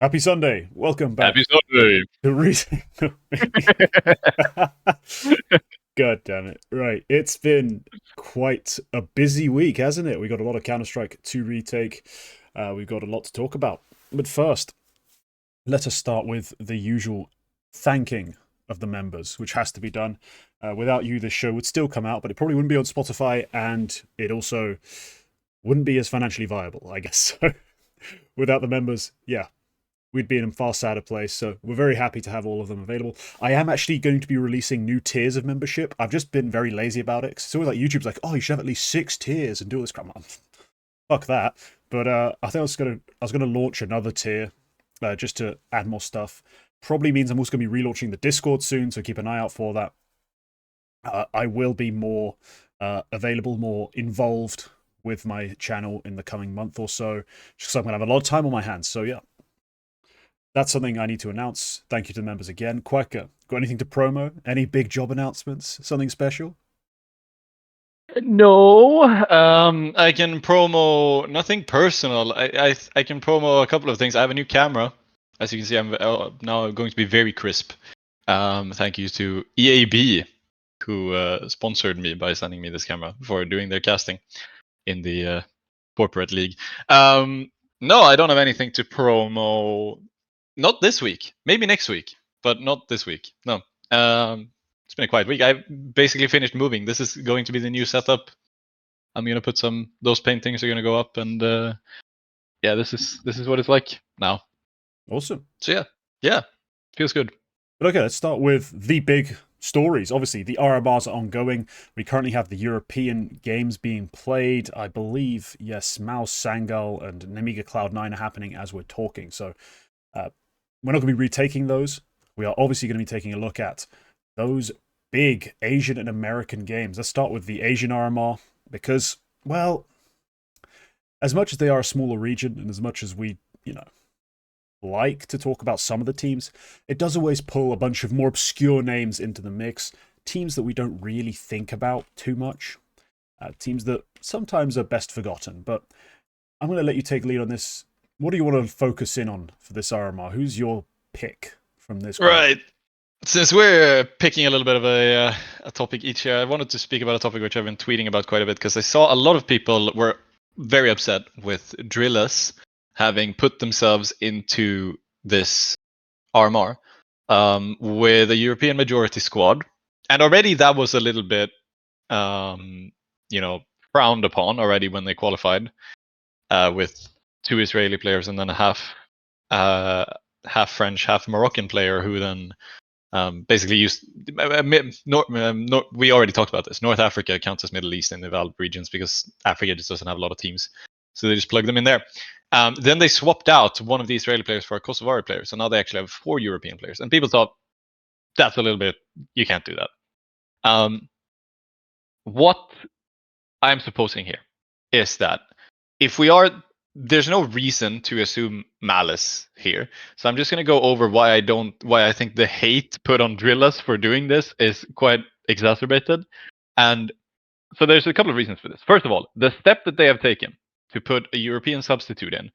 Happy Sunday. Welcome back Happy Sunday. to Retake. God damn it. Right. It's been quite a busy week, hasn't it? We got a lot of Counter-Strike 2 Retake. We've got a lot to talk about. But first, let us start with the usual thanking of the members, which has to be done. Without you, this show would still come out, but it probably wouldn't be on Spotify, and it also wouldn't be as financially viable, I guess. So, without the members, yeah, we'd be in a far sadder place. So we're very happy to have all of them available. I am actually going to be releasing new tiers of membership. I've just been very lazy about it. It's always like YouTube's like, oh, you should have at least 6 tiers and do all this crap. Fuck that. But I think I was gonna launch another tier just to add more stuff. Probably means I'm also gonna be relaunching the Discord soon, so keep an eye out for that. I will be more available, more involved with my channel in the coming month or so, just because I'm gonna have a lot of time on my hands. So yeah, that's something I need to announce. Thank you to the members again. Quacke, got anything to promo? Any big job announcements? Something special? No, I can promo nothing personal. I can promo a couple of things. I have a new camera. As you can see, I'm now going to be very crisp. Thank you to EAB, who sponsored me by sending me this camera for doing their casting in the corporate league. No, I don't have anything to promo. Not this week. Maybe next week, but not this week. No. It's been a quiet week. I basically finished moving. This is going to be the new setup. I'm gonna put those paintings are gonna go up, and yeah, this is what it's like now. Awesome. So yeah, feels good. But okay, let's start with the big stories. Obviously, the RMRs are ongoing. We currently have the European games being played. I believe, yes, Mouse, Sangal, and Nemiga Cloud9 are happening as we're talking. So we're not going to be retaking those. We are obviously going to be taking a look at those big Asian and American games. Let's start with the Asian RMR because, well, as much as they are a smaller region and as much as we, like to talk about some of the teams, it does always pull a bunch of more obscure names into the mix. Teams that we don't really think about too much. Teams that sometimes are best forgotten. But I'm going to let you take lead on this. What do you want to focus in on for this RMR? Who's your pick from this group? Right. Since we're picking a little bit of a topic each here, I wanted to speak about a topic which I've been tweeting about quite a bit because I saw a lot of people were very upset with Drillas having put themselves into this RMR with a European majority squad, and already that was a little bit, frowned upon already when they qualified with 2 Israeli players and then a half French, half Moroccan player who then basically used. We already talked about this. North Africa counts as Middle East in the developed regions because Africa just doesn't have a lot of teams, so they just plug them in there. Then they swapped out one of the Israeli players for a Kosovari player, so now they actually have 4 European players. And people thought that's a little bit, you can't do that. What I'm supposing here is that if we are, there's no reason to assume malice here. So I'm just going to go over why I think the hate put on Drillas for doing this is quite exacerbated. And so there's a couple of reasons for this. First of all, the step that they have taken to put a European substitute in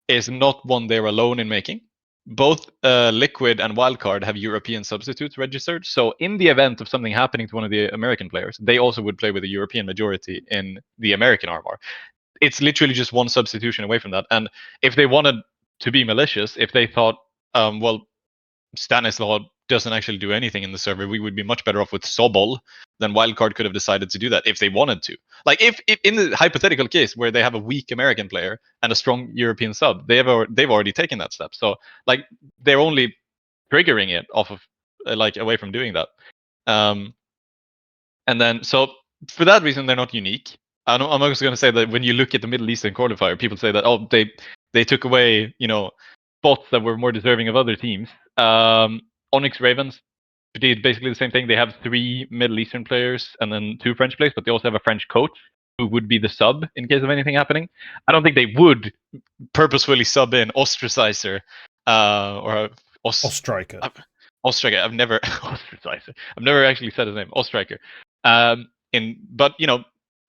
is not one they're alone in making. Both Liquid and Wildcard have European substitutes registered. So in the event of something happening to one of the American players, they also would play with a European majority in the American RMR. It's literally just one substitution away from that. And if they wanted to be malicious, if they thought, well, Stanislaw doesn't actually do anything in the server, we would be much better off with Sobol, then Wildcard could have decided to do that if they wanted to. Like if in the hypothetical case where they have a weak American player and a strong European sub, they've already taken that step. So like they're only triggering it off of like away from doing that. And then so for that reason they're not unique. I'm also going to say that when you look at the Middle Eastern qualifier, people say that they took away spots that were more deserving of other teams. Onyx Ravens did basically the same thing. They have 3 Middle Eastern players and then 2 French players, but they also have a French coach who would be the sub in case of anything happening. I don't think they would purposefully sub in Ostracizer or Ostriker. Ostriker. I've never Ostracizer. I've never actually said his name. Ostriker. But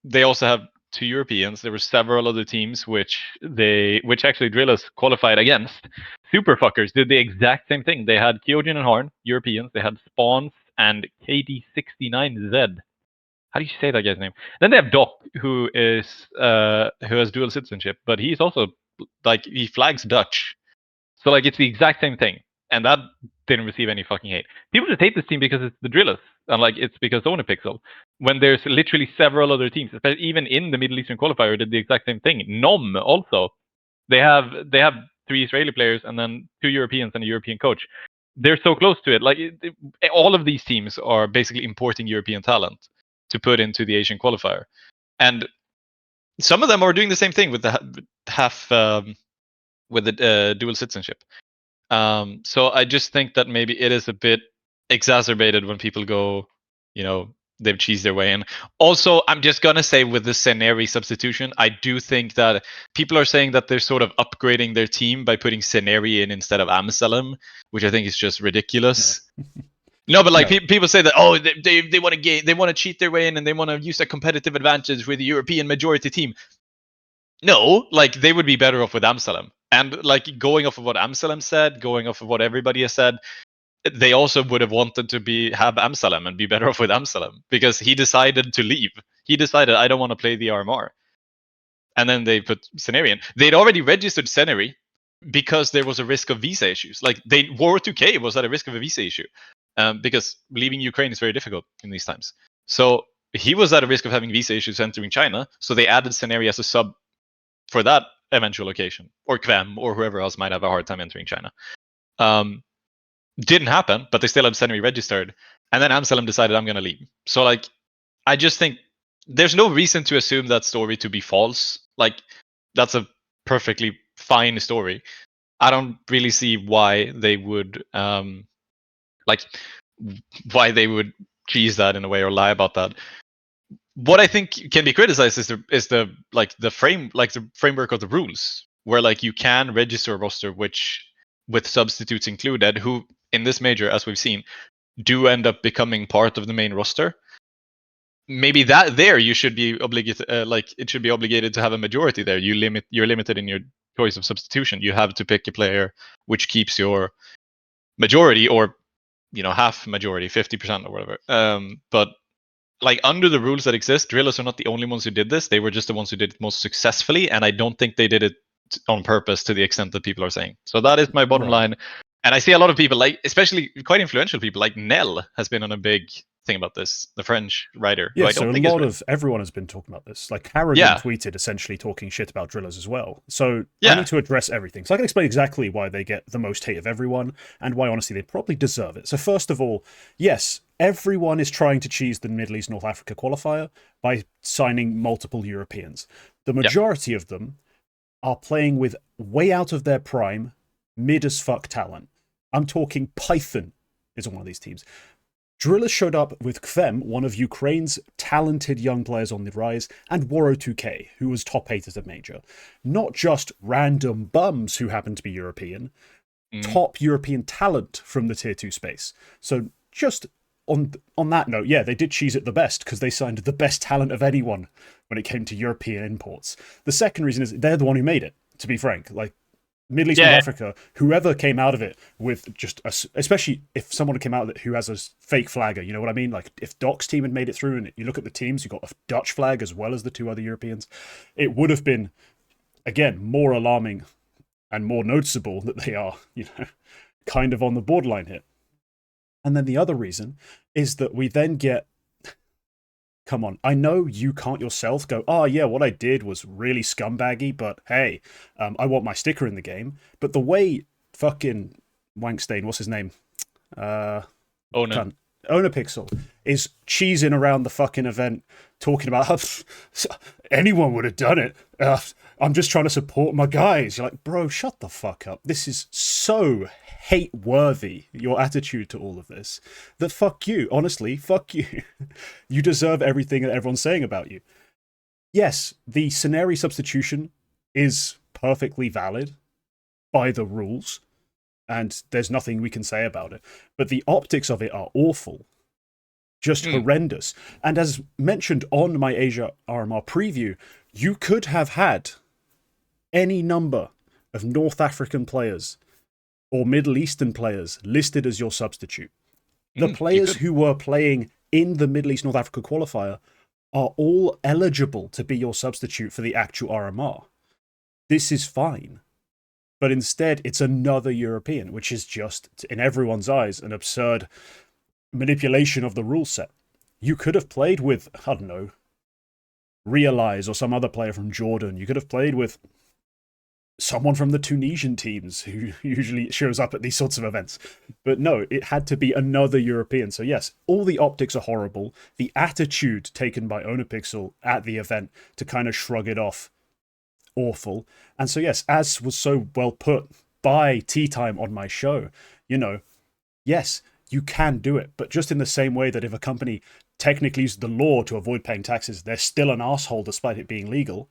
they also have 2 Europeans. There were several other teams which actually Drillas qualified against. Superfuckers did the exact same thing. They had Kyojin and Harn, Europeans. They had Spawns and KD69Z. How do you say that guy's name? Then they have Doc, who has dual citizenship, but he's also like he flags Dutch. So like it's the exact same thing, and that didn't receive any fucking hate. People just hate this team because it's the Drillas, and like it's because Onepixel. When there's literally several other teams, even in the Middle Eastern qualifier, did the exact same thing. Nom also, they have 3 Israeli players and then 2 Europeans and a European coach. They're so close to it. Like all of these teams are basically importing European talent to put into the Asian qualifier, and some of them are doing the same thing with the dual citizenship. So I just think that maybe it is a bit exacerbated when people go, they've cheesed their way in. Also, I'm just gonna say with the Seneri substitution, I do think that people are saying that they're sort of upgrading their team by putting Seneri in instead of Amsalem, which I think is just ridiculous. No, but like people say that they want to they want to cheat their way in and they want to use a competitive advantage with the European majority team. No, like they would be better off with Amsalem. And like going off of what Amsalem said, going off of what everybody has said, they also would have wanted to have Amsalem and be better off with Amsalem because he decided to leave. He decided I don't want to play the RMR. And then they put Seneri in. They'd already registered Seneri because there was a risk of visa issues. Like World 2K was at a risk of a visa issue because leaving Ukraine is very difficult in these times. So he was at a risk of having visa issues entering China. So they added Seneri as a sub for that eventual occasion, or Kvem, or whoever else might have a hard time entering China. Didn't happen, but they still had Seneri registered. And then Amsalem decided I'm going to leave. So like, I just think there's no reason to assume that story to be false. Like, that's a perfectly fine story. I don't really see why they would cheese that in a way or lie about that. What I think can be criticized is the framework of the rules, where like you can register a roster which with substitutes included, who in this major, as we've seen, do end up becoming part of the main roster. Maybe that there you should be obligated, it should be obligated to have a majority there. You're limited in your choice of substitution. You have to pick a player which keeps your majority, or half majority, 50% or whatever. But like under the rules that exist, Drillas are not the only ones who did this. They were just the ones who did it most successfully, and I don't think they did it on purpose to the extent that people are saying. So that is my bottom line. And I see a lot of people, like especially quite influential people, like Nell has been on a big thing about this, the French writer. Yeah, so a lot of everyone has been talking about this. Like Harrigan tweeted essentially talking shit about Drillas as well. So I need to address everything. So I can explain exactly why they get the most hate of everyone and why honestly they probably deserve it. So first of all, yes, everyone is trying to cheese the Middle East North Africa qualifier by signing multiple Europeans. The majority of them are playing with way out of their prime, mid as fuck talent. I'm talking Python is on one of these teams. Drillas showed up with Kvem, one of Ukraine's talented young players on the rise, and Woro2K, who was top 8 at a major. Not just random bums who happen to be European, top European talent from the Tier 2 space. So just on that note, yeah, they did cheese it the best because they signed the best talent of anyone when it came to European imports. The second reason is they're the one who made it, to be frank. Like, Middle East and Africa, whoever came out of it with just especially if someone came out of it who has a fake flagger, you know what I mean? Like if Doc's team had made it through and you look at the teams, you got a Dutch flag as well as the 2 other Europeans, it would have been, again, more alarming and more noticeable that they are, kind of on the borderline here. And then the other reason is that we then get, come on, I know you can't yourself go, oh yeah, what I did was really scumbaggy, but hey, I want my sticker in the game. But the way fucking Wankstain, what's his name? Onepixel is cheesing around the fucking event, talking about anyone would have done it. I'm just trying to support my guys. You're like, bro, shut the fuck up. This is so hate-worthy, your attitude to all of this, that fuck you. Honestly, fuck you. You deserve everything that everyone's saying about you. Yes, the Seneri substitution is perfectly valid by the rules, and there's nothing we can say about it. But the optics of it are awful. just horrendous. And as mentioned on my Asia RMR preview, you could have had any number of North African players or Middle Eastern players listed as your substitute. The players who were playing in the Middle East North Africa qualifier are all eligible to be your substitute for the actual RMR. This is fine. But instead, it's another European, which is just, in everyone's eyes, an absurd manipulation of the rule set. You could have played with, I don't know, Realize or some other player from Jordan. You could have played with someone from the Tunisian teams who usually shows up at these sorts of events. But no, it had to be another European. So yes, all the optics are horrible. The attitude taken by Onopixel at the event to kind of shrug it off, awful. And so yes, as was so well put by Tea Time on my show, yes, you can do it, but just in the same way that if a company technically uses the law to avoid paying taxes, they're still an asshole despite it being legal.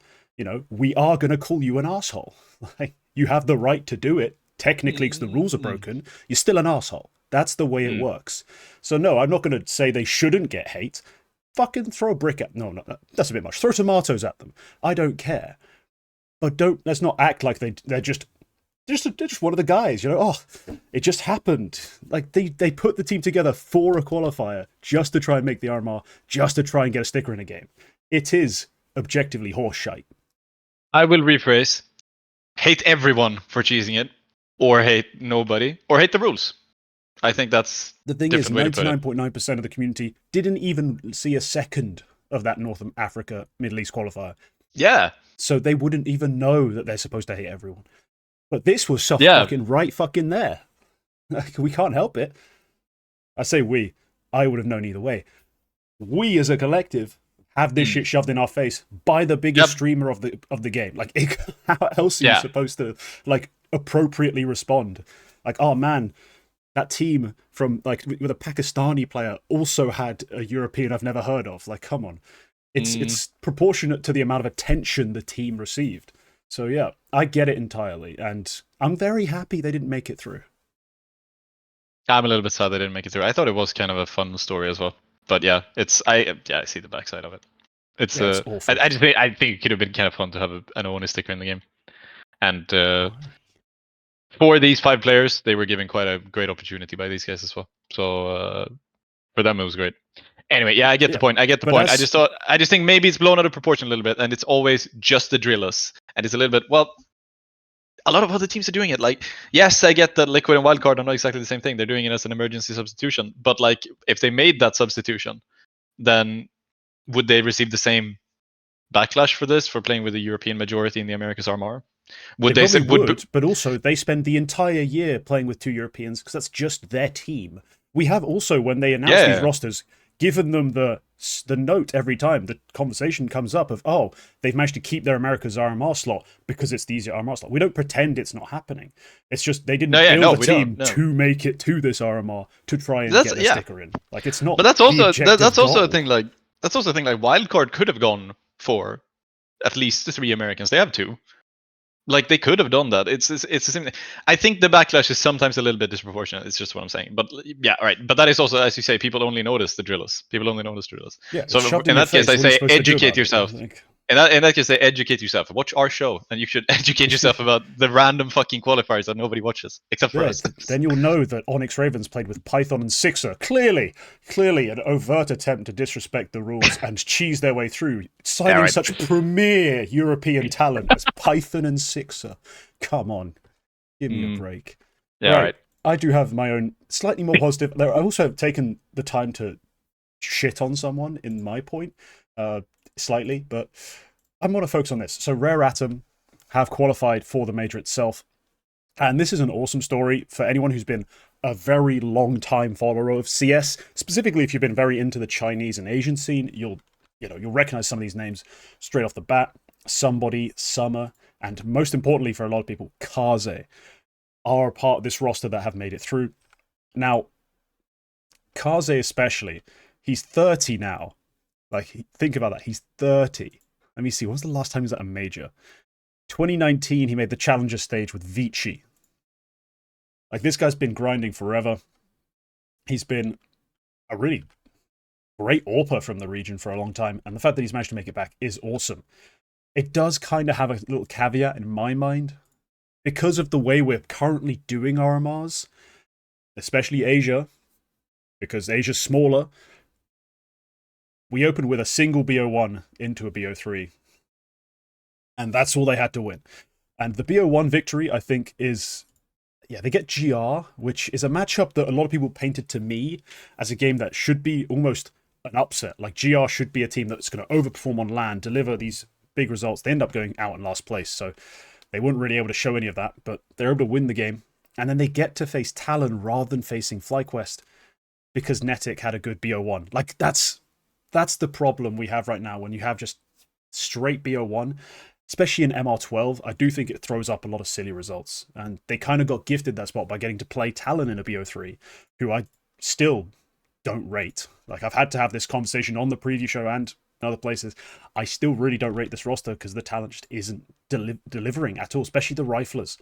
We are going to call you an asshole. Like, you have the right to do it. Technically, because the rules are broken, you're still an asshole. That's the way it works. So no, I'm not going to say they shouldn't get hate. Fucking throw a brick at them. No, that's a bit much. Throw tomatoes at them. I don't care. But let's not act like they're just one of the guys. It just happened. Like they put the team together for a qualifier just to try and make the RMR, just to try and get a sticker in a game. It is objectively horseshite. I will rephrase. Hate everyone for cheesing it, or hate nobody, or hate the rules. I think that's the thing. Is 99.9% of the community didn't even see a second of that North Africa Middle East qualifier. Yeah. So they wouldn't even know that they're supposed to hate everyone. But this was so fucking right fucking there. Like, we can't help it. I say we. I would have known either way. We as a collective have this shit shoved in our face by the biggest streamer of the game. Like, how else are you supposed to appropriately respond? Like, oh man, that team from with a Pakistani player also had a European I've never heard of. Like, come on, it's proportionate to the amount of attention the team received. So yeah, I get it entirely, and I'm very happy they didn't make it through. I'm a little bit sad they didn't make it through. I thought it was kind of a fun story as well. But yeah, I see the backside of it. It's awful. I think it could have been kind of fun to have an Oni sticker in the game. And for these 5 players, they were given quite a great opportunity by these guys as well. So for them, it was great. Anyway, yeah, I get the point. I just think maybe it's blown out of proportion a little bit, and it's always just the Drillas, and it's a little bit, well, a lot of other teams are doing it. Like, yes, I get that Liquid and Wildcard are not exactly the same thing. They're doing it as an emergency substitution, but like, if they made that substitution, then would they receive the same backlash for this, for playing with the European majority in the Americas RMR? But also they spend the entire year playing with 2 Europeans because that's just their team. We have also, when they announce these rosters, given them the note every time the conversation comes up of, oh, they've managed to keep their America's RMR slot because it's the easier RMR slot. We don't pretend it's not happening. It's just they didn't build a team to make it to this RMR to try and get the sticker in. Like, it's not. But that's also a thing. Like, Wildcard could have gone for at least 3 Americans. They have 2. Like, they could have done that. It's the same thing. I think the backlash is sometimes a little bit disproportionate. It's just what I'm saying. But yeah, all right. But that is also, as you say, people only notice the Drillas. Yeah, so in that case, I say educate yourself. In that case, they educate yourself. Watch our show, and you should educate yourself about the random fucking qualifiers that nobody watches, except for us. Then you'll know that Onyx Ravens played with Python and Sixer. Clearly an overt attempt to disrespect the rules and cheese their way through, signing such premier European talent as Python and Sixer. Come on, give me a break. Yeah, right. I do have my own slightly more positive. I also have taken the time to shit on someone in my point. Slightly, but I want to focus on this. So Rare Atom have qualified for the major itself, and this is an awesome story for anyone who's been a very long time follower of CS. Specifically, if you've been very into the Chinese and Asian scene, you'll recognize some of these names straight off the bat. Somebody, Summer, and most importantly for a lot of people, Kaze are a part of this roster that have made it through. Now, Kaze especially, he's 30 now. Like, think about that. He's 30. Let me see. When was the last time he was at a major? 2019, he made the Challenger stage with Vici. Like, this guy's been grinding forever. He's been a really great AWPer from the region for a long time, and the fact that he's managed to make it back is awesome. It does kind of have a little caveat in my mind because of the way we're currently doing RMRs, especially Asia, because Asia's smaller. We opened with a single BO1 into a BO3, and that's all they had to win. And the BO1 victory, I think, is, yeah, they get GR, which is a matchup that a lot of people painted to me as a game that should be almost an upset. Like, GR should be a team that's going to overperform on land, deliver these big results. They end up going out in last place, so they weren't really able to show any of that, but they're able to win the game. And then they get to face Talon rather than facing FlyQuest because Netic had a good BO1. Like, that's the problem we have right now when you have just straight BO1. Especially in MR12, I do think it throws up a lot of silly results. And they kind of got gifted that spot by getting to play Talon in a BO3, who I still don't rate. Like, I've had to have this conversation on the preview show and in other places. I still really don't rate this roster because the talent just isn't delivering at all, especially the riflers.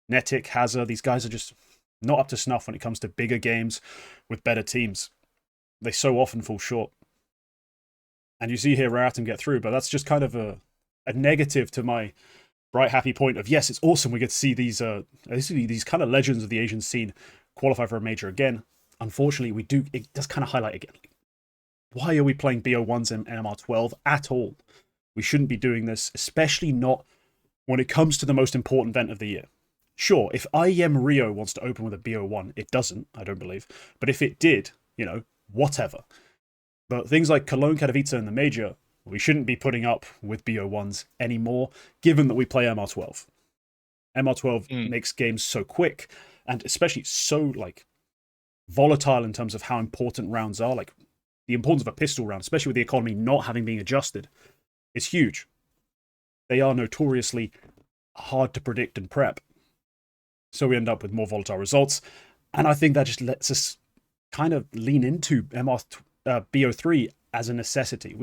Netic, Hazard, these guys are just not up to snuff when it comes to bigger games with better teams. They so often fall short. And you see here Rare Atom get through, but that's just kind of a negative to my bright, happy point of, yes, it's awesome we get to see these kind of legends of the Asian scene qualify for a major again. Unfortunately, it does kind of highlight again, why are we playing BO1s in MR12 at all? We shouldn't be doing this, especially not when it comes to the most important event of the year. Sure, if IEM Rio wants to open with a BO1, it doesn't, I don't believe. But if it did, whatever. But things like Cologne, Katowice, and the major, we shouldn't be putting up with BO1s anymore, given that we play MR12. MR12 makes games so quick, and especially so, volatile in terms of how important rounds are. Like, the importance of a pistol round, especially with the economy not having been adjusted, is huge. They are notoriously hard to predict and prep. So we end up with more volatile results. And I think that just lets us kind of lean into BO3 as a necessity.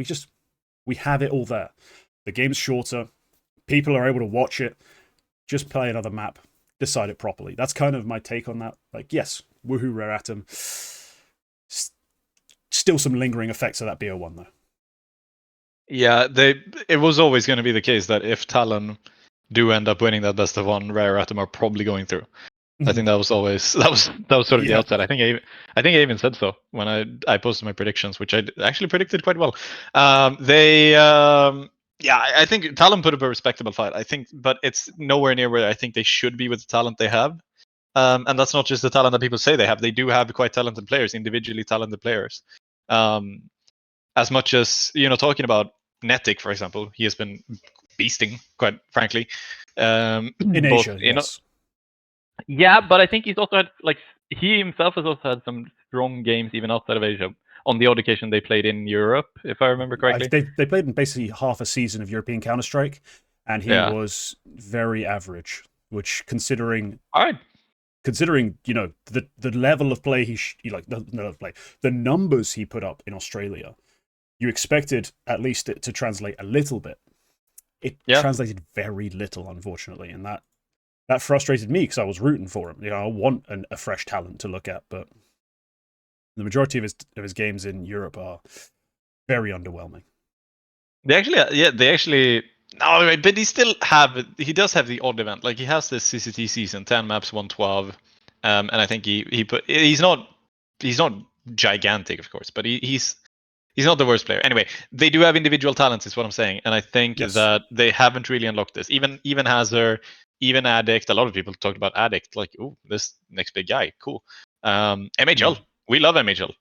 We have it all there. The game's shorter. People are able to watch it. Just play another map. Decide it properly. That's kind of my take on that. Like, yes, woohoo, Rare Atom. Still some lingering effects of that BO1, though. Yeah, it was always going to be the case that if Talon do end up winning that best of one, Rare Atom are probably going through. I think that was always that was sort of the outset. I think I even said so when I posted my predictions, which I actually predicted quite well. I think Talon put up a respectable fight. I think, but it's nowhere near where I think they should be with the talent they have. And that's not just the talent that people say they have. They do have quite talented players, individually talented players. As much as talking about Netic, for example, he has been beasting, quite frankly. In Asia, yes. Yeah, but I think he's also had, he himself has also had some strong games even outside of Asia. On the odd occasion they played in Europe, if I remember correctly. They played in basically half a season of European Counter-Strike, and he was very average, which considering the level of play the numbers he put up in Australia, you expected at least it to translate a little bit. It translated very little, unfortunately, and that frustrated me because I was rooting for him. I want a fresh talent to look at, but the majority of his games in Europe are very underwhelming. They actually. No, but he does have the odd event. Like, he has this CCT season, 10 maps, 112, and I think he's not gigantic, of course, but he's not the worst player. Anyway, they do have individual talents, is what I'm saying, and I think that they haven't really unlocked this. Even Hazard, even Addict. A lot of people talked about Addict, like, oh, this next big guy, cool. MHL, we love MHL.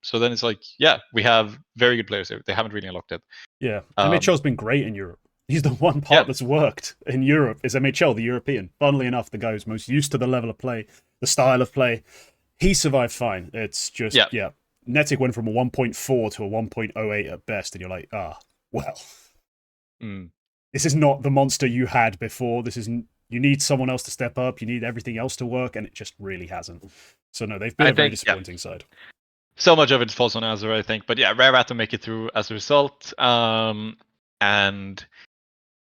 So then it's like, yeah, we have very good players here. They haven't really unlocked it. Yeah, MHL's been great in Europe. He's the one part that's worked in Europe is MHL, the European. Funnily enough, the guy who's most used to the level of play, the style of play. He survived fine. It's just, Netic went from a 1.4 to a 1.08 at best, and you're like, well. This is not the monster you had before. You need someone else to step up. You need everything else to work, and it just really hasn't. So no, they've been a very disappointing side. So much of it falls on Azure, I think. But yeah, Rare Atom make it through as a result. And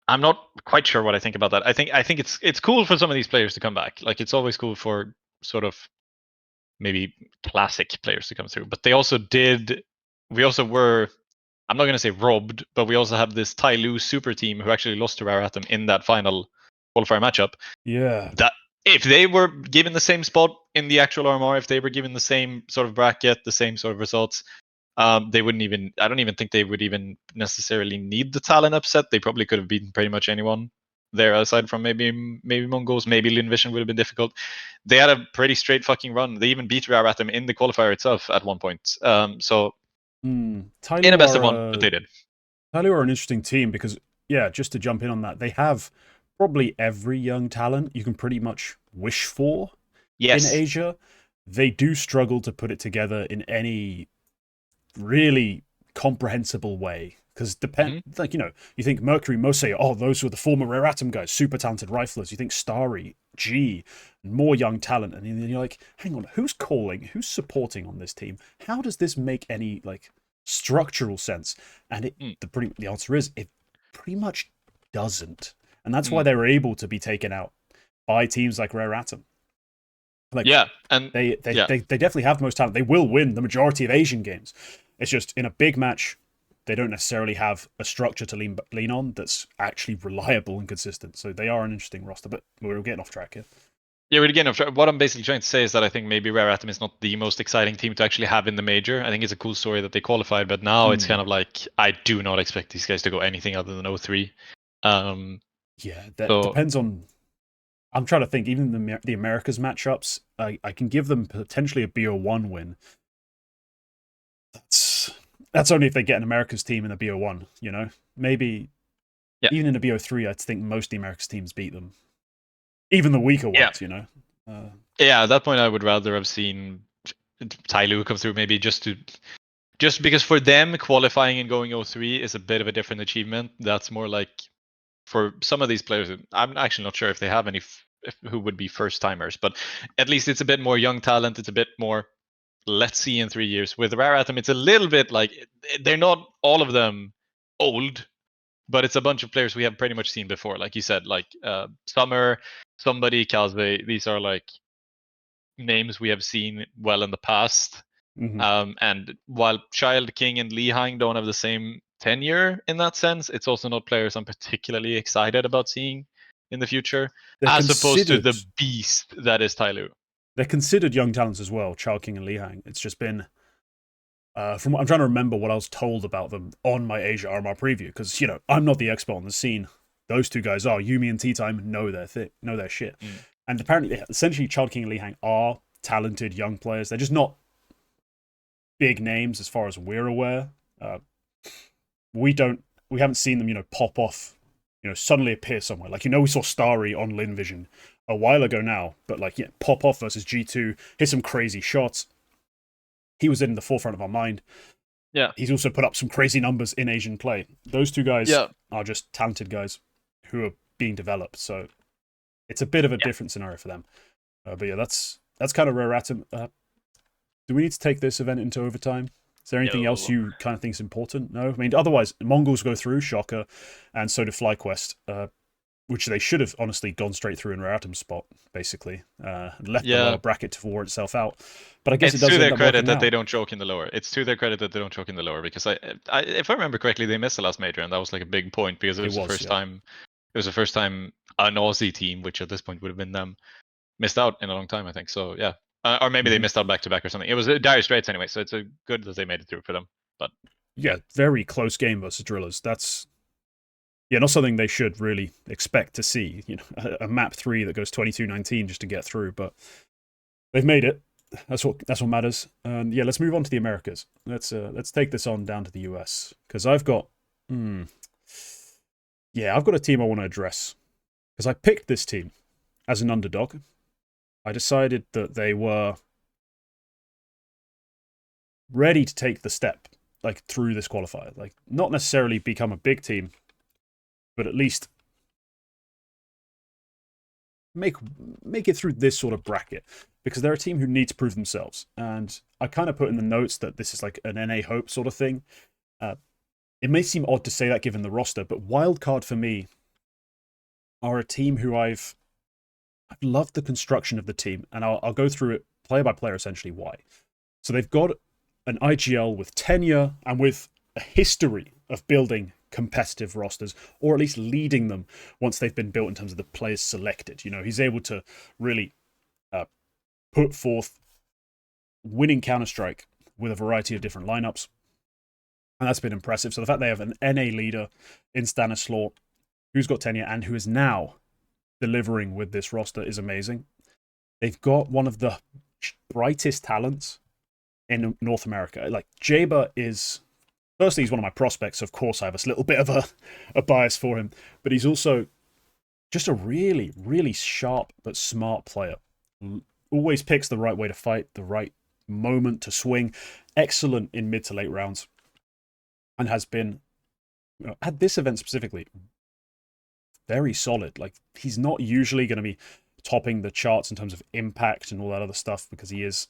I'm not quite sure what I think about that. I think it's cool for some of these players to come back. Like, it's always cool for sort of maybe classic players to come through. But they also did we also were, I'm not going to say robbed, but we also have this Tai Lu super team who actually lost to Rare Atom in that final qualifier matchup. Yeah. That if they were given the same spot in the actual RMR, if they were given the same sort of bracket, the same sort of results, they wouldn't even. I don't even think they would even necessarily need the talent upset. They probably could have beaten pretty much anyone there, aside from maybe Mongols. Maybe Lin Vision would have been difficult. They had a pretty straight fucking run. They even beat Rare Atom in the qualifier itself at one point. So in a Tyloo best of one, but they did. Tyloo are an interesting team because, yeah, just to jump in on that, they have probably every young talent you can pretty much wish for in Yes. Asia. They do struggle to put it together in any really comprehensible way. Because like, you think Mercury, Mose, oh, those were the former Rare Atom guys, super talented riflers. You think Starry, G, more young talent, and then you're like, hang on, who's calling, who's supporting on this team? How does this make any like structural sense? And the answer is it pretty much doesn't, and that's why they were able to be taken out by teams like Rare Atom. Like, yeah, and they definitely have the most talent. They will win the majority of Asian games. It's just in a big match, they don't necessarily have a structure to lean on that's actually reliable and consistent. So they are an interesting roster, but we're getting off track here. Yeah, we're getting off track. What I'm basically trying to say is that I think maybe Rare Atom is not the most exciting team to actually have in the major. I think it's a cool story that they qualified, but now it's kind of like I do not expect these guys to go anything other than 0-3. Yeah, that depends on. I'm trying to think. Even the Americas matchups, I can give them potentially a BO1 win. That's only if they get an Americas team in a BO1. Maybe even in a BO3, I think most of the Americas teams beat them, even the weaker ones. Yeah, at that point, I would rather have seen Tyloo come through, maybe just because for them qualifying and going 0-3 is a bit of a different achievement. That's more like for some of these players. I'm actually not sure if they have any who would be first timers, but at least it's a bit more young talent. It's a bit more. Let's see in 3 years. With Rare Atom, it's a little bit like they're not all of them old, but it's a bunch of players we have pretty much seen before. Like you said, like Summer, somebody, Calve. These are like names we have seen well in the past. And while Child, King, and Li Hang don't have the same tenure in that sense, it's also not players I'm particularly excited about seeing in the future, as opposed to the beast that is Tyloo. They're considered young talents as well, Child, King, and Li Hang. It's just been from what I'm trying to remember what I was told about them on my Asia RMR preview, because I'm not the expert on the scene. Those two guys are. Yumi and Tea Time know their shit. And apparently, essentially, Child, King, and Li Hang are talented young players. They're just not big names as far as we're aware. We haven't seen them, pop off, suddenly appear somewhere. Like, we saw Starry on Lin Vision a while ago now, but like, pop off versus G2, hit some crazy shots. He was in the forefront of our mind. Yeah. He's also put up some crazy numbers in Asian play. Those two guys are just talented guys who are being developed. So it's a bit of a different scenario for them. But yeah, that's kind of Rare Atom. Do we need to take this event into overtime? Is there anything else you kind of think is important? No? I mean, otherwise, Mongols go through, shocker, and so did FlyQuest, which they should have honestly gone straight through in Rare Atom's spot, basically, and left the lower bracket to war itself out. But I guess it's it does to their credit that they don't choke in the lower. It's to their credit that they don't choke in the lower, because if I remember correctly, they missed the last major, and that was like a big point because it was the first time. It was the first time an Aussie team, which at this point would have been them, missed out in a long time, I think. So yeah, or maybe they missed out back to back or something. It was dire straits anyway, so it's good that they made it through for them. But yeah, very close game versus Drillas. That's not something they should really expect to see. A map 3 that goes 22-19 just to get through, but they've made it. That's what matters. And yeah, let's move on to the Americas. Let's take this on down to the US, because I've got I've got a team I want to address, because I picked this team as an underdog. I decided that they were ready to take the step, like, through this qualifier, like, not necessarily become a big team, but at least make it through this sort of bracket, because they're a team who need to prove themselves. And I kind of put in the notes that this is like an NA Hope sort of thing. It may seem odd to say that given the roster, but Wildcard for me are a team who I've loved the construction of the team, and I'll go through it player by player essentially why. So they've got an IGL with tenure and with a history of building competitive rosters, or at least leading them once they've been built in terms of the players selected. You know, he's able to really put forth winning Counter-Strike with a variety of different lineups. And that's been impressive. So the fact they have an NA leader in Stanislaw who's got tenure and who is now delivering with this roster is amazing. They've got one of the brightest talents in North America. Like, Jimpphat is, firstly, he's one of my prospects. So of course, I have a little bit of a bias for him. But he's also just a really, really sharp but smart player. Always picks the right way to fight, the right moment to swing. Excellent in mid to late rounds. And has been, at this event specifically, very solid. Like, he's not usually going to be topping the charts in terms of impact and all that other stuff because he is,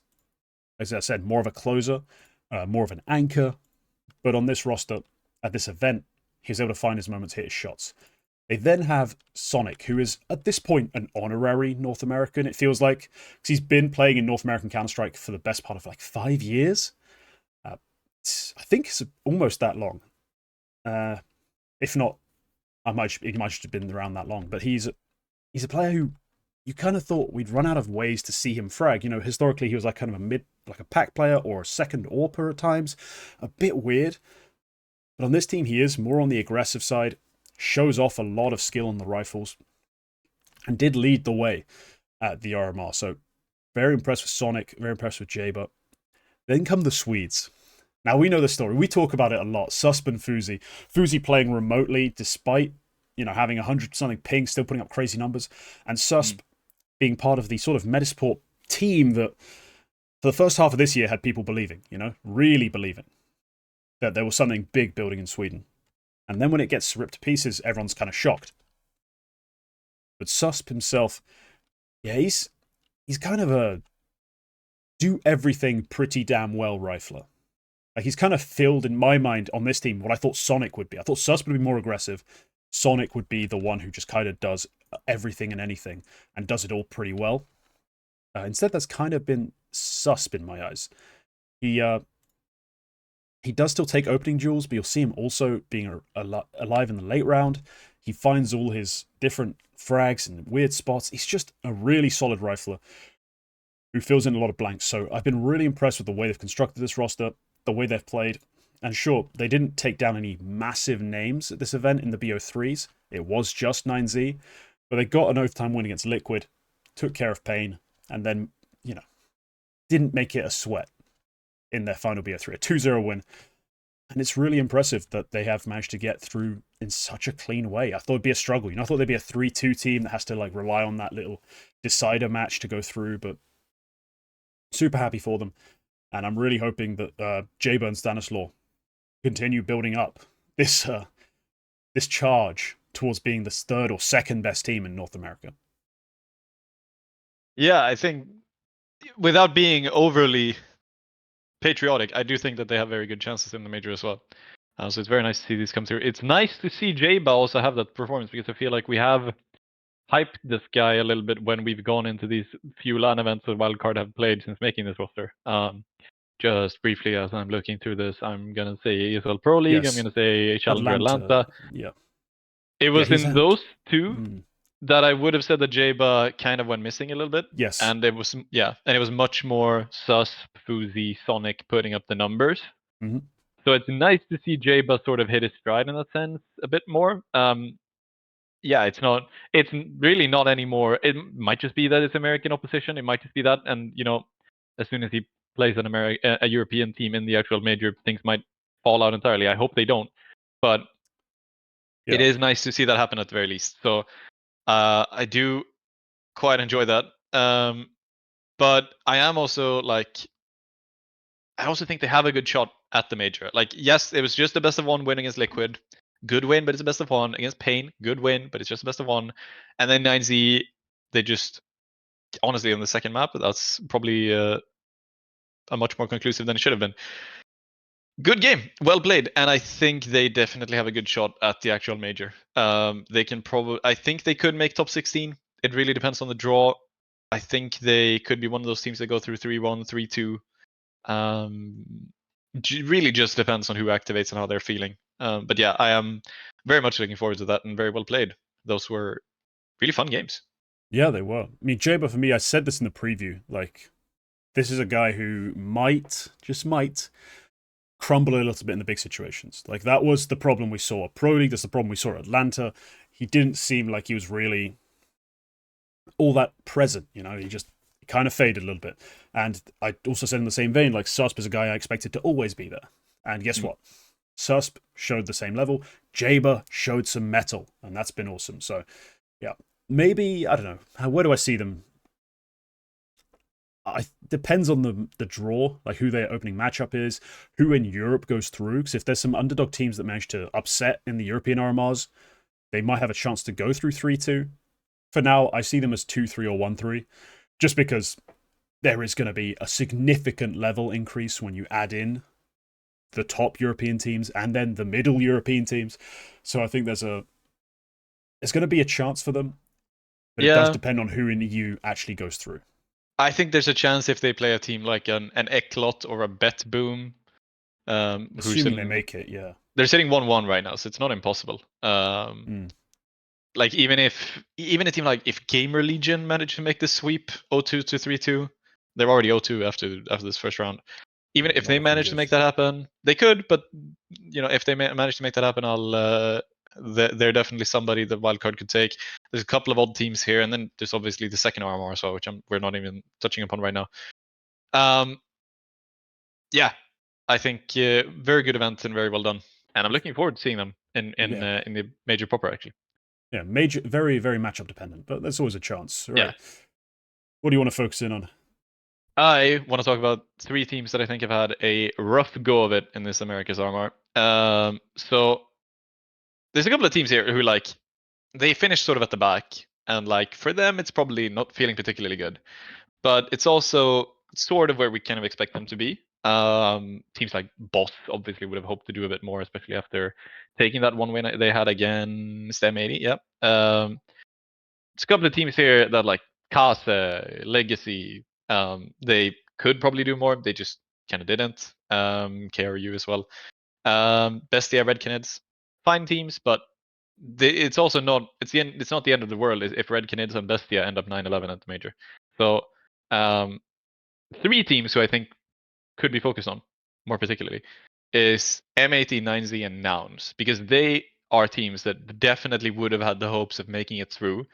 as I said, more of a closer, more of an anchor. But on this roster, at this event, he was able to find his moments, hit his shots. They then have Sonic, who is at this point an honorary North American, it feels like, because he's been playing in North American Counter-Strike for the best part of like 5 years. I think it's almost that long. If not, he might just have been around that long. But he's a player who you kind of thought we'd run out of ways to see him frag. You know, historically he was like kind of like a pack player or a second AWPer at times. A bit weird. But on this team, he is more on the aggressive side, shows off a lot of skill on the rifles, and did lead the way at the RMR. So very impressed with Sonic, very impressed with Jimpphat. Then come the Swedes. Now, we know the story. We talk about it a lot. Susp and Fuzi. Fuzi playing remotely despite, you know, having 100-something ping, still putting up crazy numbers. And Susp being part of the sort of Metasport team that, for the first half of this year, had people believing, you know, really believing that there was something big building in Sweden. And then when it gets ripped to pieces, everyone's kind of shocked. But Susp himself, yeah, he's kind of a do everything pretty damn well rifler. Like, he's kind of filled, in my mind, on this team, what I thought Sonic would be. I thought Susp would be more aggressive. Sonic would be the one who just kind of does everything and anything and does it all pretty well. Instead, that's kind of been Susp in my eyes. He does still take opening duels, but you'll see him also being alive in the late round. He finds all his different frags and weird spots. He's just a really solid rifler who fills in a lot of blanks. So I've been really impressed with the way they've constructed this roster, the way they've played. And sure, they didn't take down any massive names at this event in the BO3s. It was just 9Z. But they got an overtime win against Liquid, took care of pain, and then, you know, didn't make it a sweat in their final BO3. A 2-0 win. And it's really impressive that they have managed to get through in such a clean way. I thought it'd be a struggle. You know, I thought they'd be a 3-2 team that has to like rely on that little decider match to go through, but super happy for them. And I'm really hoping that Jimpphat and Stanislaw continue building up this charge towards being the third or second best team in North America. Yeah, I think, without being overly patriotic, I do think that they have very good chances in the major as well. So it's very nice to see these come through. It's nice to see Jimpphat also have that performance, because I feel like we have hyped this guy a little bit when we've gone into these few LAN events that Wildcard have played since making this roster. Just briefly, as I'm looking through this, I'm going to say ESL Pro League, Yes. I'm going to say Challenger Atlanta. Yeah. It was in those two Mm. that I would have said that Jimpphat kind of went missing a little bit. Yes. And it was, yeah, and it was much more Susp, Fuzi, Sonic putting up the numbers. Mm-hmm. So it's nice to see Jimpphat sort of hit his stride in that sense a bit more. Yeah, it's really not anymore. It might just be that it's American opposition. It might just be that, and you know, as soon as he plays a European team in the actual major, things might fall out entirely. I hope they don't, but Yeah. it is nice to see that happen at the very least. So I do quite enjoy that. But I am also like, I also think they have a good shot at the major. Like, yes, it was just the best of one win against Liquid. Good win, but it's a best of one. Against Pain, good win, but it's just a best of one. And then 9Z, they just, honestly, on the second map, that's probably a much more conclusive than it should have been. Good game, well played, and I think they definitely have a good shot at the actual major. They can probably, I think they could make top 16. It really depends on the draw. I think they could be one of those teams that go through 3-1, 3-2. really just depends on who activates and how they're feeling. But yeah, I am very much looking forward to that, and very well played. Those were really fun games. Yeah, they were. I mean, Jimpphat for me, I said this in the preview. Like, this is a guy who might, just might, crumble a little bit in the big situations. Like, that was the problem we saw at Pro League. That's the problem we saw at Atlanta. He didn't seem like he was really all that present. You know, he just kind of faded a little bit. And I also said in the same vein, like, Susp is a guy I expected to always be there. And guess what? Susp showed the same level. Jabba showed some metal, and that's been awesome. So, yeah, maybe I don't know. Where do I see them? I depends on the draw, like who their opening matchup is, who in Europe goes through. Because if there's some underdog teams that manage to upset in the European RMRs, they might have a chance to go through 3-2. For now, I see them as 2-3 or 1-3, just because there is going to be a significant level increase when you add in the top European teams and then the middle European teams. So I think there's going to be a chance for them, but it does Yeah, depend on who in the EU actually goes through. I think there's a chance if they play a team like an Eklot or a Bet Boom, who's Assuming they sitting, make it, yeah. they're sitting 1-1 right now, so it's not impossible. Mm. Like even a team like if Gamer Legion managed to make the sweep 0-2 to 3-2, they're already 0-2 after this first round. Even if Not they looking manage to good. make that happen, they could. But if they manage to make that happen, they're definitely somebody the wildcard could take. There's a couple of odd teams here, and then there's obviously the second RMR as well, which we're not even touching upon right now. Yeah, I think very good event and very well done, and I'm looking forward to seeing them in Yeah. in the major proper actually. Yeah, major, very, very matchup dependent, but there's always a chance. Yeah, Right. What do you want to focus in on? I want to talk about three teams that I think have had a rough go of it in this America's RMR. So there's a couple of teams here who they finished sort of at the back, and like for them it's probably not feeling particularly good, but it's also sort of where we kind of expect them to be. Teams like Boss obviously would have hoped to do a bit more, especially after taking that one win they had against M80. Yep. There's a couple of teams here that like Kase, Legacy, they could probably do more. They just kind of didn't. KRU as well. Bestia, Red Canids, fine teams, but it's also not. It's not the end of the world if Red Canids and Bestia end up 9-11 at the major. So three teams who I think could be focused on more particularly is M80, 9Z, and Nouns, because they are teams that definitely would have had the hopes of making it through.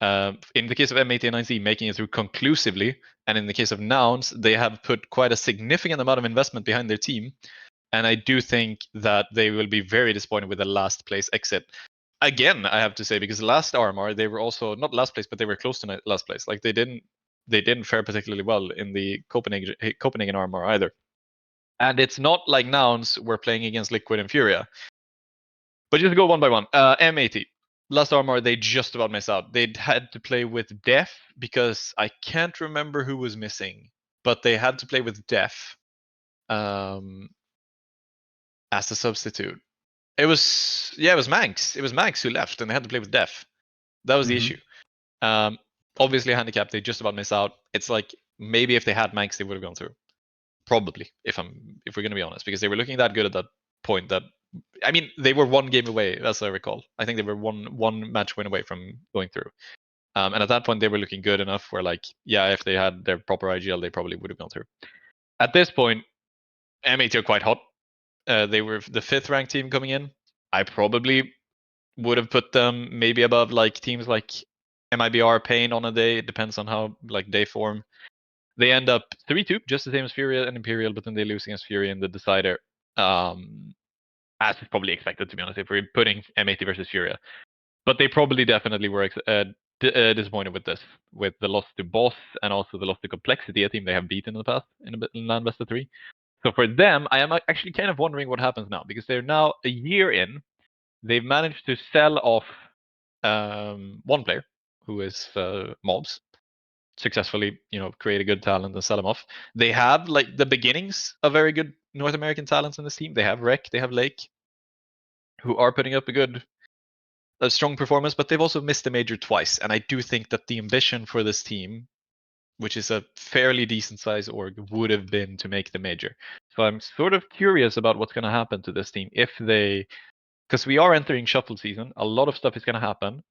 In the case of M80 and 9Z, making it through conclusively, and in the case of Nouns, they have put quite a significant amount of investment behind their team, and I do think that they will be very disappointed with the last place exit. Again, I have to say, because last RMR they were also not last place, but they were close to last place. Like they didn't fare particularly well in the Copenhagen RMR either. And it's not like Nouns were playing against Liquid and Furia. But just go one by one. M80. Last RMR, they just about missed out. They had to play with Def because I can't remember who was missing, but they had to play with Def as a substitute. It was Manx. It was Manx who left, and they had to play with Def. That was the Mm-hmm. issue. Obviously, a handicap. They just about miss out. It's like maybe if they had Manx, they would have gone through. Probably, if we're gonna be honest, because they were looking that good at that point. That I mean, they were one game away, as I recall. I think they were one match win away from going through. And at that point, they were looking good enough where, like, yeah, if they had their proper IGL, they probably would have gone through. At this point, M80 are quite hot. They were the 5th ranked team coming in. I probably would have put them maybe above like teams like MIBR, Pain on a day. It depends on how like day form. They end up 3-2, just the same as Furia and Imperial, but then they lose against Furia in the decider. As is probably expected, to be honest, if we're putting M80 versus Furia. But they probably definitely were disappointed with this, with the loss to Boss and also the loss to Complexity, a team they have beaten in the past in LAN best of 3. So for them, I am actually kind of wondering what happens now, because they're now a year in. They've managed to sell off one player, who is Mobs, successfully, create a good talent and sell them off. They have like the beginnings of very good North American talents in this team. They have Rec, they have Lake, who are putting up a strong performance, but they've also missed the major twice. And I do think that the ambition for this team, which is a fairly decent size org, would have been to make the major. So I'm sort of curious about what's going to happen to this team if they, because we are entering shuffle season. A lot of stuff is going to happen.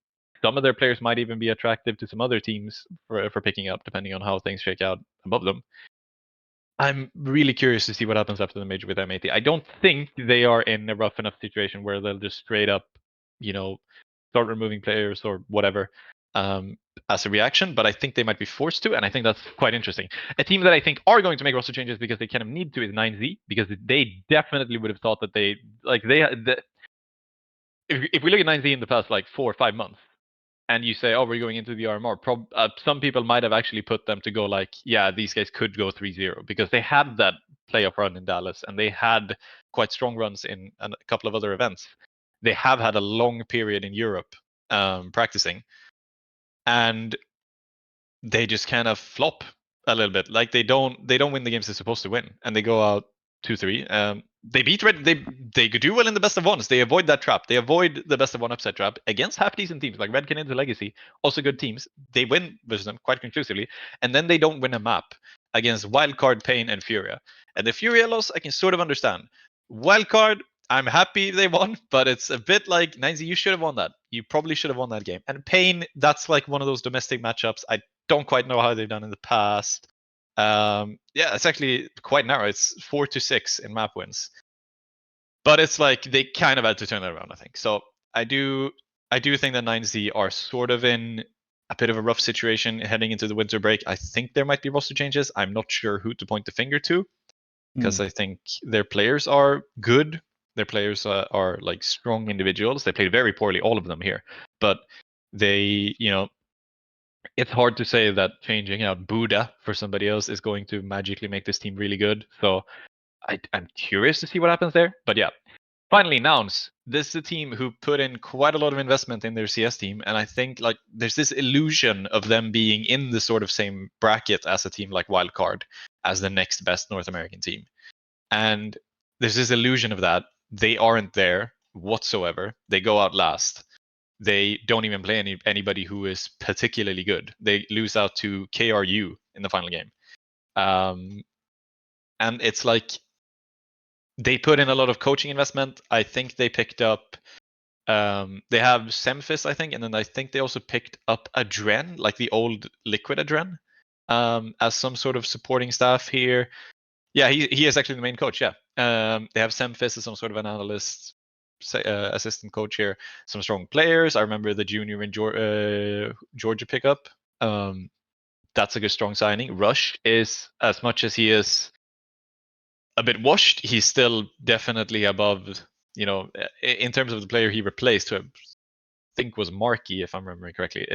Some of their players might even be attractive to some other teams for picking up, depending on how things shake out above them. I'm really curious to see what happens after the major with M80. I don't think they are in a rough enough situation where they'll just straight up, start removing players or whatever as a reaction, but I think they might be forced to, and I think that's quite interesting. A team that I think are going to make roster changes because they kind of need to is 9Z, because they definitely would have thought that if we look at 9Z in the past 4 or 5 months, and you say, oh, we're going into the RMR, some people might have actually put them to go yeah, these guys could go 3-0 because they had that playoff run in Dallas and they had quite strong runs in a couple of other events. They have had a long period in Europe practicing, and they just kind of flop a little bit. Like they don't win the games they're supposed to win, and they go out 2-3. They beat Red. They could do well in the best of ones. They avoid that trap. They avoid the best of one upset trap against half decent teams like Red Canids and Legacy, also good teams. They win versus them quite conclusively, and then they don't win a map against Wildcard, Pain, and Furia. And the Furia loss I can sort of understand. Wildcard, I'm happy they won, but it's a bit like 9Z, you should have won that. You probably should have won that game. And Pain, that's like one of those domestic matchups. I don't quite know how they've done in the past. Yeah, it's actually quite narrow. It's 4-6 in map wins, but it's like they kind of had to turn that around, I think. So I do think that 9Z are sort of in a bit of a rough situation heading into the winter break. I think there might be roster changes. I'm not sure who to point the finger to, because I think their players are good. Their players are like strong individuals. They played very poorly, all of them here, but they, it's hard to say that changing out Buddha for somebody else is going to magically make this team really good. So I'm curious to see what happens there. But yeah, finally, Nouns. This is a team who put in quite a lot of investment in their CS team, and I think there's this illusion of them being in the sort of same bracket as a team like Wildcard, as the next best North American team. And there's this illusion of that. They aren't there whatsoever. They go out last. They don't even play anybody who is particularly good. They lose out to KRU in the final game. And it's like they put in a lot of coaching investment. I think they picked up, they have Semphis, I think, and then I think they also picked up Adren, like the old Liquid Adren, as some sort of supporting staff here. Yeah, he is actually the main coach, yeah. They have Semphis as some sort of an analyst, assistant coach here. Some strong players. I remember the junior in Georgia pickup. That's a good strong signing. Rush is, as much as he is a bit washed, he's still definitely above, in terms of the player he replaced, who I think was Marky, if I'm remembering correctly.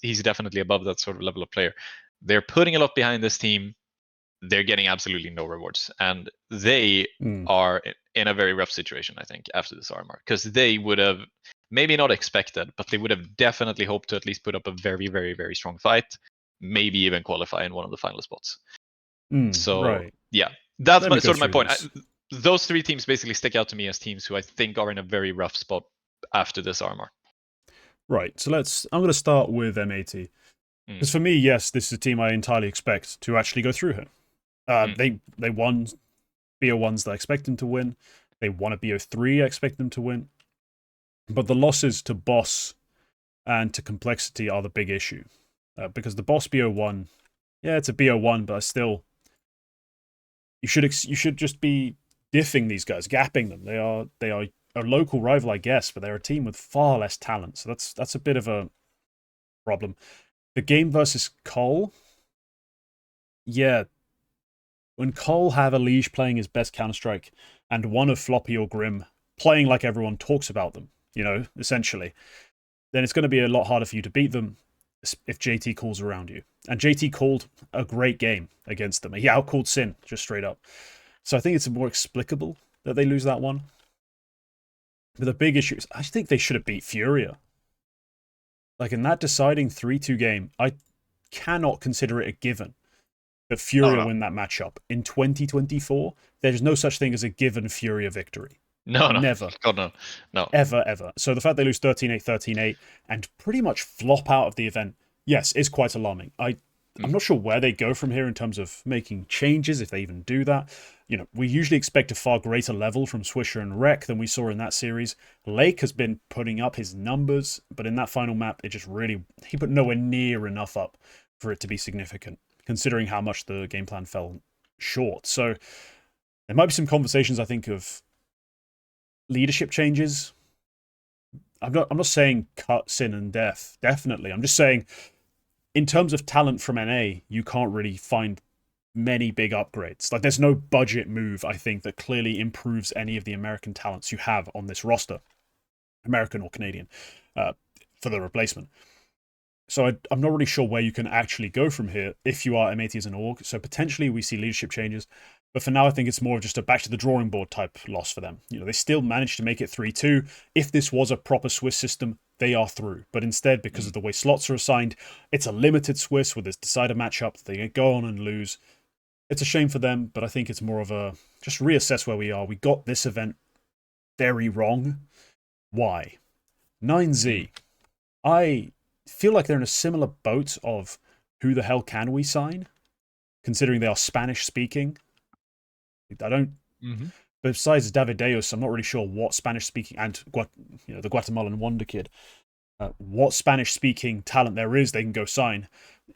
He's definitely above that sort of level of player. They're putting a lot behind this team. They're getting absolutely no rewards, and they are in a very rough situation, I think, after this RMR, because they would have maybe not expected, but they would have definitely hoped to at least put up a very, very, very strong fight, maybe even qualify in one of the final spots. So right. yeah, that's Let me sort of my through point. Those three teams basically stick out to me as teams who I think are in a very rough spot after this RMR. Right, so I'm going to start with M80. Because for me, yes, this is a team I entirely expect to actually go through here. They won BO1s that I expect them to win. They won a BO3 I expect them to win. But the losses to Boss and to Complexity are the big issue. Because the Boss BO1, yeah, it's a BO1, but you should just be diffing these guys, gapping them. They are a local rival, I guess, but they're a team with far less talent. So that's a bit of a problem. The game versus Cole, yeah. When Cole have a Liege playing his best Counter-Strike and one of Floppy or Grim playing like everyone talks about them, essentially, then it's going to be a lot harder for you to beat them if JT calls around you. And JT called a great game against them. He outcalled Sin, just straight up. So I think it's more explicable that they lose that one. But the big issue is, I think they should have beat Furia. Like in that deciding 3-2 game, I cannot consider it a given that Furia win that matchup. In 2024, there's no such thing as a given Furia victory. No. Never. God, no. Ever. So the fact they lose 13-8, 13-8, and pretty much flop out of the event, yes, is quite alarming. I I'm not sure where they go from here in terms of making changes, if they even do that. We usually expect a far greater level from Swisher and Rek than we saw in that series. Lake has been putting up his numbers, but in that final map, he put nowhere near enough up for it to be significant, considering how much the game plan fell short. So there might be some conversations, I think, of leadership changes. I'm not saying cut Sin and Death, definitely. I'm just saying, in terms of talent from NA, you can't really find many big upgrades. Like, there's no budget move, I think, that clearly improves any of the American talents you have on this roster, American or Canadian, for the replacement. So I'm not really sure where you can actually go from here if you are M80 as an org. So potentially we see leadership changes. But for now, I think it's more of just a back to the drawing board type loss for them. They still managed to make it 3-2. If this was a proper Swiss system, they are through. But instead, because of the way slots are assigned, it's a limited Swiss with this decider matchup that they go on and lose. It's a shame for them, but I think it's more of a just reassess where we are. We got this event very wrong. Why? 9Z. I feel like they're in a similar boat of who the hell can we sign, considering they are Spanish speaking. I don't. Besides Davideus, I'm not really sure what Spanish speaking and the Guatemalan wonder kid, what Spanish speaking talent there is they can go sign,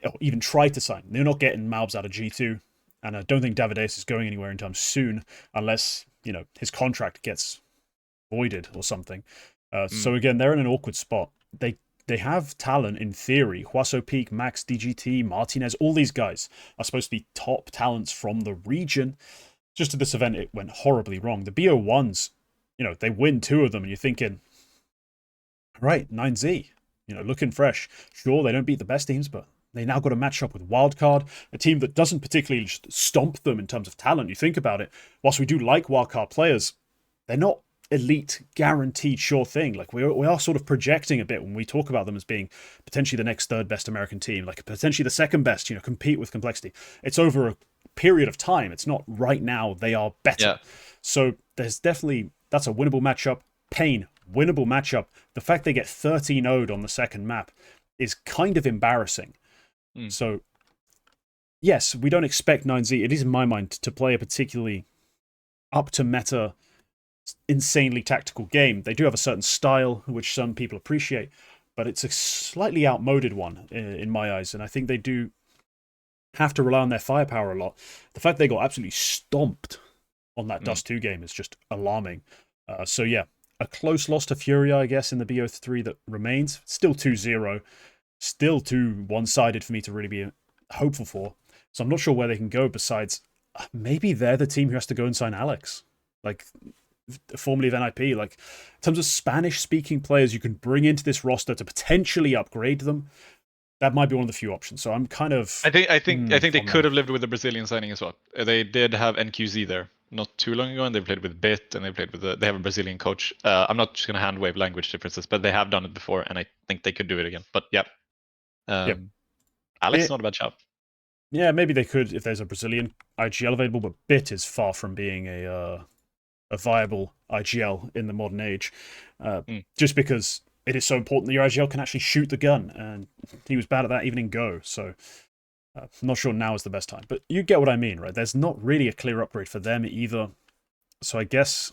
or even try to sign. They're not getting Malbs out of G2. And I don't think Davideus is going anywhere anytime soon, unless, his contract gets voided or something. So again, they're in an awkward spot. They have talent in theory. Huaso Peak, Max, DGT, Martinez, all these guys are supposed to be top talents from the region. Just at this event, it went horribly wrong. The BO1s, they win 2 of them, and you're thinking, right, 9Z, looking fresh. Sure, they don't beat the best teams, but they now got to match up with Wildcard, a team that doesn't particularly just stomp them in terms of talent. You think about it, whilst we do like Wildcard players, they're not elite, guaranteed, sure thing. Like, we are sort of projecting a bit when we talk about them as being potentially the next 3rd best American team, like potentially the 2nd best, compete with complexity. It's over a period of time. It's not right now. They are better. Yeah. So there's definitely, that's a winnable matchup. Pain, winnable matchup. The fact they get 13-0'd on the 2nd map is kind of embarrassing. So, yes, we don't expect 9Z, at least in my mind, to play a particularly up-to-meta, insanely tactical game. They do have a certain style, which some people appreciate, but it's a slightly outmoded one in my eyes, and I think they do have to rely on their firepower a lot. The fact they got absolutely stomped on that Dust 2 game is just alarming. So, yeah, a close loss to Furia, I guess, in the BO3 that remains. Still 2-0. Still too one-sided for me to really be hopeful for. So I'm not sure where they can go besides maybe they're the team who has to go and sign Alex. Like, formerly of NIP. Like, in terms of Spanish-speaking players you can bring into this roster to potentially upgrade them, that might be one of the few options. So I'm kind of... I think they could have lived with the Brazilian signing as well. They did have NQZ there not too long ago, and they played with Bit, and they played with they have a Brazilian coach. I'm not just going to hand wave language differences, but they have done it before, and I think they could do it again. But yeah. Alex, not a bad shout. Yeah, maybe they could if there's a Brazilian IGL available, but Bit is far from being a viable IGL in the modern age. Just because it is so important that your IGL can actually shoot the gun, and he was bad at that even in Go, so I'm not sure now is the best time. But you get what I mean, right? There's not really a clear upgrade for them either. So I guess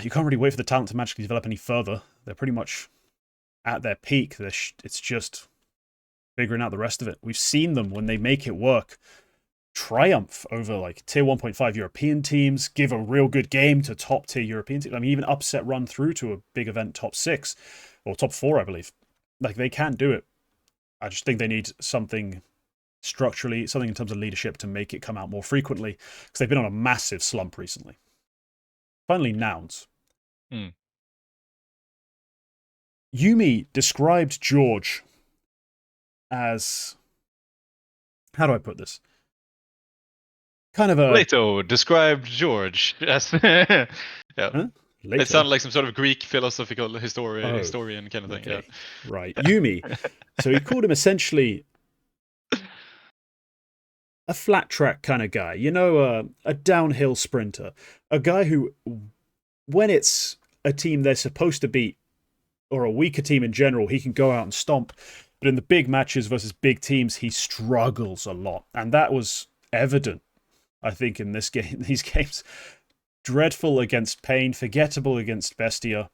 you can't really wait for the talent to magically develop any further. They're pretty much at their peak. It's just figuring out the rest of it. We've seen them when they make it work triumph over like tier 1.5 European teams, give a real good game to top tier European teams. I mean, even upset run through to a big event top 6 or top 4, I believe. Like, they can do it. I just think they need something structurally, something in terms of leadership to make it come out more frequently, because they've been on a massive slump recently. Finally, nouns. Yumi described George as, how do I put this? Kind of a... Plato described George as... yeah. Huh? It sounded like some sort of Greek philosophical historian kind of thing. Okay. Yeah. Right. Yumi. So he called him essentially a flat track kind of guy. A downhill sprinter. A guy who, when it's a team they're supposed to beat, or a weaker team in general, he can go out and stomp. But in the big matches versus big teams, he struggles a lot. And that was evident, I think, in this game, these games. Dreadful against Pain, forgettable against Bestia.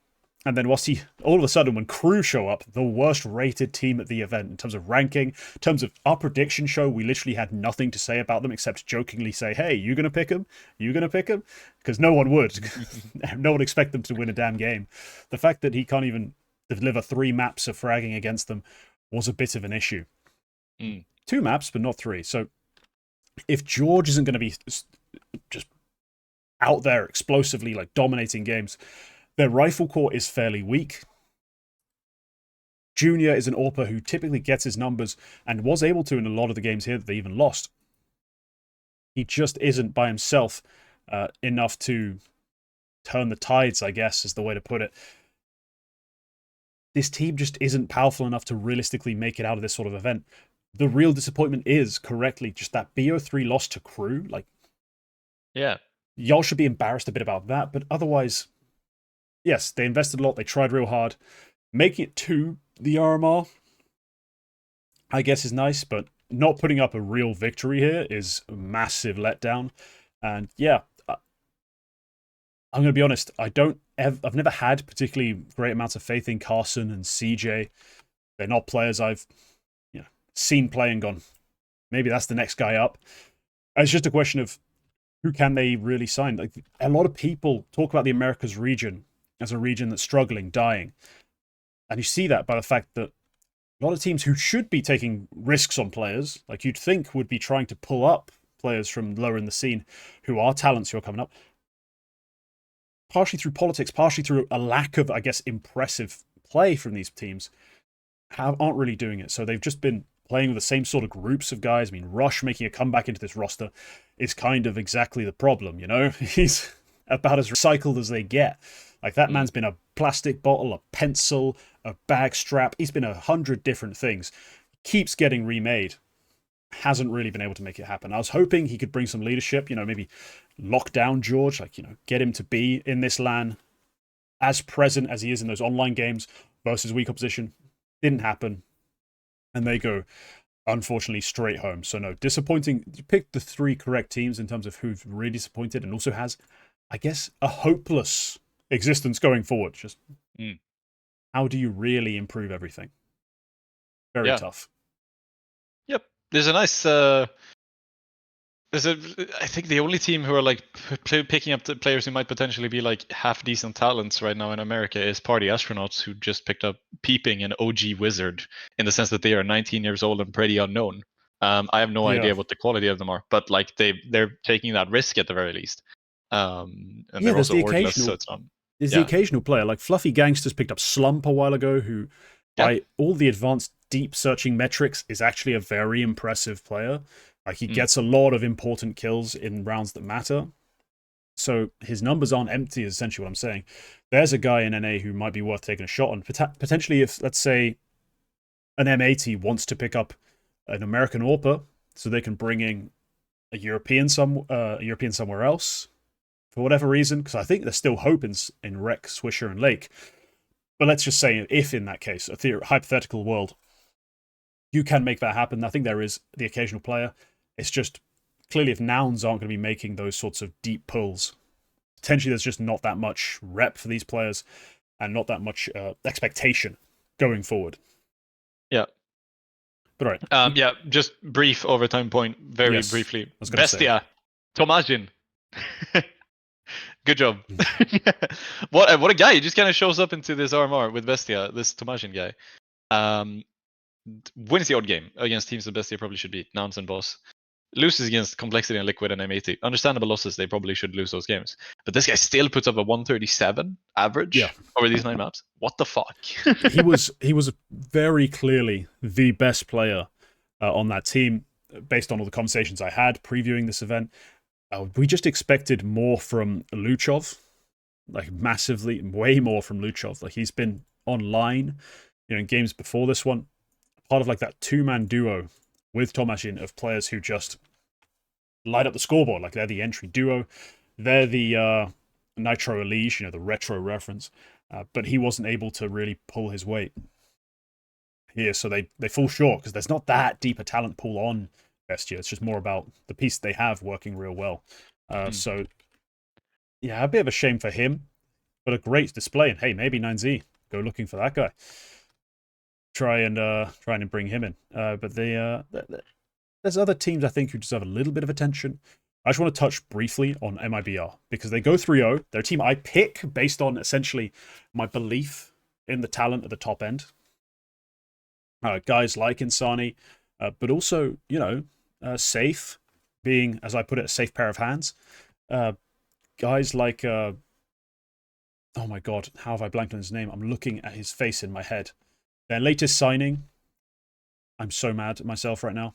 And then all of a sudden, when Crew show up, the worst rated team at the event in terms of ranking, in terms of our prediction show, we literally had nothing to say about them except jokingly say, hey, you going to pick him? You going to pick him? Because no one would. No one expect them to win a damn game. The fact that he can't even deliver 3 maps of fragging against them was a bit of an issue. 2 maps, but not 3. So if George isn't going to be just out there explosively, like dominating games, their rifle core is fairly weak. Junior is an AWPer who typically gets his numbers and was able to in a lot of the games here that they even lost. He just isn't by himself enough to turn the tides, I guess, is the way to put it. This team just isn't powerful enough to realistically make it out of this sort of event. The real disappointment is, correctly, just that BO3 loss to Crew. Like, yeah, y'all should be embarrassed a bit about that, but otherwise, yes, they invested a lot, they tried real hard. Making it to the RMR, I guess, is nice, but not putting up a real victory here is a massive letdown. And yeah, I'm going to be honest, I've never had particularly great amounts of faith in Carson and CJ. They're not players I've seen play and gone, maybe that's the next guy up. It's just a question of who can they really sign. Like, a lot of people talk about the Americas region as a region that's struggling, dying. And you see that by the fact that a lot of teams who should be taking risks on players, like you'd think would be trying to pull up players from lower in the scene who are talents who are coming up, partially through politics, partially through a lack of, I guess, impressive play from these teams, aren't really doing it. So they've just been playing with the same sort of groups of guys. I mean, Rush making a comeback into this roster is kind of exactly the problem, you know? He's about as recycled as they get. Like, that man's been a plastic bottle, a pencil, a bag strap. He's been 100 different things. Keeps getting remade. Hasn't really been able to make it happen. I was hoping he could bring some leadership, maybe lock down George, like, get him to be in this LAN as present as he is in those online games versus weak opposition. Didn't happen. And they go, unfortunately, straight home. So no, disappointing. You picked the 3 correct teams in terms of who've really disappointed and also has, I guess, a hopeless existence going forward. Just how do you really improve everything? Very tough. Yep. There's a nice I think the only team who are like picking up the players who might potentially be like half decent talents right now in America is Party Astronauts, who just picked up Peeping, an OG wizard, in the sense that they are 19 years old and pretty unknown. I have no idea what the quality of them are, but like they're taking that risk at the very least. And they're also orgless, so it's not. There's the occasional player, like Fluffy Gangsters picked up Slump a while ago, who, by all the advanced deep searching metrics, is actually a very impressive player. Like, he gets a lot of important kills in rounds that matter. So his numbers aren't empty, is essentially what I'm saying. There's a guy in NA who might be worth taking a shot on. Potentially, if, let's say, an M80 wants to pick up an American AWPer, so they can bring in a European somewhere else, for whatever reason, because I think there's still hope in Rec, Swisher, and Lake. But let's just say, if in that case, a hypothetical world, you can make that happen. I think there is the occasional player. It's just, clearly, if nouns aren't going to be making those sorts of deep pulls, potentially there's just not that much rep for these players and not that much expectation going forward. Yeah. But all right. Yeah, just brief overtime point, very briefly. Bestia, Tomajin. Good job. What a guy. He just kind of shows up into this RMR with Bestia, this Tomajin guy. Wins the odd game against teams that Bestia probably should beat, Nouns and Boss. Loses against Complexity and Liquid and M80. Understandable losses, they probably should lose those games. But this guy still puts up a 137 average over these 9 maps. What the fuck? he was very clearly the best player on that team, based on all the conversations I had previewing this event. We just expected more from Luchov, like massively, way more from Luchov. Like, he's been online, in games before this one, part of like that 2-man duo with Tomajin of players who just light up the scoreboard. Like, they're the entry duo. They're the Nitro Elige, the retro reference. But he wasn't able to really pull his weight. here, so they fall short because there's not that deep a talent pool on Bestia. It's just more about the piece they have working real well. So yeah, a bit of a shame for him, but a great display. And hey, maybe 9Z go looking for that guy. Try and bring him in. But there's other teams I think who deserve a little bit of attention. I just want to touch briefly on MIBR because they go 3-0. They're a team I pick based on essentially my belief in the talent at the top end. Guys like Insani, but also, Safe being, as I put it, a safe pair of hands. Guys like, oh my god, how have I blanked on his name? I'm looking at his face in my head. Their latest signing, I'm so mad at myself right now.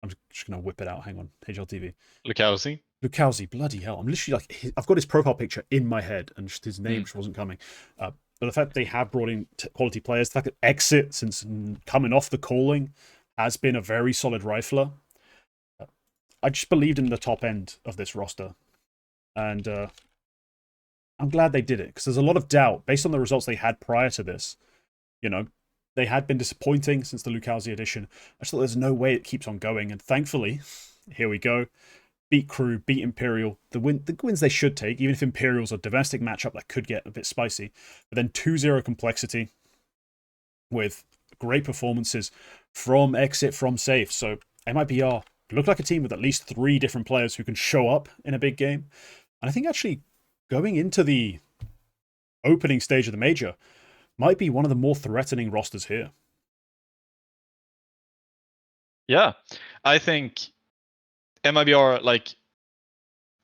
I'm just going to whip it out. Hang on, HLTV. Lucauzi, bloody hell. I'm literally like, I've got his profile picture in my head and just his name just wasn't coming. But the fact they have brought in quality players, the fact that Exit, since coming off the calling, has been a very solid rifler. I just believed in the top end of this roster. And I'm glad they did it because there's a lot of doubt based on the results they had prior to this. They had been disappointing since the Lucauzi edition. I just thought there's no way it keeps on going. And thankfully, here we go. Beat Crew, beat Imperial. The wins they should take, even if Imperial's a domestic matchup that could get a bit spicy. But then 2-0 complexity with great performances from Exit, from Safe. So MIBR look like a team with at least 3 different players who can show up in a big game. And I think actually going into the opening stage of the major might be one of the more threatening rosters here. Yeah, I think MIBR, like,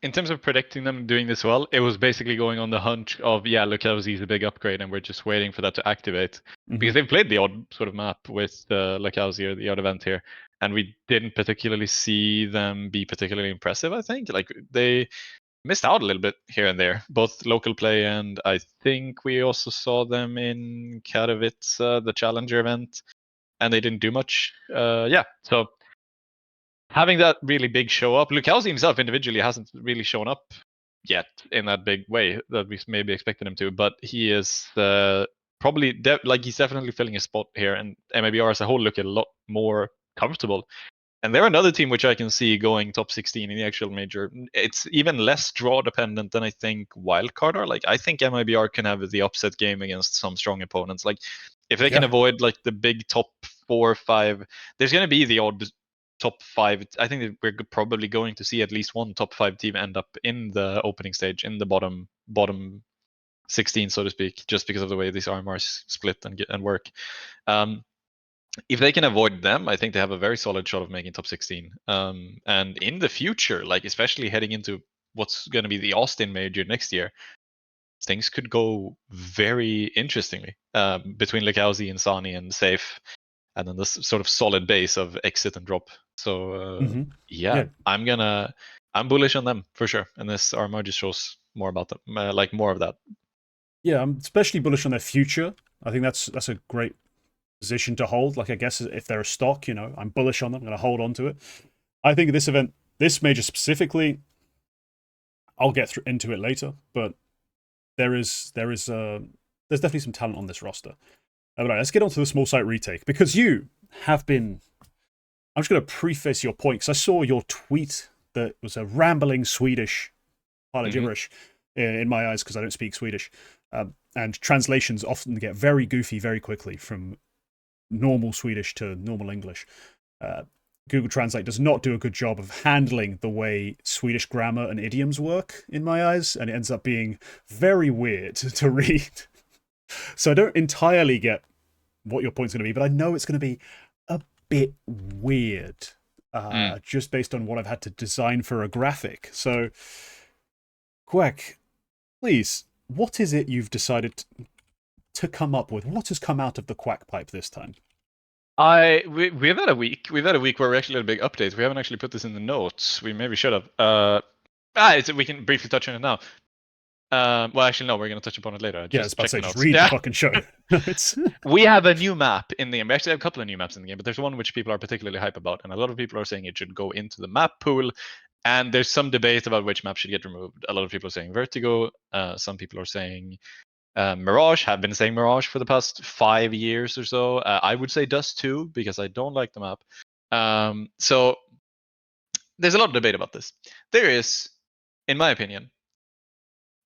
in terms of predicting them doing this well, it was basically going on the hunch of, yeah, Lucauzi is a big upgrade and we're just waiting for that to activate. Because they've played the odd sort of map with Lucauzi or the odd event here, and we didn't particularly see them be particularly impressive, I think. Like, they missed out a little bit here and there, both local play and I think we also saw them in Katowice, the Challenger event, and they didn't do much. So having that really big show up, Lucauzi himself individually hasn't really shown up yet in that big way that we maybe expected him to, but he is probably he's definitely filling a spot here, and MIBR as a whole look a lot more comfortable. And they're another team which I can see going top 16 in the actual major. It's even less draw dependent than I think Wildcard are. Like, I think MIBR can have the upset game against some strong opponents. Like, if they can avoid like the big top 4 or 5, there's going to be the odd top 5. I think that we're probably going to see at least one top 5 team end up in the opening stage, in the bottom 16, so to speak, just because of the way these RMRs split and work. If they can avoid them, I think they have a very solid shot of making top 16. And in the future, like especially heading into what's going to be the Austin major next year, things could go very interestingly between Lucauzi and Sani and Safe, and then this sort of solid base of Exit and Drop. So I'm bullish on them for sure, and this RMR just shows more about them, like more of that. Yeah, I'm especially bullish on their future. I think that's a great position to hold. Like, I guess if they're a stock, I'm bullish on them. I'm going to hold on to it. I think this event, this major specifically, I'll get into it later, but there's definitely some talent on this roster. All right, let's get on to the small site retake because you have been. I'm just going to preface your point because I saw your tweet that was a rambling Swedish pile of gibberish in my eyes because I don't speak Swedish, and translations often get very goofy very quickly from normal Swedish to normal English. Google Translate does not do a good job of handling the way Swedish grammar and idioms work in my eyes, and it ends up being very weird to read. So I don't entirely get what your point's going to be, but I know it's going to be a bit weird, just based on what I've had to design for a graphic. So, Quacke, please, what is it you've decided to come up with? What has come out of the Quack pipe this time? We've had a week. We've had a week where we actually had a big update. We haven't actually put this in the notes. We maybe should have. We can briefly touch on it now. Well, actually, no, we're going to touch upon it later. Just read the fucking show. We have a new map in the game. We actually have a couple of new maps in the game, but there's one which people are particularly hype about, and a lot of people are saying it should go into the map pool. And there's some debate about which map should get removed. A lot of people are saying Vertigo. Some people are saying Mirage, have been saying Mirage for the past 5 years or so. I would say Dust 2 because I don't like the map. So there's a lot of debate about this. There is, in my opinion,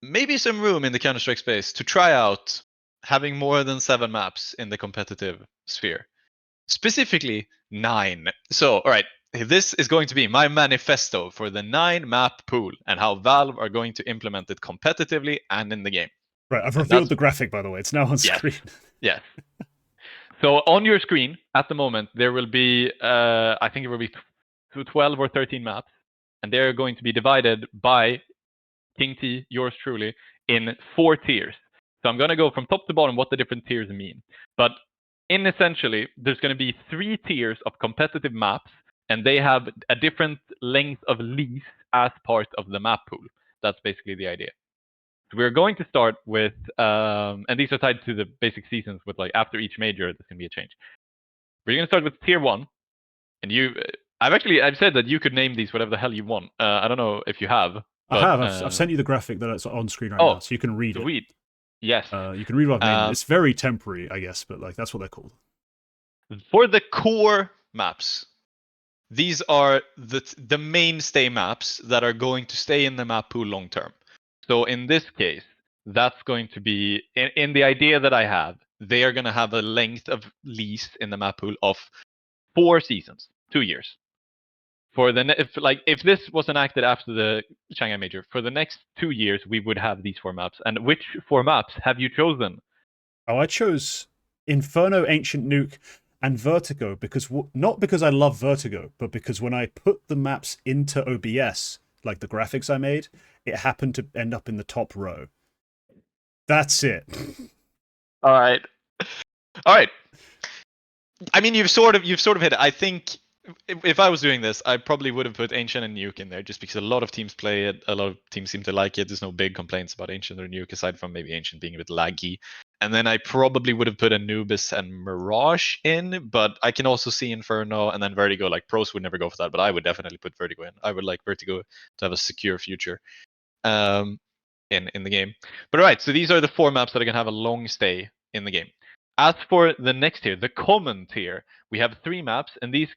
maybe some room in the Counter-Strike space to try out having more than 7 maps in the competitive sphere. Specifically 9. So, all right, this is going to be my manifesto for the 9 map pool and how Valve are going to implement it competitively and in the game. Right, I've And revealed that's the graphic, by the way. It's now on yes, screen. yes. So on your screen at the moment there will be, I think it will be 12 or 13 maps, and they're going to be divided by Kingt, yours truly, in 4 tiers. So I'm going to go from top to bottom what the different tiers mean. But in essentially, there's going to be 3 tiers of competitive maps, and they have a different length of lease as part of the map pool. That's basically the idea. So we're going to start with, and these are tied to the basic seasons with like after each major, there's going to be a change. We're going to start with tier 1, and I've said that you could name these whatever the hell you want. I don't know if you have, I but have. I've sent you the graphic that's on screen right oh, now, so you can read it. sweet. Yes. You can read what I've named. It's very temporary, I guess, but like that's what they're called. For the core maps, these are the mainstay maps that are going to stay in the map pool long term. So in this case, that's going to be in the idea that I have. They are going to have a length of lease in the map pool of 4 seasons, 2 years. For the if this was enacted after the Shanghai Major, for the next 2 years we would have these 4 maps. And which 4 maps have you chosen? Oh, I chose Inferno, Ancient Nuke, and Vertigo because not because I love Vertigo, but because when I put the maps into OBS, like the graphics I made, it happened to end up in the top row. That's it. All right. All right. I mean, you've sort of hit it. I think if I was doing this, I probably would have put Ancient and Nuke in there just because a lot of teams play it. A lot of teams seem to like it. There's no big complaints about Ancient or Nuke aside from maybe Ancient being a bit laggy. And then I probably would have put Anubis and Mirage in, but I can also see Inferno and then Vertigo. Like pros would never go for that, but I would definitely put Vertigo in. I would like Vertigo to have a secure future in the game. But all right, so these are the 4 maps that are gonna have a long stay in the game. As for the next tier, the common tier, we have 3 maps, and these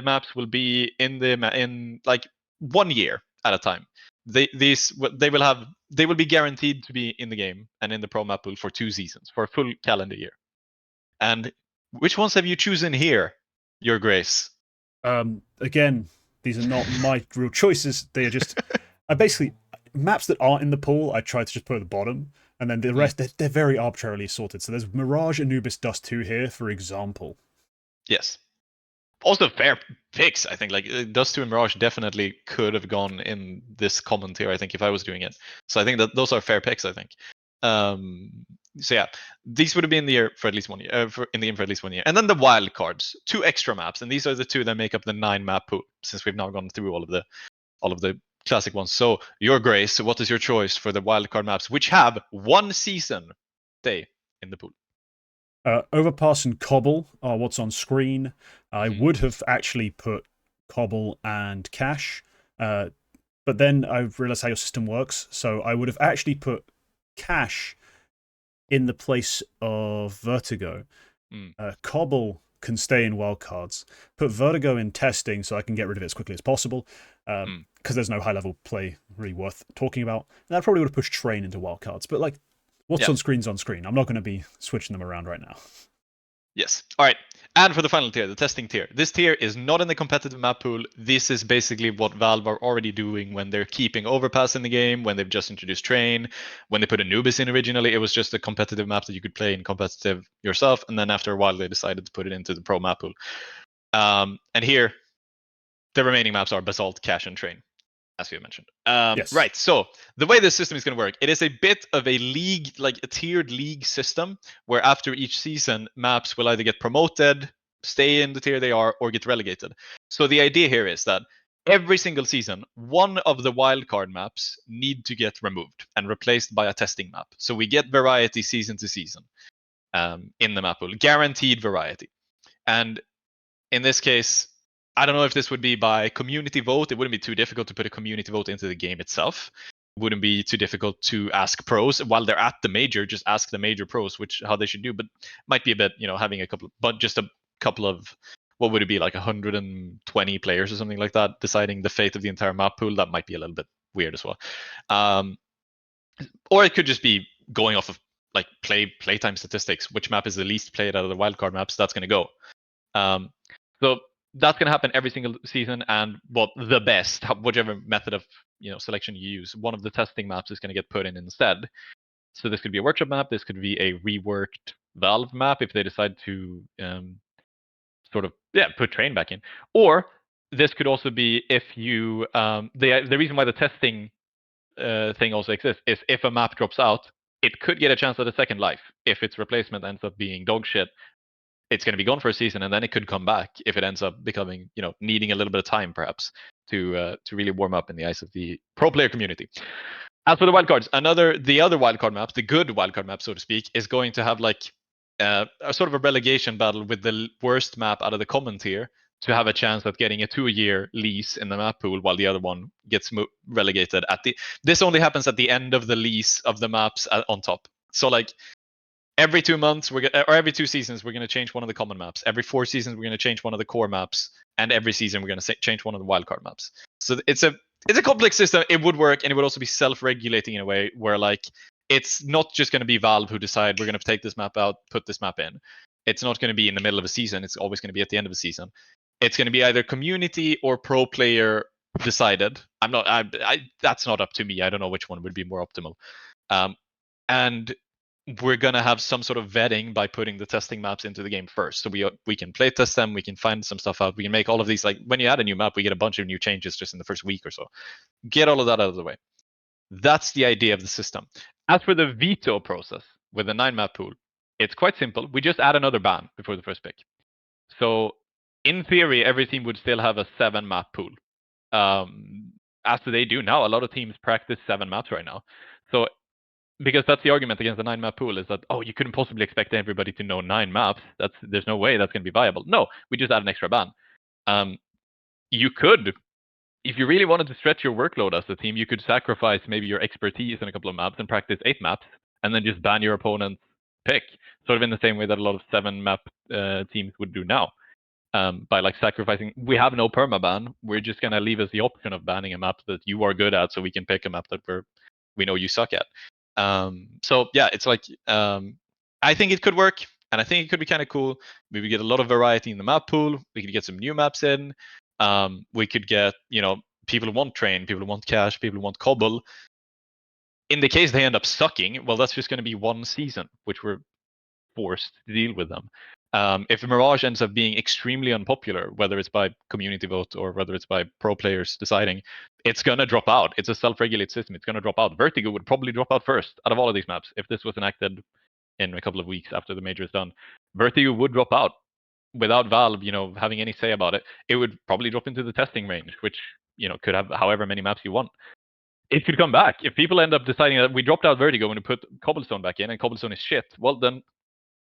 maps will be in like 1 year at a time. They will be guaranteed to be in the game and in the pro map pool for 2 seasons, for a full calendar year. And which ones have you chosen here, Your Grace? Again, these are not my real choices. They are just, I basically maps that aren't in the pool. I tried to just put at the bottom, and then the rest they're very arbitrarily sorted. So there's Mirage, Anubis, Dust 2 here, for example. Yes. Also fair picks, I think. Like Dust 2 and Mirage definitely could have gone in this common tier, I think, if I was doing it. So I think that those are fair picks, I think. So yeah, these would have been in the year for at least 1 year, in the game for at least 1 year. And then the wild cards, 2 extra maps, and these are the 2 that make up the 9 map pool. Since we've now gone through all of the classic ones. So Your Grace, what is your choice for the wild card maps, which have 1 season stay in the pool? Overpass and Cobble are what's on screen. I would have actually put Cobble and Cache, but then I realized how your system works, so I would have actually put Cache in the place of Vertigo. Cobble can stay in wildcards. Put Vertigo in testing so I can get rid of it as quickly as possible, because there's no high-level play really worth talking about. And I probably would have pushed Train into wildcards, but like, what's on screen's on screen. I'm not going to be switching them around right now. Yes. All right. And for the final tier, the testing tier. This tier is not in the competitive map pool. This is basically what Valve are already doing when they're keeping Overpass in the game, when they've just introduced Train, when they put Anubis in originally. It was just a competitive map that you could play in competitive yourself. And then after a while, they decided to put it into the pro map pool. And here, the remaining maps are Basalt, Cache, and Train, as we mentioned. Yes. Right, so the way this system is going to work, it is a bit of a league, like a tiered league system, where after each season, maps will either get promoted, stay in the tier they are, or get relegated. So the idea here is that every single season, one of the wildcard maps need to get removed and replaced by a testing map. So we get variety season to season in the map pool, guaranteed variety. And in this case, I don't know if this would be by community vote. It wouldn't be too difficult to put a community vote into the game itself. wouldn't be too difficult to ask pros while they're at the major. Just ask the major pros how they should do, but might be a bit, having just a couple of, what would it be, like 120 players or something like that, deciding the fate of the entire map pool. That might be a little bit weird as well. Or it could just be going off of like playtime statistics. Which map is the least played out of the wildcard maps? That's going to go. So that's going to happen every single season, and the best, whichever method of selection you use, one of the testing maps is going to get put in instead. So this could be a workshop map. This could be a reworked Valve map if they decide to put train back in. Or this could also be if you the reason why the testing thing also exists is if a map drops out, it could get a chance at a second life. If its replacement ends up being dog shit, it's going to be gone for a season, and then it could come back if it ends up becoming, needing a little bit of time perhaps to really warm up in the eyes of the pro player community. As for the wildcards, the other wildcard maps, the good wildcard map, so to speak, is going to have like a sort of a relegation battle with the worst map out of the common tier to have a chance at getting a 2-year lease in the map pool, while the other one gets relegated this only happens at the end of the lease of the maps on top. So like every 2 months or every 2 seasons we're going to change one of the common maps. Every 4 seasons we're going to change one of the core maps, and every season we're going to change one of the wildcard maps. So it's a complex system. It would work, and it would also be self-regulating in a way where like it's not just going to be Valve who decide we're going to take this map out, put this map in. It's not going to be in the middle of a season. It's always going to be at the end of a season. It's going to be either community or pro player decided. That's not up to me. I don't know which one would be more optimal. And we're going to have some sort of vetting by putting the testing maps into the game first. So we can play test them. We can find some stuff out. We can make all of these, like when you add a new map, we get a bunch of new changes just in the first week or so. Get all of that out of the way. That's the idea of the system. As for the veto process with the 9-map pool, it's quite simple. We just add another ban before the first pick. So in theory, every team would still have a 7-map pool. As they do now, a lot of teams practice 7 maps right now. So because that's the argument against the 9-map pool, is that, you couldn't possibly expect everybody to know 9 maps. There's no way that's going to be viable. No, we just add an extra ban. You could, if you really wanted to stretch your workload as a team, you could sacrifice maybe your expertise in a couple of maps and practice 8 maps, and then just ban your opponent's pick, sort of in the same way that a lot of 7-map teams would do now. By like sacrificing, we have no permaban. We're just gonna leave us the option of banning a map that you are good at, so we can pick a map that we know you suck at. So yeah, it's like I think it could work, and I think it could be kind of cool. We would get a lot of variety in the map pool. We could get some new maps in. We could get people who want train, people who want cash, people who want cobble. In the case they end up sucking, well, that's just going to be 1 season, which we're forced to deal with them. If Mirage ends up being extremely unpopular, whether it's by community vote or whether it's by pro players deciding, it's going to drop out. It's a self-regulated system. It's going to drop out. Vertigo would probably drop out first out of all of these maps. If this was enacted in a couple of weeks after the major is done, Vertigo would drop out without Valve, having any say about it. It would probably drop into the testing range, which, could have however many maps you want. It could come back. If people end up deciding that we dropped out Vertigo and we put Cobblestone back in and Cobblestone is shit, well, then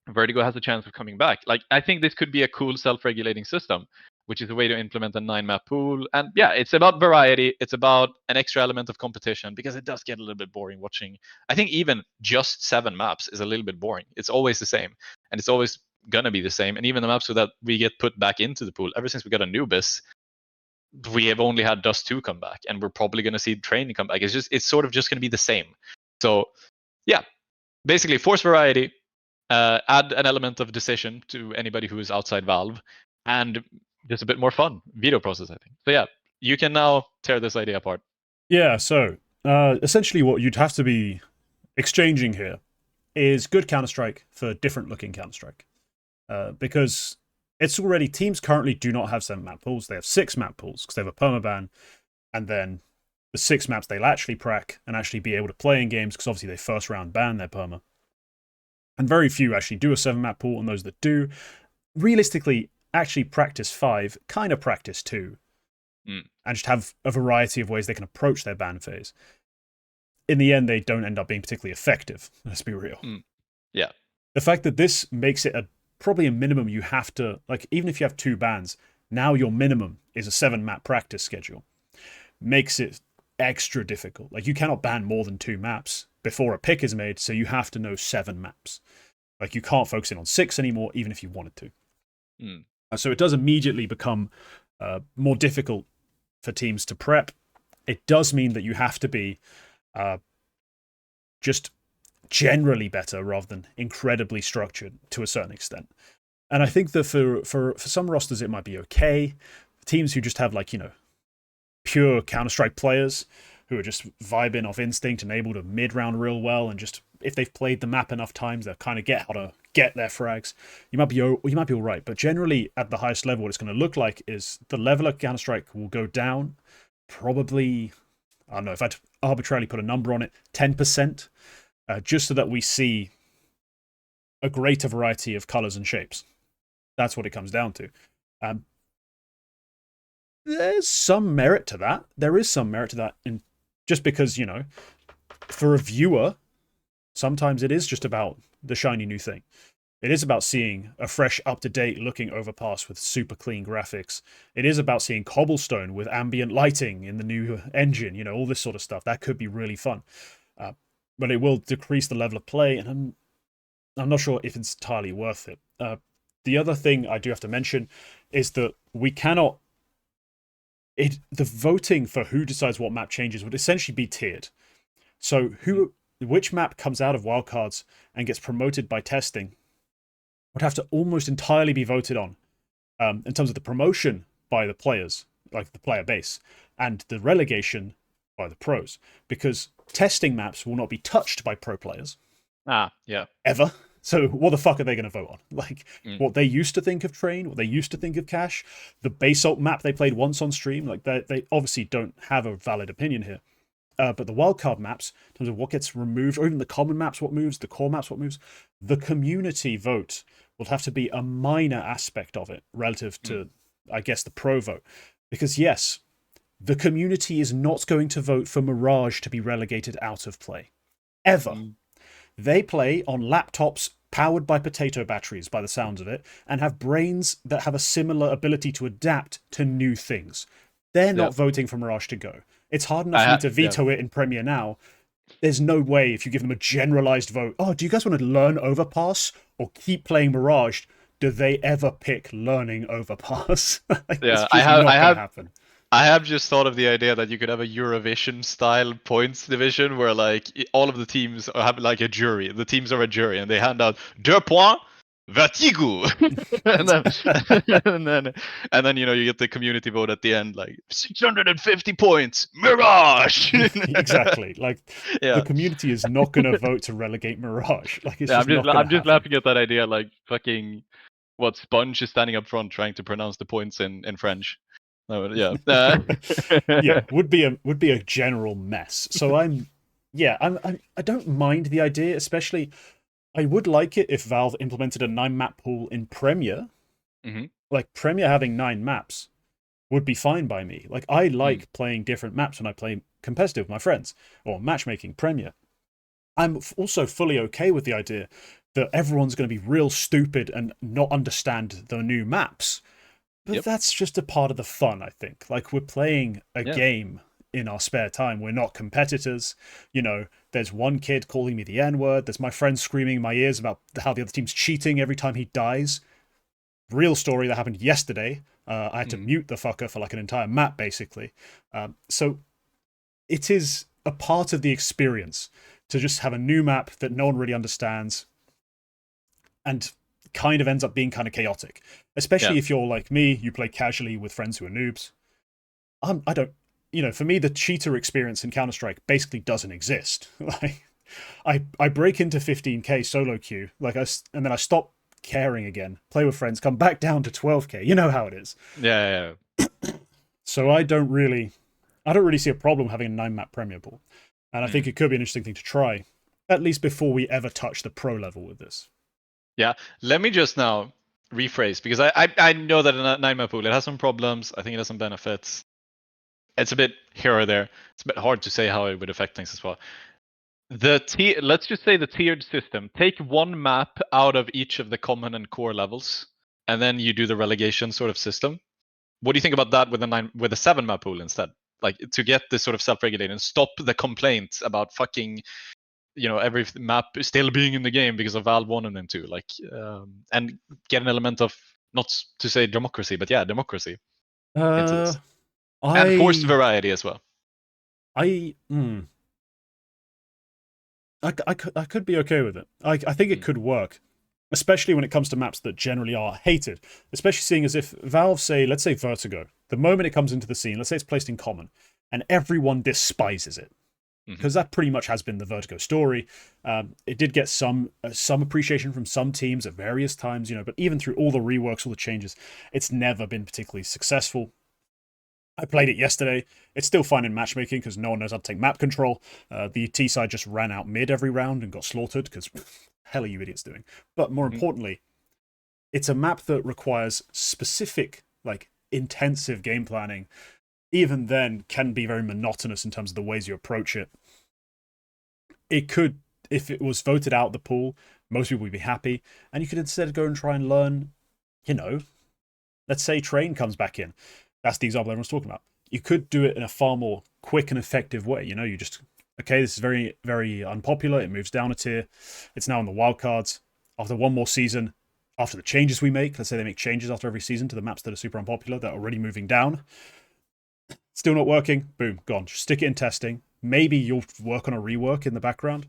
Vertigo has a chance of coming back. Like, I think this could be a cool self-regulating system, which is a way to implement a 9-map pool. And yeah, it's about variety. It's about an extra element of competition, because it does get a little bit boring watching. I think even just 7 maps is a little bit boring. It's always the same, and it's always gonna be the same. And even the maps that we get put back into the pool, ever since we got Anubis, we have only had Dust 2 come back, and we're probably gonna see Train come back. It's sort of just gonna be the same. So yeah, basically force variety. Add an element of decision to anybody who is outside Valve, and just a bit more fun veto process, I think. So yeah, you can now tear this idea apart. Yeah, so essentially what you'd have to be exchanging here is good Counter-Strike for different looking Counter-Strike. Because it's already, teams currently do not have 7 map pools. They have 6 map pools because they have a permaban, and then the 6 maps they'll actually prac and actually be able to play in games, because obviously they first round ban their perma. And very few actually do a 7-map pool, and those that do, realistically, actually practice 5, kind of practice 2, and just have a variety of ways they can approach their ban phase. In the end, they don't end up being particularly effective, let's be real. Yeah. The fact that this makes it probably a minimum you have to, like, even if you have 2 bans, now your minimum is a 7-map practice schedule, makes it extra difficult. Like, you cannot ban more than 2 maps before a pick is made, so you have to know 7 maps. Like, you can't focus in on 6 anymore, even if you wanted to. So it does immediately become more difficult for teams to prep. It does mean that you have to be just generally better rather than incredibly structured to a certain extent. And I think that for some rosters it might be okay. Teams who just have, like, you know, pure Counter-Strike players who are just vibing off instinct and able to mid-round real well, and just, if they've played the map enough times, they'll kind of get how to get their frags. You might be all right, but generally at the highest level, what it's going to look like is the level of Counter-Strike will go down, probably, I don't know if I'd arbitrarily put a number on it, 10%, just so that we see a greater variety of colors and shapes. That's what it comes down to. There's some merit to that. There is some merit to that, in just because, you know, for a viewer, sometimes it is just about the shiny new thing. It is about seeing a fresh, up-to-date looking overpass with super clean graphics. It is about seeing cobblestone with ambient lighting in the new engine, you know, all this sort of stuff. That could be really fun. But it will decrease the level of play, and I'm not sure if it's entirely worth it. The other thing I do have to mention is that we cannot... the voting for who decides what map changes would essentially be tiered. So which map comes out of wildcards and gets promoted by testing would have to almost entirely be voted on, in terms of the promotion by the players, like the player base, and the relegation by the pros, because testing maps will not be touched by pro players. Ever. So what the fuck are they going to vote on? Like, what they used to think of Train, what they used to think of Cash, the Basalt map they played once on stream, like, they obviously don't have a valid opinion here. But the wildcard maps, in terms of what gets removed, or even the common maps, what moves, the core maps, what moves, the community vote will have to be a minor aspect of it relative to, I guess, the pro vote. Because yes, the community is not going to vote for Mirage to be relegated out of play. Ever. They play on laptops powered by potato batteries, by the sounds of it, and have brains that have a similar ability to adapt to new things. They're not voting for Mirage to go. It's hard enough for me to veto it in Premiere now. There's no way, if you give them a generalized vote, oh, do you guys want to learn Overpass or keep playing Mirage? Do they ever pick learning Overpass? Like, it's just not going to happen. I have just thought of the idea that you could have a Eurovision-style points division where, like, all of the teams have, like, a jury. The teams are a jury, and they hand out 2 points, Vertigo, and then you know, you get the community vote at the end, like 650 points, Mirage. Exactly. Like, the community is not going to vote to relegate Mirage. Like, it's just I'm just laughing at that idea. Like, fucking, what, Sponge is standing up front trying to pronounce the points in French. Yeah, would be a general mess. So I don't mind the idea, especially. I would like it if Valve implemented a 9-map pool in Premiere. Like, Premiere having 9 maps would be fine by me. Like, I like playing different maps when I play competitive with my friends, or matchmaking Premiere. I'm also fully okay with the idea that everyone's going to be real stupid and not understand the new maps. But that's just a part of the fun, I think. Like, we're playing a game in our spare time. We're not competitors. You know, there's one kid calling me the N-word. There's my friend screaming in my ears about how the other team's cheating every time he dies. Real story that happened yesterday. I had to mute the fucker for like an entire map, basically. So it is a part of the experience to just have a new map that no one really understands and kind of ends up being kind of chaotic. Especially if you're like me, you play casually with friends who are noobs. I don't... You know, for me, the cheater experience in Counter-Strike basically doesn't exist. Like, I break into 15k solo queue, like, and then I stop caring again, play with friends, come back down to 12k. You know how it is. Yeah. So I don't really see a problem having a 9-map Premiere pool. And I think it could be an interesting thing to try, at least before we ever touch the pro level with this. Yeah, let me just now rephrase, because I know that a 9-map pool, it has some problems. I think it has some benefits. It's a bit here or there. It's a bit hard to say how it would affect things as well. Let's just say the tiered system. Take one map out of each of the common and core levels, and then you do the relegation sort of system. What do you think about that with a 7-map pool instead? like to get this sort of self-regulated and stop the complaints about fucking every map still being in the game because of Valve wanting them to, like, and get an element of, not to say democracy, but yeah, democracy into Uh, this, and forced I, variety as well. I, I could be okay with it. I think it could work, especially when it comes to maps that generally are hated. Especially seeing as if Valve say, let's say Vertigo, the moment it comes into the scene, let's say it's placed in common, and everyone despises it. Because that pretty much has been the Vertigo story. It did get some appreciation from some teams at various times, but even through all the reworks, all the changes, it's never been particularly successful. I played it yesterday. It's still fine in matchmaking because no one knows how to take map control. The T side just ran out mid every round and got slaughtered because hell are you idiots doing? But more importantly, it's a map that requires specific, like, intensive game planning. Even then, can be very monotonous in terms of the ways you approach it. It could, if it was voted out the pool, most people would be happy, and you could instead go and try and learn, let's say Train comes back in. That's the example everyone's talking about. You could do it in a far more quick and effective way. You just, okay, this is very, very unpopular. It moves down a tier. It's now on the wildcards. After one more season, after the changes we make, let's say they make changes after every season to the maps that are super unpopular, that are already moving down. Still not working. Boom, gone. Just stick it in testing. Maybe you'll work on a rework in the background,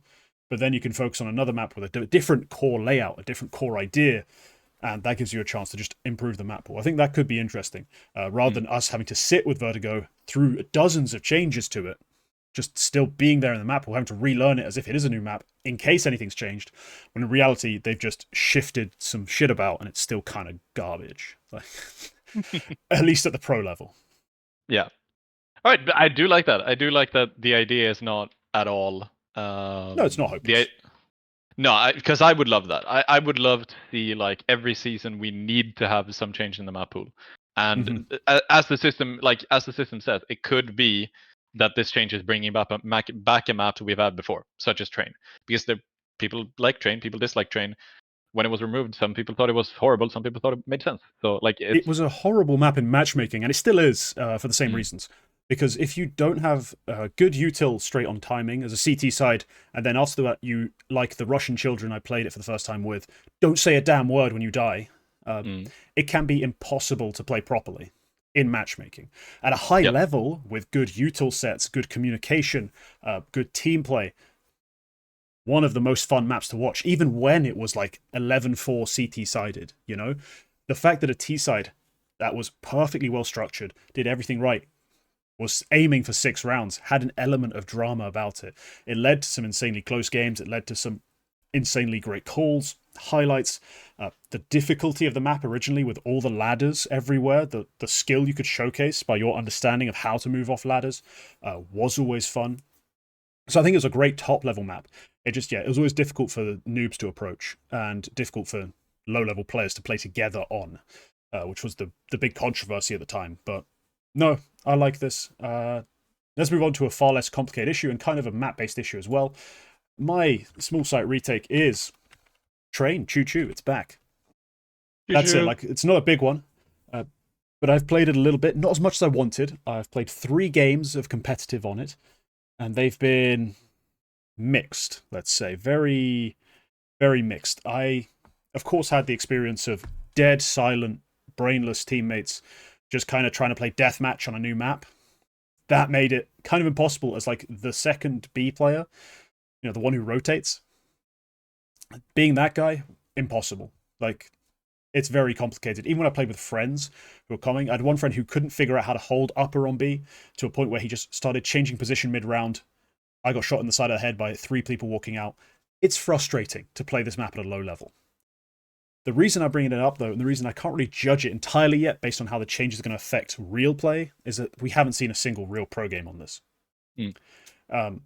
but then you can focus on another map with a different core layout, a different core idea, and that gives you a chance to just improve the map pool. I think that could be interesting, rather than us having to sit with Vertigo through dozens of changes to it, just still being there in the map or having to relearn it as if it is a new map in case anything's changed, when in reality they've just shifted some shit about and it's still kind of garbage. Like, at least at the pro level. Yeah. All right, but I do like that. I do like that the idea is not at all. No, it's not hopeless. No, because I would love that. I would love to see, like, every season we need to have some change in the map pool, and as the system says, it could be that this change is bringing back a map we've had before, such as Train, because people like Train, people dislike Train. When it was removed, some people thought it was horrible, some people thought it made sense. So, like, it was a horrible map in matchmaking, and it still is, for the same reasons. Because if you don't have good util straight on timing as a CT side, and then after that you, like the Russian children I played it for the first time with, don't say a damn word when you die, it can be impossible to play properly in matchmaking. At a high level, with good util sets, good communication, good team play, one of the most fun maps to watch, even when it was like 11-4 CT sided, The fact that a T side that was perfectly well structured, did everything right, was aiming for 6 rounds, had an element of drama about it. It led to some insanely close games. It led to some insanely great calls, highlights. The difficulty of the map originally, with all the ladders everywhere, the skill you could showcase by your understanding of how to move off ladders, was always fun. So I think it was a great top-level map. It was always difficult for the noobs to approach, and difficult for low-level players to play together on, which was the big controversy at the time. But no, I like this. Let's move on to a far less complicated issue, and kind of a map-based issue as well. My small site retake is Train. Choo choo, it's back. That's it. Like, it's not a big one, but I've played it a little bit. Not as much as I wanted. I've played 3 games of competitive on it, and they've been mixed, let's say. Very, very mixed. I, of course, had the experience of dead, silent, brainless teammates just kind of trying to play deathmatch on a new map. That made it kind of impossible as, like, the second B player, the one who rotates. Being that guy, impossible. Like, it's very complicated. Even when I played with friends who were coming, I had one friend who couldn't figure out how to hold upper on B, to a point where he just started changing position mid-round. I got shot in the side of the head by 3 people walking out. It's frustrating to play this map at a low level. The reason I'm bringing it up, though, and the reason I can't really judge it entirely yet based on how the changes are going to affect real play, is that we haven't seen a single real pro game on this. I'm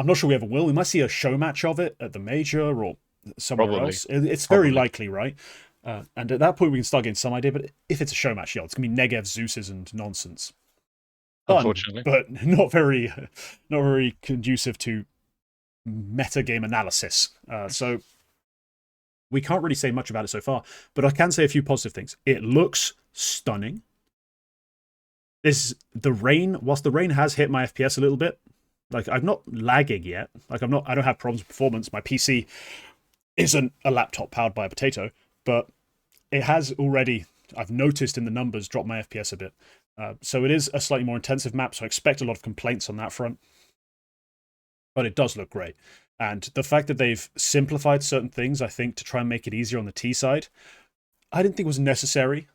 not sure we ever will. We might see a show match of it at the major or somewhere else. It's very likely, right? And at that point, we can start getting some idea. But if it's a show match, it's going to be Negev, Zeus's, and nonsense. Unfortunately, but not very conducive to meta game analysis. So we can't really say much about it so far. But I can say a few positive things. It looks stunning. is the rain. Whilst the rain has hit my FPS a little bit, like I'm not lagging yet. Like I don't have problems with performance. My PC isn't a laptop powered by a potato, but it has already, I've noticed in the numbers, dropped my FPS a bit. So it is a slightly more intensive map, so I expect a lot of complaints on that front. But it does look great. And the fact that they've simplified certain things, I think, to try and make it easier on the T side, I didn't think was necessary.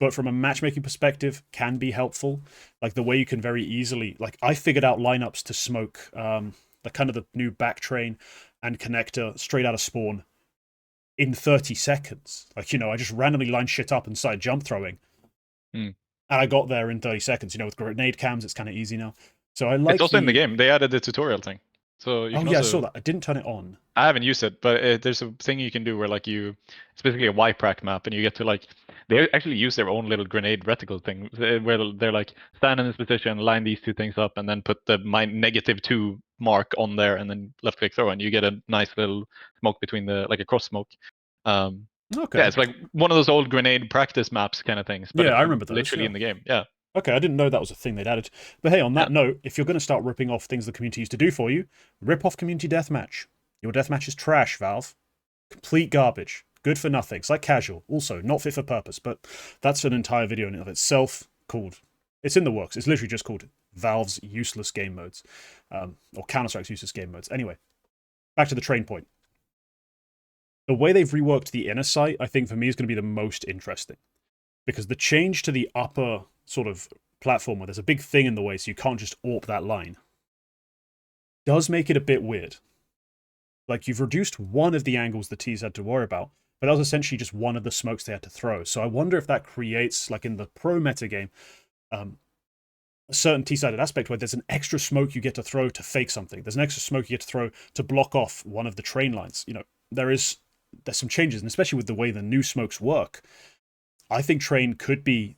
But from a matchmaking perspective, can be helpful. Like the way you can very easily, like I figured out lineups to smoke the kind of the new back train and connector straight out of spawn in 30 seconds. Like, I just randomly lined shit up and started jump throwing. Mm. And I got there in 30 seconds. With grenade cams, it's kind of easy now. So I It's like also in the the. game. They added the tutorial thing, so you Oh, can yeah, I saw also. that. I didn't turn it on. I haven't used it, but there's a thing you can do where like it's basically a wipe-rack map, and you get to like, they actually use their own little grenade reticle thing, where they're like, stand in this position, line these two things up, and then put the -2 mark on there, and then left click throw, and you get a nice little smoke between like a cross smoke. Yeah, Okay. it's like one of those old grenade practice maps kind of things, but Yeah, it's I remember those. literally Yeah. in the game. Yeah. Okay, I didn't know that was a thing they'd added. But hey, on Yeah. that note, if you're going to start ripping off things the community used to do for you, rip off community deathmatch. Your deathmatch is trash, Valve. Complete garbage. Good for nothing. It's like casual. Also, not fit for purpose, but that's an entire video in and of itself called. It's in the works. It's literally just called Valve's useless game modes, or Counter-Strike's useless game modes. Anyway, back to the train point. The way they've reworked the inner sight, I think for me, is going to be the most interesting. Because the change to the upper sort of platform where there's a big thing in the way so you can't just AWP that line does make it a bit weird. Like you've reduced one of the angles the T's had to worry about, but that was essentially just one of the smokes they had to throw. So I wonder if that creates, like in the pro meta game, a certain T-sided aspect where there's an extra smoke you get to throw to fake something. There's an extra smoke you get to throw to block off one of the train lines. There's some changes, and especially with the way the new smokes work, I think train could be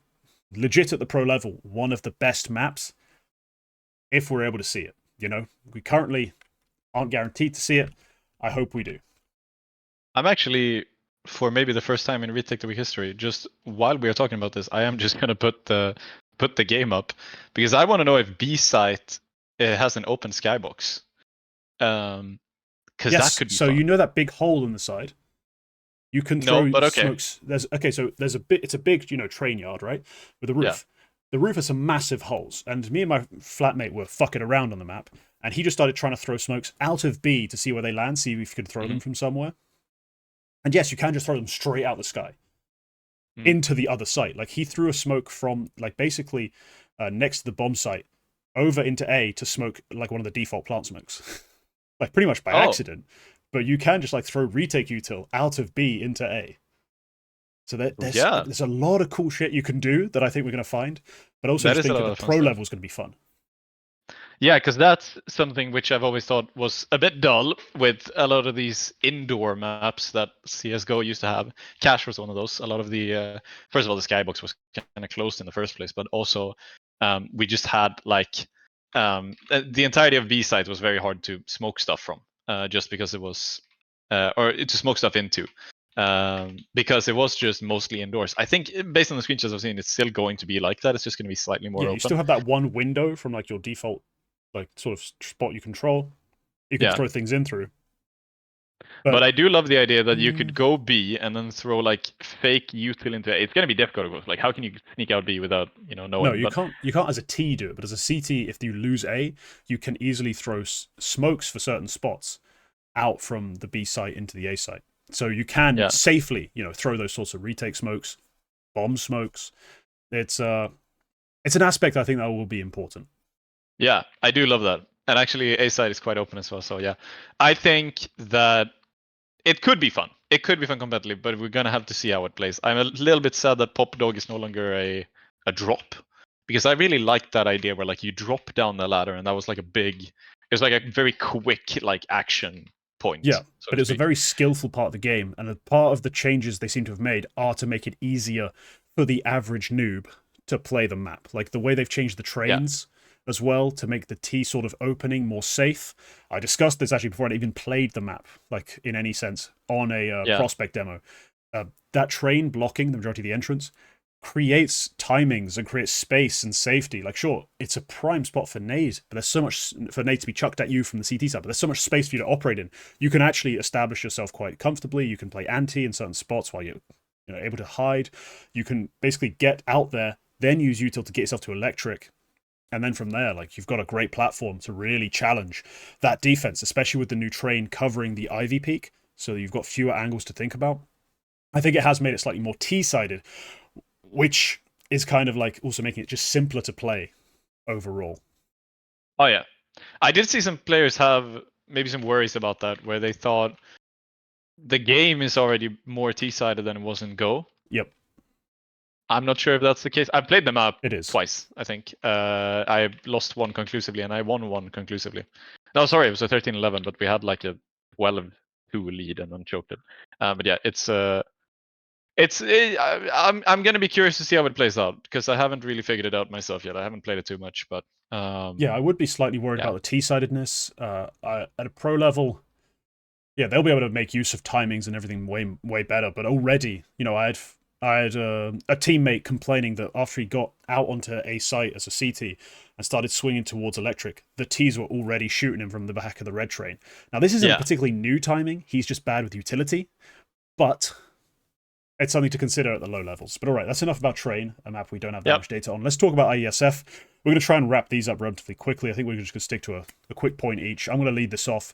legit at the pro level one of the best maps if we're able to see it. We currently aren't guaranteed to see it. I hope we do. I'm actually, for maybe the first time in Retake the history, just while we are talking about this, I am just gonna put the game up because I want to know if B site has an open skybox. Because that Yes, could be so fun. that big hole in the side. You can No, throw but okay. smokes. There's a bit. It's a big, train yard, right, with a Yeah. roof. The roof has some massive holes, and me and my flatmate were fucking around on the map, and he just started trying to throw smokes out of B to see where they land, see if you could throw them from somewhere. And yes, you can just throw them straight out the sky into the other site. Like he threw a smoke from like basically next to the bomb site over into A to smoke like one of the default plant smokes, like pretty much by Oh, accident. But you can just like throw retake util out of B into A. So yeah. there's a lot of cool shit you can do that I think we're going to find, but also That just is a think at lot the of fun pro stuff. level is going to be fun. Yeah, because that's something which I've always thought was a bit dull with a lot of these indoor maps that CS:GO used to have. Cache was one of those. A lot of the first of all, the skybox was kind of closed in the first place, but also we just had like the entirety of B site was very hard to smoke stuff from, just because it was or to smoke stuff into. Because it was just mostly indoors. I think based on the screenshots I've seen, it's still going to be like that. It's just going to be slightly more Yeah, you open. still have that one window from like your default like sort of spot you control. You can Yeah. throw things in through. But But I do love the idea that you yeah. could go B and then throw like fake util into A. It's gonna be difficult. Like, how can you sneak out B without No, knowing? you But can't. You can't as a T do it, but as a CT, if you lose A, you can easily throw smokes for certain spots out from the B site into the A site. So you can yeah, safely, throw those sorts of retake smokes, bomb smokes. It's an aspect I think that will be important. yeah, I do love that. And actually, A side is quite open as well. So yeah, I think that it could be fun. It could be fun competitively, but we're gonna have to see how it plays. I'm a little bit sad that Pop Dog is no longer a drop, because I really liked that idea where like you drop down the ladder and that was like it was like a very quick like action Yeah, point, so but to it was a speak. very skillful part of the game, and a part of the changes they seem to have made are to make it easier for the average noob to play the map. Like the way they've changed the Yeah, trains as well to make the T sort of opening more safe. I discussed this actually before I even played the map, like in any sense, on a yeah, prospect demo. That train blocking the majority of the entrance creates timings and creates space and safety. Like, sure, it's a prime spot for nades, but there's so much for nades to be chucked at you from the CT side, but there's so much space for you to operate in. You can actually establish yourself quite comfortably. You can play anti in certain spots while you're able to hide. You can basically get out there, then use util to get yourself to electric. And then from there, like, you've got a great platform to really challenge that defense, especially with the new train covering the Ivy peak. So you've got fewer angles to think about. I think it has made it slightly more T-sided, which is kind of like also making it just simpler to play overall. Oh yeah, I did see some players have maybe some worries about that, where they thought the game is already more T-sided than it was in Go. Yep. I'm not sure if that's the case. I've played them up It is twice, I think. I lost one conclusively and I won one conclusively. No, sorry, it was a 13-11, but we had like a 12-2 lead and then choked it. But yeah, I'm gonna be curious to see how it plays out, because I haven't really figured it out myself yet. I haven't played it too much, but yeah, I would be slightly worried about the T-sidedness. At a pro level, yeah, they'll be able to make use of timings and everything way better. But already, I had a teammate complaining that after he got out onto a site as a CT and started swinging towards electric, the Ts were already shooting him from the back of the red train. Now, this isn't particularly new timing. He's just bad with utility, but it's something to consider at the low levels. But all right, that's enough about train, a map we don't have that much data on. Let's talk about IESF. We're going to try and wrap these up relatively quickly. I think we're just going to stick to a quick point each. I'm going to lead this off.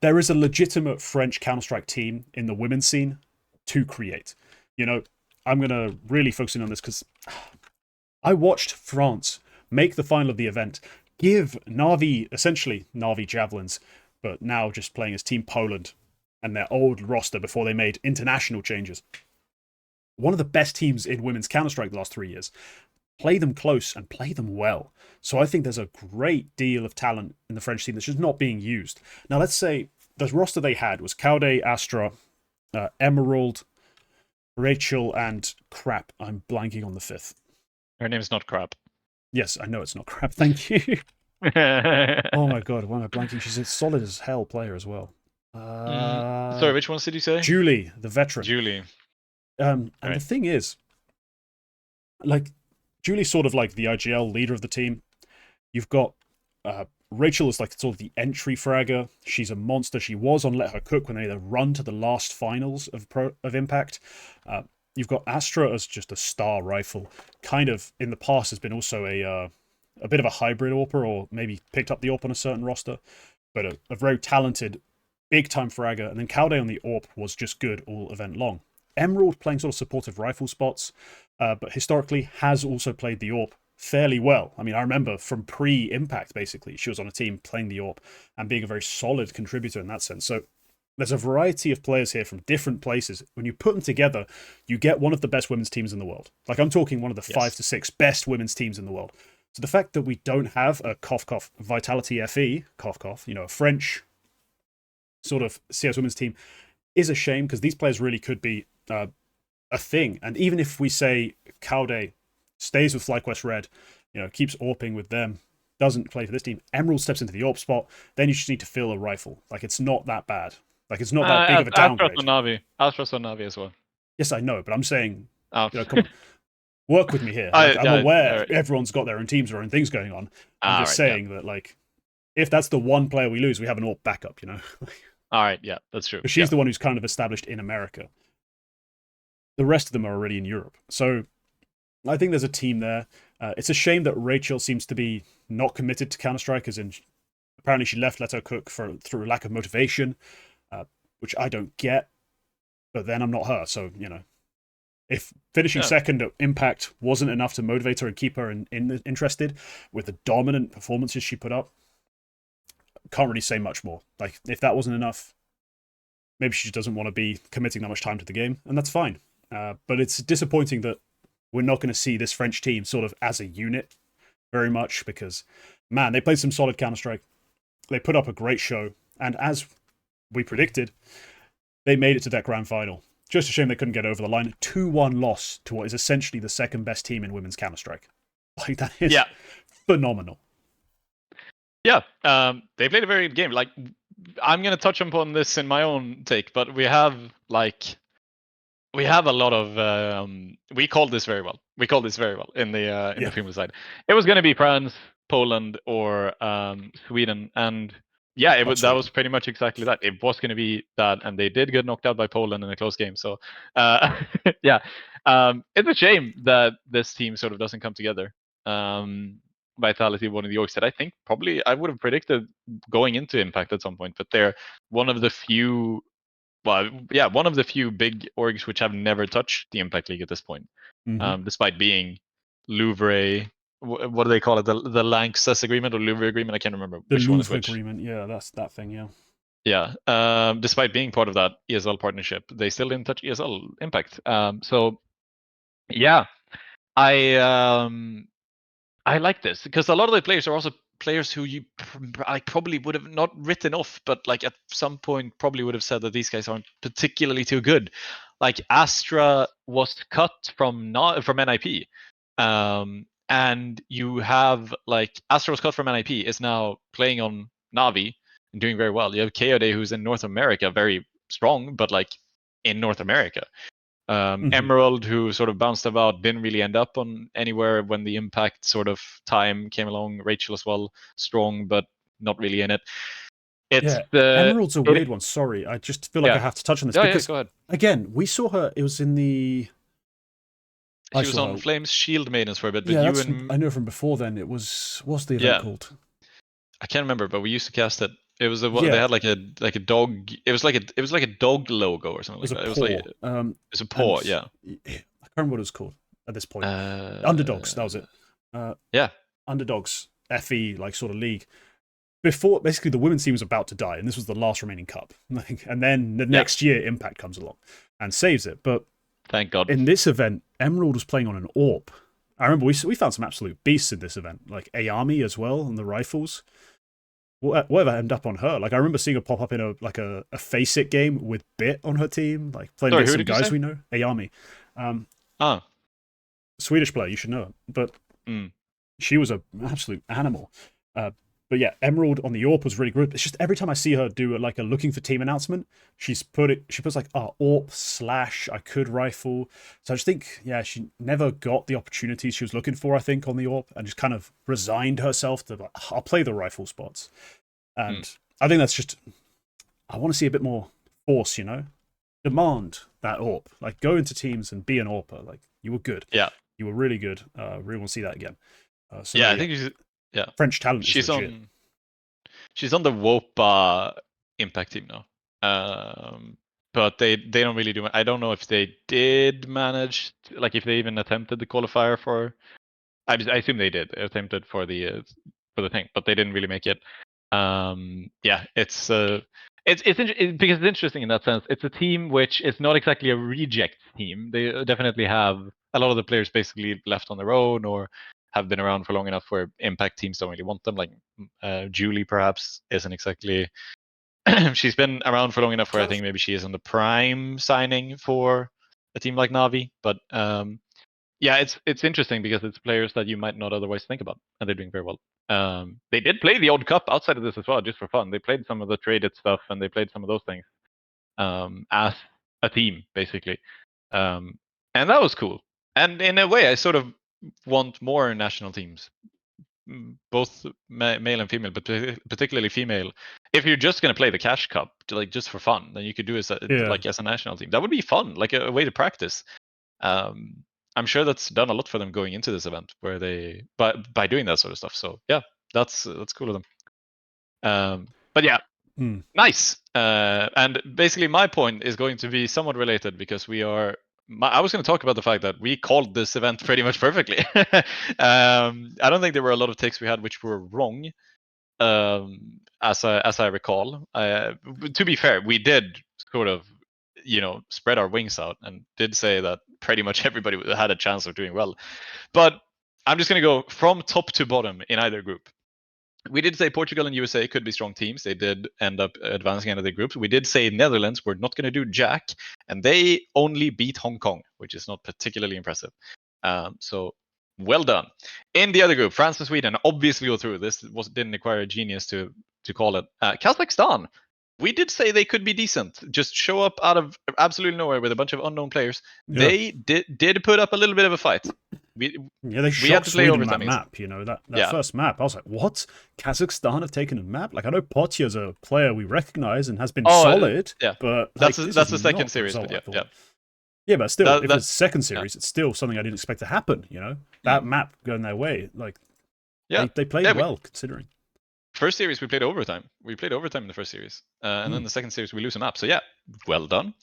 There is a legitimate French Counter-Strike team in the women's scene to create. I'm going to really focus in on this because I watched France make the final of the event, give Na'Vi, essentially Na'Vi Javelins, but now just playing as Team Poland and their old roster before they made international changes. One of the best teams in women's Counter-Strike the last 3 years. Play them close and play them well. So I think there's a great deal of talent in the French team that's just not being used. Now, let's say the roster they had was Quacke, Astra, Emerald, Rachel, and crap, I'm blanking on the fifth. Her name's not crap. Yes, I know it's not crap. Thank you. Oh my god, why am I blanking? She's a solid as hell player as well. Sorry, which ones did you say? Julie, the veteran. Julie. And the thing is, like, Julie's sort of like the IGL leader of the team. You've got Rachel is like sort of the entry fragger. She's a monster. She was on Let Her Cook when they run to the last finals of Impact. You've got Astra as just a star rifle. Kind of in the past has been also a bit of a hybrid AWPer, or maybe picked up the AWP on a certain roster, but a very talented big time fragger. And then Quacke on the AWP was just good all event long. Emerald playing sort of supportive rifle spots, but historically has also played the AWP fairly well. I mean, I remember from pre-Impact, basically, she was on a team playing the AWP and being a very solid contributor in that sense. So there's a variety of players here from different places. When you put them together, you get one of the best women's teams in the world. Like, I'm talking one of the 5 to 6 best women's teams in the world. So the fact that we don't have a Vitality Fe, a French sort of CS women's team is a shame, because these players really could be a thing. And even if we say Quacke stays with FlyQuest Red, keeps AWPing with them, doesn't play for this team, Emerald steps into the AWP spot, then you just need to fill a rifle. Like, it's not that bad. Like, it's not that big of a downgrade. Astra's on Na'Vi as well. Yes, I know, but I'm saying, come on, work with me here. Like, I'm aware everyone's got their own teams, their own things going on. I'm just saying that, like, if that's the one player we lose, we have an AWP backup, All right, yeah, that's true. But she's the one who's kind of established in America. The rest of them are already in Europe. So I think there's a team there. It's a shame that Rachel seems to be not committed to Counter-Strike, as in apparently she left Let Her Cook through lack of motivation, which I don't get. But then I'm not her, so, if finishing second at Impact wasn't enough to motivate her and keep her interested with the dominant performances she put up, can't really say much more. Like, if that wasn't enough, maybe she just doesn't want to be committing that much time to the game, and that's fine. But it's disappointing that we're not going to see this French team sort of as a unit very much, because, man, they played some solid Counter-Strike. They put up a great show, and as we predicted, they made it to that grand final. Just a shame they couldn't get over the line. 2-1 loss to what is essentially the second best team in women's Counter-Strike. Like, that is phenomenal. Yeah, they played a very good game. Like, I'm going to touch upon this in my own take, but we have, like, we have a lot of we called this very well. We called this very well in the female side. It was going to be France, Poland, or Sweden, and yeah, that was pretty much exactly that. It was going to be that, and they did get knocked out by Poland in a close game. So yeah, it's a shame that this team sort of doesn't come together. Vitality, one of the orgs that I think probably I would have predicted going into Impact at some point, but they're one of the few one of the few big orgs which have never touched the Impact League at this point, despite being Louvre. What do they call it? The Lanxess agreement or Louvre agreement? I can't remember which one is which. Agreement, yeah, that's that thing, yeah. Yeah. Despite being part of that ESL partnership, they still didn't touch ESL Impact. So yeah, I like this because a lot of the players are also players who you probably would have not written off, but like at some point probably would have said that these guys aren't particularly too good. Like Astra was cut from NIP, and you have like Astra was cut from NIP is now playing on Navi and doing very well. You have KOD who's in North America, very strong, but like in North America. Emerald, who sort of bounced about, didn't really end up on anywhere when the Impact sort of time came along. Rachel as well, strong, but not really in it. Emerald's a weird one. Sorry, I just feel like I have to touch on this because go ahead. Again, we saw her. It was in the. She was on Flames Shield Maidens for a bit, but I know from before then. It was what's the event called? I can't remember, but we used to cast it. It was they had like a dog. It was like a dog logo or something like that. It was like it's a paw. Yeah. I can't remember what it was called at this point. Underdogs. That was it. Yeah. Underdogs. FE like sort of league. Before basically the women's team was about to die, and this was the last remaining cup. And then the next year, Impact comes along and saves it. But thank God. In this event, Emerald was playing on an AWP. I remember we found some absolute beasts in this event, like Ayami as well on the rifles. Whatever ended up on her? Like I remember seeing her pop up in a Face It game with Bit on her team, like playing against some guys we know. Ayami, Swedish player, you should know her, but she was an absolute animal. But yeah, Emerald on the AWP was really good. It's just every time I see her do like a looking for team announcement, she puts like AWP / I could rifle. So I just think, yeah, she never got the opportunities she was looking for, I think, on the AWP, and just kind of resigned herself to like, I'll play the rifle spots. And I think that's just, I want to see a bit more force, demand that AWP. Like go into teams and be an AWPer. Like you were good. Yeah. You were really good. Really want to see that again. So yeah, I think French talent. She's on the WOPA Impact team now. But they don't really do. I don't know if they did manage, like if they even attempted the qualifier for. I assume they did attempted for the thing, but they didn't really make it. Yeah, it's because it's interesting in that sense. It's a team which is not exactly a reject team. They definitely have a lot of the players basically left on their own or have been around for long enough where Impact teams don't really want them. Like Julie perhaps isn't exactly. She's been around for long enough where I think maybe she is on the prime signing for a team like Navi. But yeah, it's interesting because it's players that you might not otherwise think about, and they're doing very well. They did play the odd cup outside of this as well, just for fun. They played some of the traded stuff and they played some of those things as a team, basically. And that was cool. And in a way, I sort of want more national teams, both male and female, but particularly female. If you're just going to play the cash cup, like just for fun, then you could do it like as a national team. That would be fun, like a way to practice. I'm sure that's done a lot for them going into this event, where they by doing that sort of stuff. So yeah, that's cool of them. But yeah, nice. And basically, my point is going to be somewhat related because I was going to talk about the fact that we called this event pretty much perfectly. I don't think there were a lot of takes we had which were wrong, as I recall. To be fair, we did sort of, spread our wings out and did say that pretty much everybody had a chance of doing well. But I'm just going to go from top to bottom in either group. We did say Portugal and USA could be strong teams. They did end up advancing into the groups. We did say Netherlands were not going to do jack, and they only beat Hong Kong, which is not particularly impressive. So well done. In the other group, France and Sweden obviously go through. This didn't require a genius to call it. Kazakhstan we did say they could be decent. Just show up out of absolutely nowhere with a bunch of unknown players. Yeah. They did put up a little bit of a fight. They We shocked had to play Sweden on overtime. that map. You know, that Yeah. first map. I was like, what? Kazakhstan have taken a map? Like, I know Potya's a player we recognize and has been solid. Yeah. But like, that's the second series. But yeah. Yeah, but still, if it's second Yeah. series, it's still something I didn't expect to happen. You know, that map going their way, like, yeah, they played well considering. First series we played overtime. We played overtime in the first series, and then the second series we lose a map. So yeah, well done.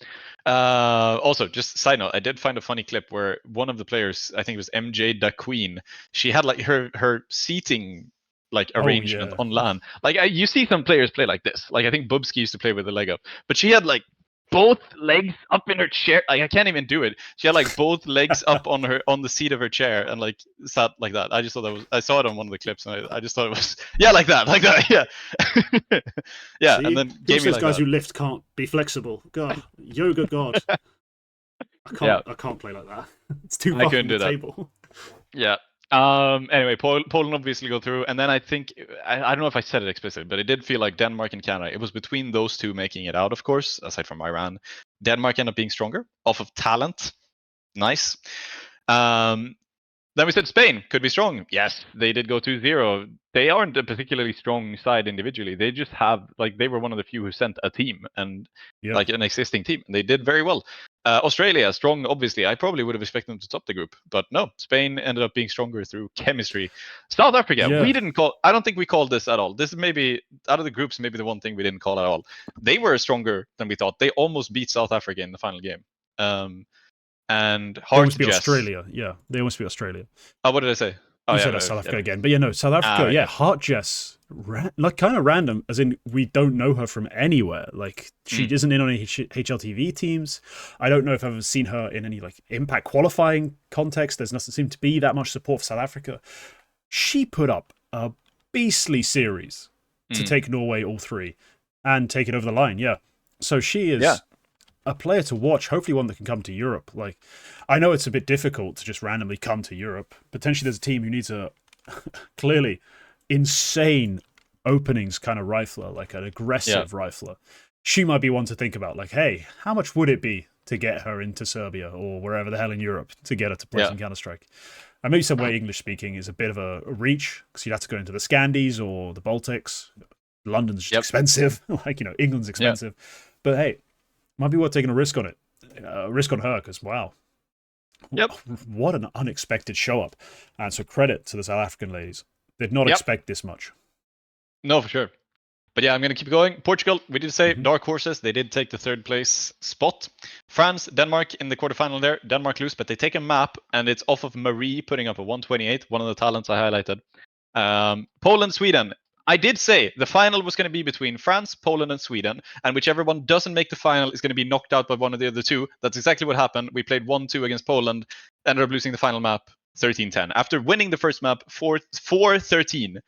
Also, just side note, I did find a funny clip where one of the players, I think it was MJ Da Queen, she had like her seating like arrangement on LAN. Like you see some players play like this. Like I think Bubsky used to play with the leg up, but she had like both legs up in her chair. Like I can't even do it. She had like both legs up on the seat of her chair and like sat like that. I just thought that was. I saw it on one of the clips and I just thought it was like that, yeah, yeah. See? And then those like guys that. who lift can't be flexible. God, yoga god. I can't play like that. It's too far from the table. Yeah. Anyway, Poland obviously go through, and then I think I don't know if I said it explicitly, but it did feel like Denmark and Canada. It was between those two making it out, of course, aside from Iran. Denmark ended up being stronger off of talent. Nice. Then we said Spain could be strong. Yes, they did go 2-0. They aren't a particularly strong side individually. They just have they were one of the few who sent a team and like an existing team. And they did very well. Australia, strong, obviously. I probably would have expected them to top the group, but no. Spain ended up being stronger through chemistry. South Africa, we didn't call. I don't think we called this at all. This is maybe out of the groups, maybe the one thing we didn't call at all. They were stronger than we thought. They almost beat South Africa in the final game. And hard they almost to beat guess. Australia. Yeah, they almost beat Australia. Oh, what did I say? You said South Africa again, but no, South Africa. Yeah, Heart Jess, like kind of random, as in we don't know her from anywhere. Like she isn't in on any HLTV teams. I don't know if I've ever seen her in any like impact qualifying context. There's nothing seem to be that much support for South Africa. She put up a beastly series to take Norway all three and take it over the line. Yeah, so she is a player to watch, hopefully one that can come to Europe. Like, I know it's a bit difficult to just randomly come to Europe. Potentially there's a team who needs a clearly insane openings kind of rifler, like an aggressive rifler. She might be one to think about. Like, hey, how much would it be to get her into Serbia or wherever the hell in Europe to get her to play some Counter-Strike? And maybe somewhere English speaking is a bit of a reach because you'd have to go into the Scandies or the Baltics. London's just expensive. Like, England's expensive. But hey, might be worth taking a risk on it. Risk on her, because wow. What an unexpected show up. And so credit to the South African ladies. Did not expect this much. No, for sure. But yeah, I'm going to keep going. Portugal, we did say dark horses. They did take the third place spot. France, Denmark in the quarterfinal there. Denmark lose, but they take a map, and it's off of Marie putting up a 128, one of the talents I highlighted. Poland, Sweden. I did say the final was going to be between France, Poland, and Sweden, and whichever one doesn't make the final is going to be knocked out by one of the other two. That's exactly what happened. We played 1-2 against Poland, ended up losing the final map 13-10. After winning the first map 4-13,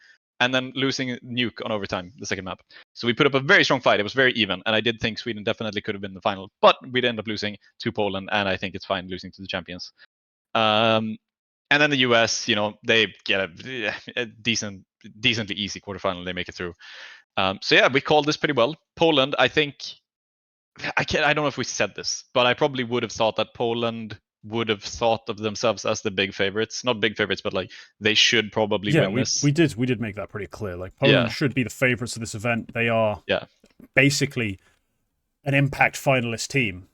and then losing Nuke on overtime, the second map. So we put up a very strong fight. It was very even, and I did think Sweden definitely could have been the final, but we'd end up losing to Poland, and I think it's fine losing to the champions. And then the US, they get a decently easy quarterfinal. They make it through. So yeah, we called this pretty well. Poland, I think, I don't know if we said this, but I probably would have thought that Poland would have thought of themselves as the big favorites. Not big favorites, but like they should probably win this. We did make that pretty clear. Like Poland should be the favorites of this event. They are basically an impact finalist team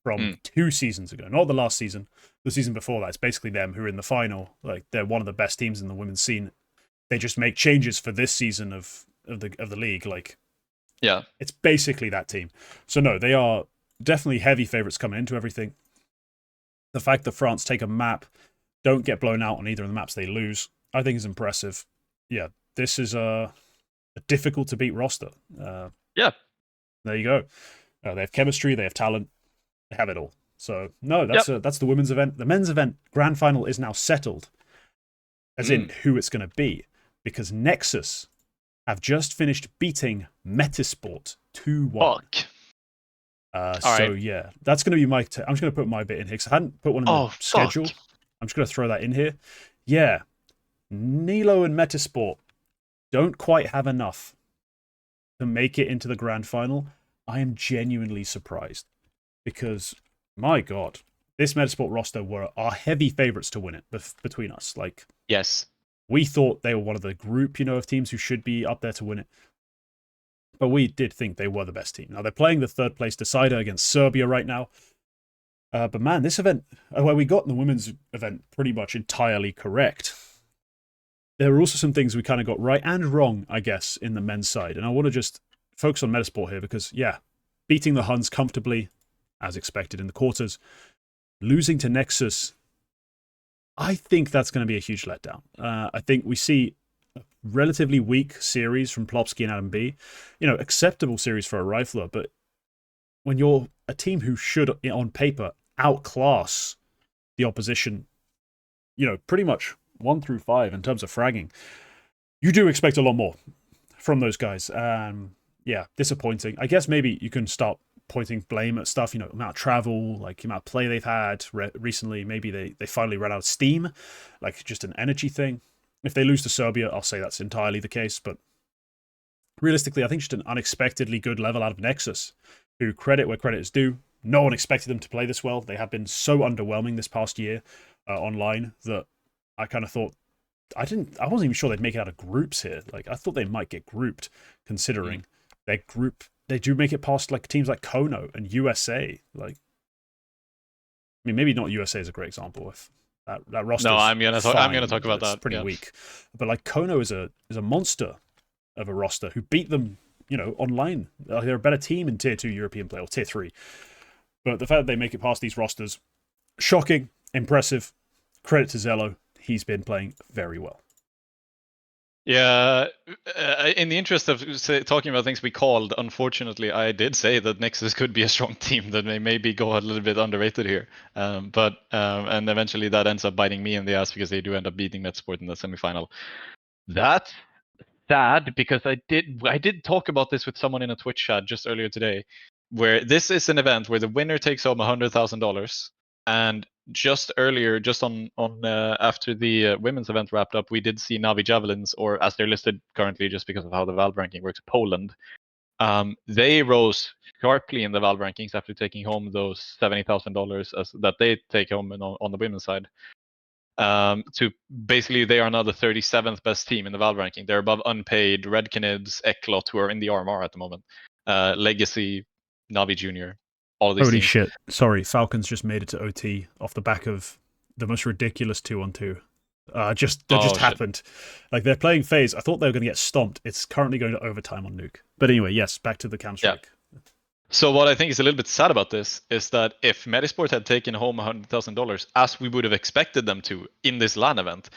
from 2 seasons ago. Not the last season. The season before that, it's basically them who are in the final. Like they're one of the best teams in the women's scene. They just make changes for this season of the league. Like, it's basically that team. So no, they are definitely heavy favorites coming into everything. The fact that France take a map, don't get blown out on either of the maps they lose, I think is impressive. Yeah, this is a difficult to beat roster. There you go. They have chemistry, they have talent, they have it all. So no, that's the women's event. The men's event grand final is now settled, as in who it's going to be, because Nexus have just finished beating Metasport 2-1. Yeah, that's going to be my. I'm just going to put my bit in here because I hadn't put one in the schedule. I'm just going to throw that in here. Yeah, Nilo and Metasport don't quite have enough to make it into the grand final. I am genuinely surprised because, my God, this Metasport roster were our heavy favorites to win it between us. Like, Yes. we thought they were one of the group, of teams who should be up there to win it. But we did think they were the best team. Now, they're playing the third place decider against Serbia right now. But man, this event, where we got in the women's event pretty much entirely correct. There were also some things we kind of got right and wrong, I guess, in the men's side. And I want to just focus on Metasport here because, yeah, beating the Huns comfortably, as expected in the quarters, losing to Nexus, I think that's going to be a huge letdown. I think we see a relatively weak series from Plopsky and Adam B. Acceptable series for a rifler, but when you're a team who should, on paper, outclass the opposition, pretty much 1 through 5 in terms of fragging, you do expect a lot more from those guys. Yeah, disappointing. I guess maybe you can start pointing blame at stuff, amount of travel, like amount of play they've had recently. Maybe they finally ran out of steam, like just an energy thing. If they lose to Serbia, I'll say that's entirely the case. But realistically, I think just an unexpectedly good level out of Nexus, who credit where credit is due. No one expected them to play this well. They have been so underwhelming this past year online that I kind of thought I wasn't even sure they'd make it out of groups here. Like, I thought they might get grouped, considering their group. They do make it past like teams like Kono and USA. Like, I mean, maybe not USA is a great example. If that roster, No, I'm gonna talk about that. Pretty weak, but like Kono is a monster of a roster who beat them, online. They're a better team in Tier 2 European play, or Tier 3. But the fact that they make it past these rosters, shocking, impressive. Credit to Zello. He's been playing very well. Yeah, in the interest of talking about things we called, unfortunately, I did say that Nexus could be a strong team, that they maybe go a little bit underrated here. But eventually that ends up biting me in the ass because they do end up beating Metasport in the semifinal. That's sad because I did talk about this with someone in a Twitch chat just earlier today, where this is an event where the winner takes home $100,000, and just earlier, just on after the women's event wrapped up, we did see Navi Javelins, or as they're listed currently, just because of how the Valve ranking works, Poland. They rose sharply in the Valve rankings after taking home those $70,000 that they take home on the women's side. To basically, they are now the 37th best team in the Valve ranking. They're above Unpaid, Red Canids, Eklot, who are in the RMR at the moment, Legacy, Navi Junior. All of these Holy teams. shit. Sorry, Falcons just made it to OT off the back of the most ridiculous 2-on-2. Just happened. Like, they're playing FaZe. I thought they were going to get stomped. It's currently going to overtime on Nuke. But anyway, yes, back to the Counter-Strike. Yeah. So what I think is a little bit sad about this is that if Metasport had taken home $100,000, as we would have expected them to in this LAN event,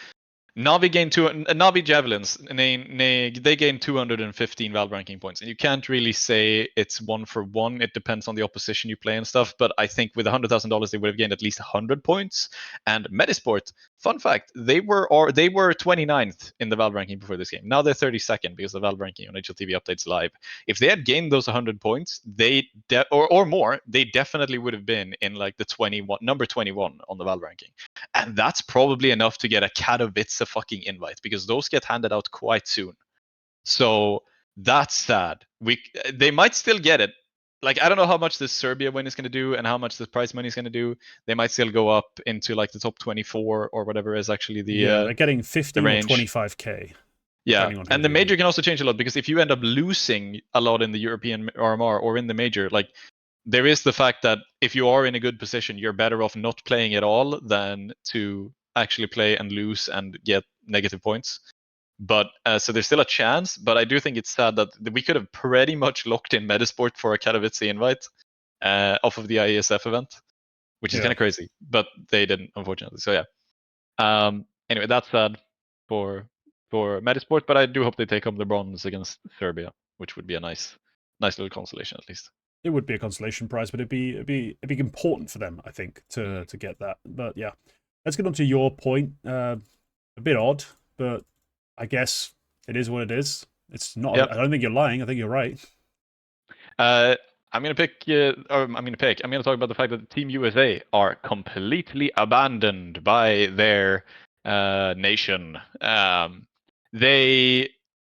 Navi Javelins, they gain 215 Valve ranking points, and you can't really say it's 1-for-1. It depends on the opposition you play and stuff. But I think with $100,000, they would have gained at least 100 points. And Metasport, fun fact, they were 29th in the Valve ranking before this game. Now they're 32nd because the Valve ranking on HLTV updates live. If they had gained those 100 points, or more, they definitely would have been in like the number 21 on the Valve ranking, and that's probably enough to get a Katowice fucking invite, because those get handed out quite soon. So that's sad. They might still get it. Like, I don't know how much this Serbia win is going to do and how much the prize money is going to do. They might still go up into like the top 24 or whatever is actually the they're getting 15 or 25k. Yeah, and the major can also change a lot, because if you end up losing a lot in the European RMR or in the major, like, there is the fact that if you are in a good position, you're better off not playing at all than to actually play and lose and get negative points. But so there's still a chance, but I do think it's sad that we could have pretty much locked in Metasport for a Katowice invite off of the IESF event, which is kind of crazy, but they didn't, unfortunately. So yeah. Anyway, that's sad for Metasport, but I do hope they take home the bronze against Serbia, which would be a nice little consolation at least. It would be a consolation prize, but it'd be important for them, I think, to get that. But yeah, let's get on to your point. A bit odd, but I guess it is what it is. It's not. Yep. I don't think you're lying. I think you're right. I'm gonna talk about the fact that Team USA are completely abandoned by their nation. They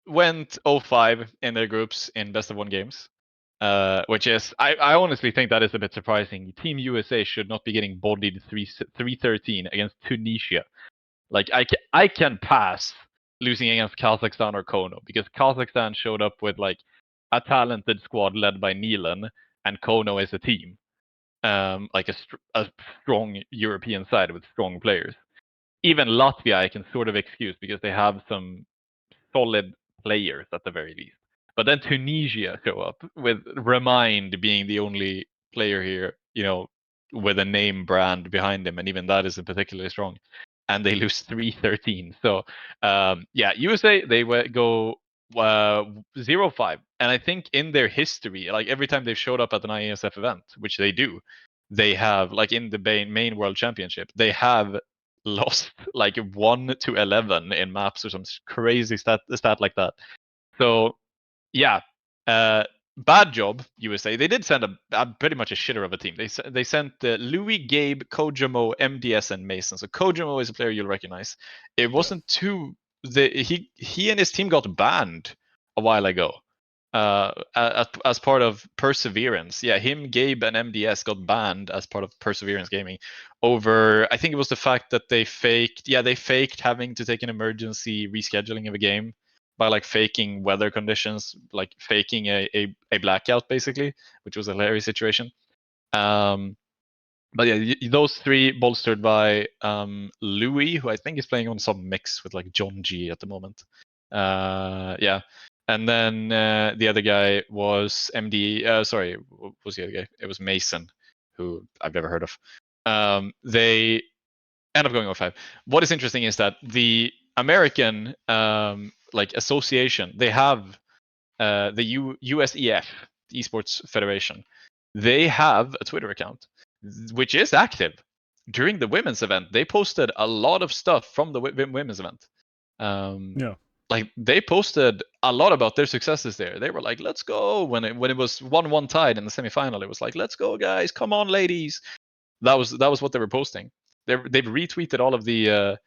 went 0-5 in their groups in best of 1 games. which is I honestly think that is a bit surprising. Team USA should not be getting bodied 3-13 against Tunisia. Like I can pass losing against Kazakhstan or Kono because Kazakhstan showed up with like a talented squad led by Nilan, and Kono is a team, like a strong European side with strong players. Even Latvia I can sort of excuse because they have some solid players at the very least. But then Tunisia show up with Remind being the only player here, with a name brand behind him, and even that isn't particularly strong. And they lose 3-13. So yeah, USA they go 0-5, and I think in their history, like every time they've showed up at an IESF event, which they do, they have like in the main World Championship, they have lost like 1-11 in maps or some crazy stat like that. So yeah, bad job USA. They did send a pretty much a shitter of a team. They sent Louis, Gabe, Kojamo, MDS, and Mason. So Kojamo is a player you'll recognize. It wasn't too. He and his team got banned a while ago. As part of Perseverance. Yeah, him, Gabe, and MDS got banned as part of Perseverance Gaming over, I think it was the fact that they faked having to take an emergency rescheduling of a game by like faking weather conditions, like faking a blackout basically, which was a hilarious situation. But yeah, those three bolstered by Louis, who I think is playing on some mix with like John G at the moment. Yeah. And then the other guy was MD. Sorry, what was the other guy? It was Mason, who I've never heard of. They end up going 0-5. What is interesting is that the American like association, they have the USEF, the Esports Federation. They have a Twitter account, which is active. During the women's event, they posted a lot of stuff from the women's event. Yeah. Like they posted a lot about their successes there. They were like, "Let's go!" When it was 1-1 tied in the semifinal, it was like, "Let's go, guys! Come on, ladies!" That was what they were posting. They've retweeted all of the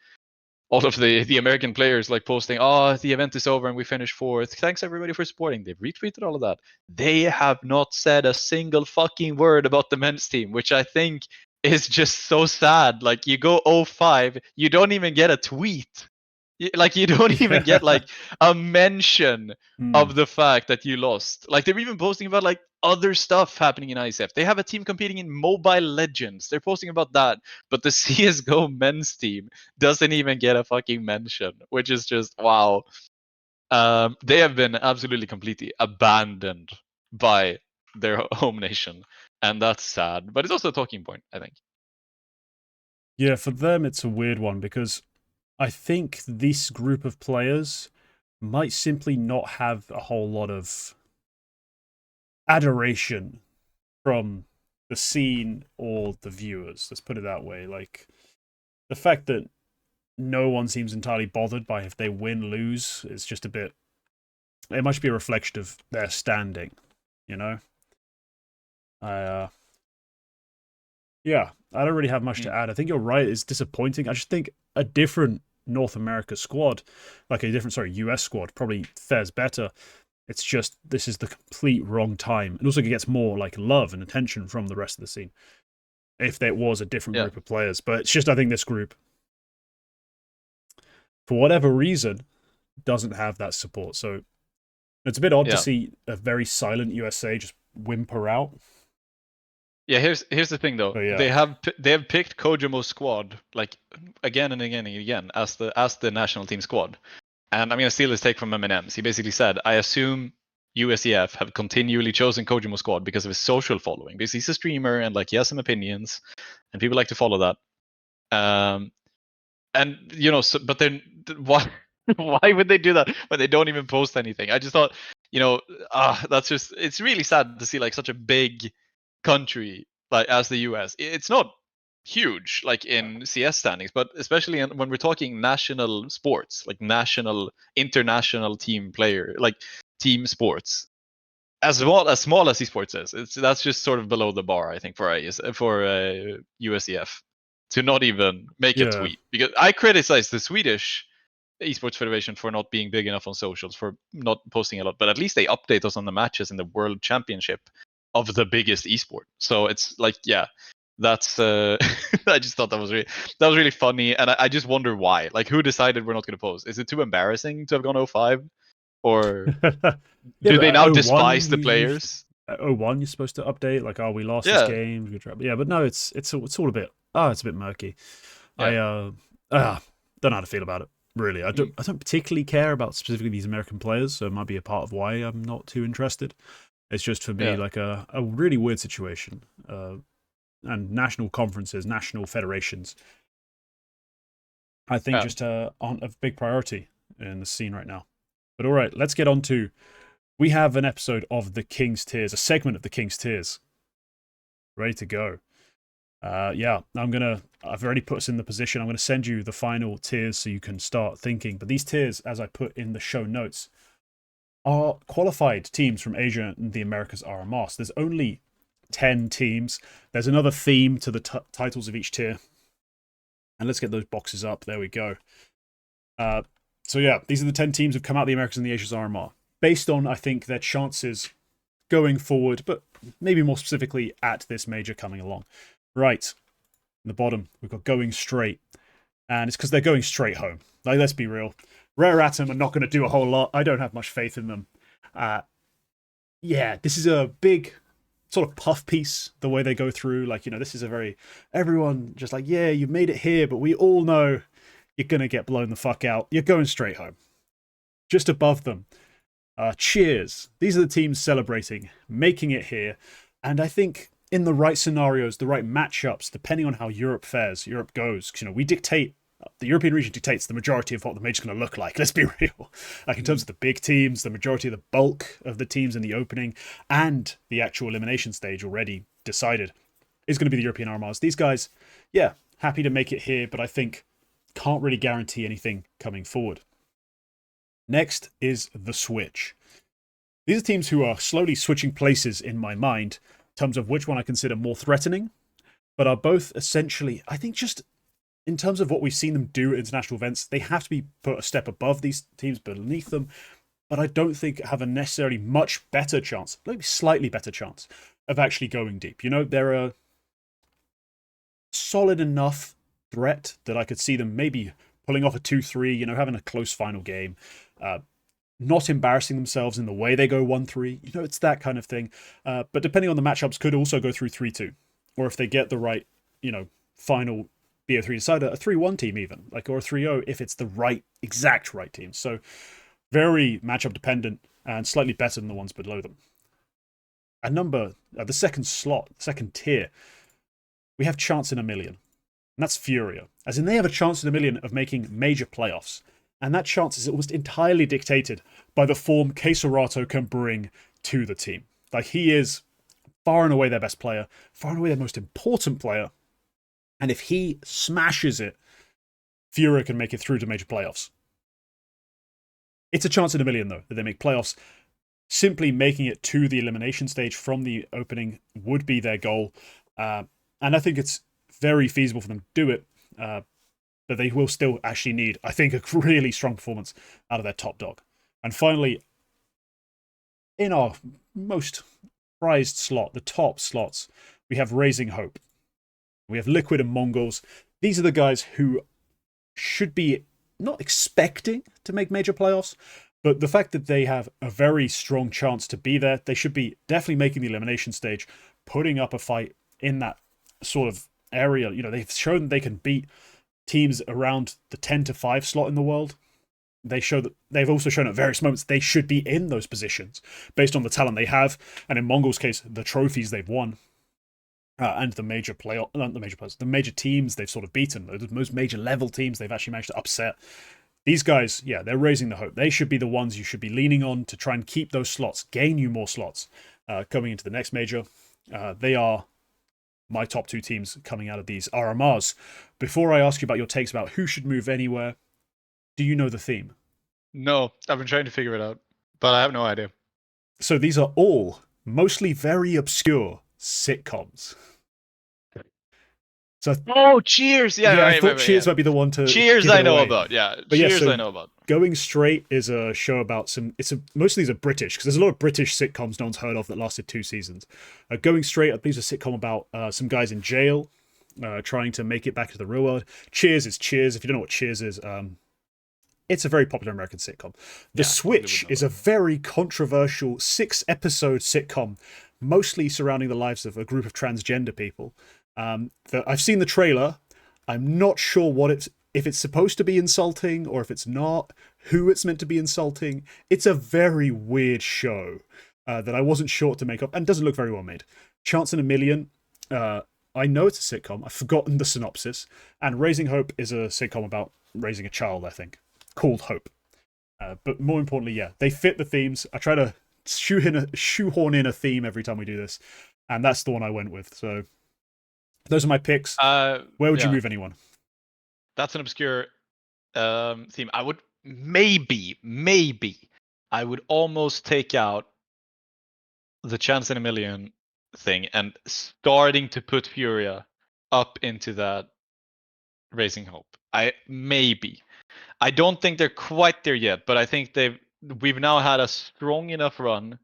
American players like posting, "Oh, the event is over and we finished fourth. Thanks everybody for supporting." They've retweeted all of that. They have not said a single fucking word about the men's team, which I think is just so sad. Like you go 0-5, you don't even get a tweet. Like you don't even get Yeah. like a mention Hmm. of the fact that you lost. Like they're even posting about like other stuff happening in ISF. They have a team competing in Mobile Legends. They're posting about that, but the CS:GO men's team doesn't even get a fucking mention, which is just wow. They have been absolutely completely abandoned by their home nation, and that's sad. But it's also a talking point, I think. Yeah, for them it's a weird one because I think this group of players might simply not have a whole lot of adoration from the scene or the viewers. Let's put it that way. Like the fact that no one seems entirely bothered by if they win, lose is just a bit. It must be a reflection of their standing, you know. I Yeah, I don't really have much to Mm. add. I think you're right. It's disappointing. I just think a different North America squad, like a different, US squad, probably fares better. It's just this is the complete wrong time, and also it gets more like love and attention from the rest of the scene if there was a different Yeah, group of players. But it's just I think this group, for whatever reason, doesn't have that support. So it's a bit odd to yeah. see a very silent USA just whimper out. Yeah, here's the thing though. But yeah, They have picked Kojamo's squad like again and again and again as the national team squad. And I'm gonna steal this take from M&M's. He basically said, "I assume USEF have continually chosen Kojamo's squad because of his social following, because he's a streamer and like he has some opinions, and people like to follow that." Um, and but then why why would they do that when they don't even post anything? I just thought, that's just it's really sad to see like such a big country like as the US. It's not huge like in CS standings, but especially when we're talking national sports, like national international team player, like team sports. As small as esports is, that's just sort of below the bar, I think, for USEF to not even make a yeah, tweet, because I criticize the Swedish esports federation for not being big enough on socials, for not posting a lot, but at least they update us on the matches in the world championship of the biggest esport. So it's like, yeah, that's I just thought that was really funny, and I just wonder why. Like, who decided we're not going to post? Is it too embarrassing to have gone 05, or Yeah, do they but now 01, despise the players? 01, you're supposed to update like, oh, we lost this Yeah, game. Yeah, but no, it's all a bit. Oh, it's a bit murky. yeah. I don't know how to feel about it. Really, I don't particularly care about specifically these American players, so it might be a part of why I'm not too interested. It's just for me Yeah. like a really weird situation. And national conferences, national federations, I think Yeah. just aren't a big priority in the scene right now. But all right, let's get on to. We have an episode of the King's Tiers, a segment of the King's Tiers, ready to go. Yeah, I've already put us in the position. I'm gonna send you the final tiers so you can start thinking. But these tiers, as I put in the show notes, are qualified teams from Asia and the Americas RMRs. There's only 10 teams. There's another theme to the titles of each tier. And let's get those boxes up. There we go. So yeah, these are the 10 teams who've come out of the Americas and the Asia's RMR. Based on, I think, their chances going forward, but maybe more specifically at this major coming along. Right. In the bottom, we've got going straight. And it's because they're going straight home. Like, let's be real. Rare Atom are not going to do a whole lot. I don't have much faith in them. Yeah, this is a big sort of puff piece, the way they go through. Like, this is a very, everyone just like, yeah, you made it here, but we all know you're going to get blown the fuck out. You're going straight home. Just above them, Cheers. These are the teams celebrating, making it here. And I think in the right scenarios, the right matchups, depending on how Europe fares, Europe goes, we dictate, the European region dictates the majority of what the major's going to look like. Let's be real. Like, in terms of the big teams, the majority of the bulk of the teams in the opening and the actual elimination stage already decided is going to be the European RMRs. These guys, yeah, happy to make it here, but I think can't really guarantee anything coming forward. Next is the switch. These are teams who are slowly switching places in my mind in terms of which one I consider more threatening, but are both essentially, I think, just in terms of what we've seen them do at international events, they have to be put a step above these teams, beneath them, but I don't think have a necessarily much better chance, maybe slightly better chance, of actually going deep. They're a solid enough threat that I could see them maybe pulling off a 2-3, having a close final game, not embarrassing themselves in the way they go 1-3. It's that kind of thing. But depending on the matchups, could also go through 3-2. Or if they get the right, final BO3 decider, a 3-1 team even, or a 3-0 if it's the exact right team. So very matchup dependent and slightly better than the ones below them. At the second slot, second tier, we have chance in a million. And that's Furia. As in, they have a chance in a million of making major playoffs. And that chance is almost entirely dictated by the form Quesorato can bring to the team. Like, he is far and away their best player, far and away their most important player. And if he smashes it, Furia can make it through to major playoffs. It's a chance in a million, though, that they make playoffs. Simply making it to the elimination stage from the opening would be their goal. And I think it's very feasible for them to do it. But they will still actually need, I think, a really strong performance out of their top dog. And finally, in our most prized slot, the top slots, we have Raising Hope. We have Liquid and Mongols. These are the guys who should be not expecting to make major playoffs, but the fact that they have a very strong chance to be there, they should be definitely making the elimination stage, putting up a fight in that sort of area. They've shown they can beat teams around the 10-5 slot in the world. They've also shown at various moments they should be in those positions based on the talent they have, and in Mongol's case, the trophies they've won, and the major the major teams they've sort of beaten, the most major level teams they've actually managed to upset. These guys, yeah, they're raising the hope. They should be the ones you should be leaning on to try and keep those slots, gain you more slots coming into the next major. They are my top two teams coming out of these RMRs. Before I ask you about your takes about who should move anywhere, do you know the theme? No, I've been trying to figure it out, but I have no idea. So these are all mostly very obscure sitcoms. So Oh, Cheers! Yeah, yeah, I right, thought right, right, yeah. Cheers might be the one to Cheers, give it I know away. about. Yeah, But yeah, Cheers, I so know about. Going Straight is a show about most of these are British because there's a lot of British sitcoms no one's heard of that lasted 2 seasons. Going Straight, I believe, is a sitcom about some guys in jail trying to make it back to the real world. Cheers is Cheers. If you don't know what Cheers is, it's a very popular American sitcom. The Yeah, probably would Switch know is that. a very controversial 6-episode sitcom, mostly surrounding the lives of a group of transgender people. I've seen the trailer. I'm not sure if it's supposed to be insulting or if it's not, who it's meant to be insulting. It's a very weird show that I wasn't sure to make up and doesn't look very well made. Chance in a Million, I know it's a sitcom. I've forgotten the synopsis. And Raising Hope is a sitcom about raising a child, I think, called Hope. But more importantly, yeah, they fit the themes. I try to shoehorn in a theme every time we do this, and that's the one I went with. So those are my picks. Where would you Yeah, move anyone? that's an obscure theme. I would maybe, I would almost take out the Chance in a Million thing and starting to put Furia up into that Raising Hope. I don't think they're quite there yet, but I think we've now had a strong enough run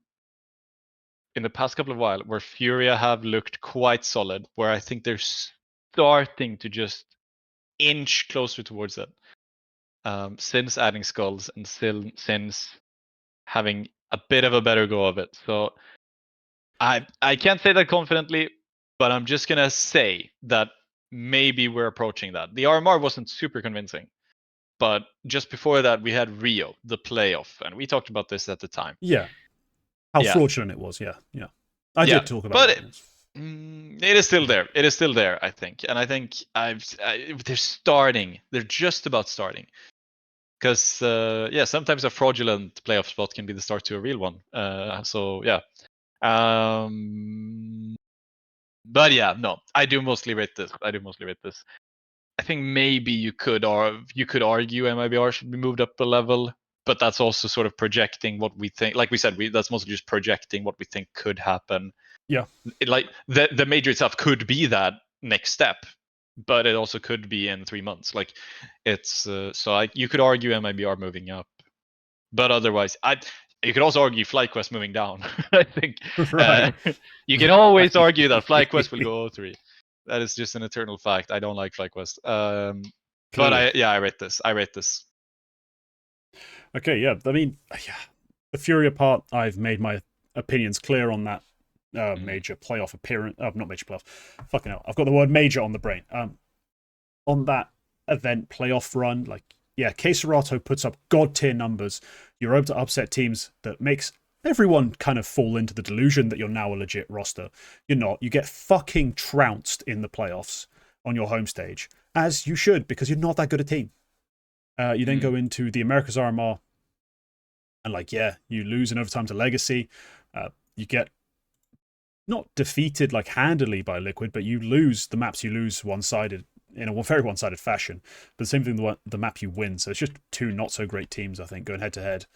in the past couple of while where Furia have looked quite solid, where I think they're starting to just inch closer towards it. Since adding skulls and still since having a bit of a better go of it. So I can't say that confidently, but I'm just gonna say that maybe we're approaching that. The RMR wasn't super convincing, but just before that we had Rio, the playoff, and we talked about this at the time. Yeah, how Yeah, fraudulent it was. Yeah, yeah. I yeah, did talk about but that. it is still there. It is still there, I think, and I think they're starting. They're just about starting. Because yeah, sometimes a fraudulent playoff spot can be the start to a real one. So yeah, but yeah, no, I do mostly rate this. I think maybe you could argue MIBR should be moved up a level, but that's also sort of projecting what we think. Like we said, that's mostly just projecting what we think could happen. Yeah, Like the major itself could be that next step, but it also could be in 3 months. Like it's you could argue MIBR moving up, but otherwise, you could also argue FlyQuest moving down. I think right. you can always argue that FlyQuest will go 03. That is just an eternal fact. I don't like FlyQuest. But Clearly. I rate this. I rate this. Okay, yeah. I mean, yeah. The Furia part, I've made my opinions clear on that major playoff appearance. Not major playoff. Fucking hell. I've got the word major on the brain. On that event playoff run, like, yeah, Queserato puts up god tier numbers. You're able to upset teams that makes everyone kind of fall into the delusion that you're now a legit roster. You're not. You get fucking trounced in the playoffs on your home stage, as you should, because you're not that good a team. You then go into the Americas RMR, and like, yeah, you lose in overtime to Legacy. You get not defeated like handily by Liquid, but you lose the maps you lose one-sided in a very one-sided fashion. But the same thing, the map you win. So it's just two not so great teams, I think, going head to head.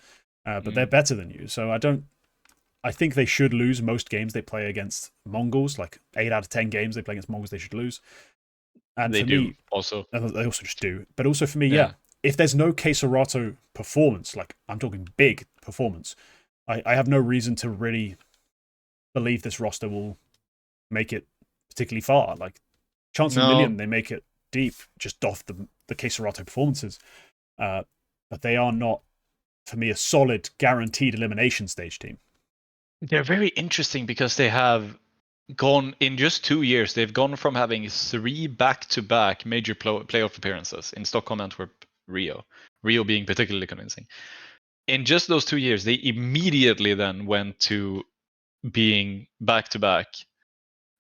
But they're better than you. So I think they should lose most games they play against Mongols. Like 8 out of 10 games they play against Mongols, they should lose. And They for do me, also. they also just do. But also for me, yeah, if there's no Queserato performance, like I'm talking big performance, I have no reason to really believe this roster will make it particularly far. Like Chance in a Million, they make it deep just off the Queserato performances. But they are not, for me, a solid, guaranteed elimination stage team. They're very interesting because they have gone in just 2 years. They've gone from having 3 back-to-back major playoff appearances in Stockholm, Antwerp, Rio. Rio being particularly convincing. In just those 2 years, they immediately then went to being back-to-back,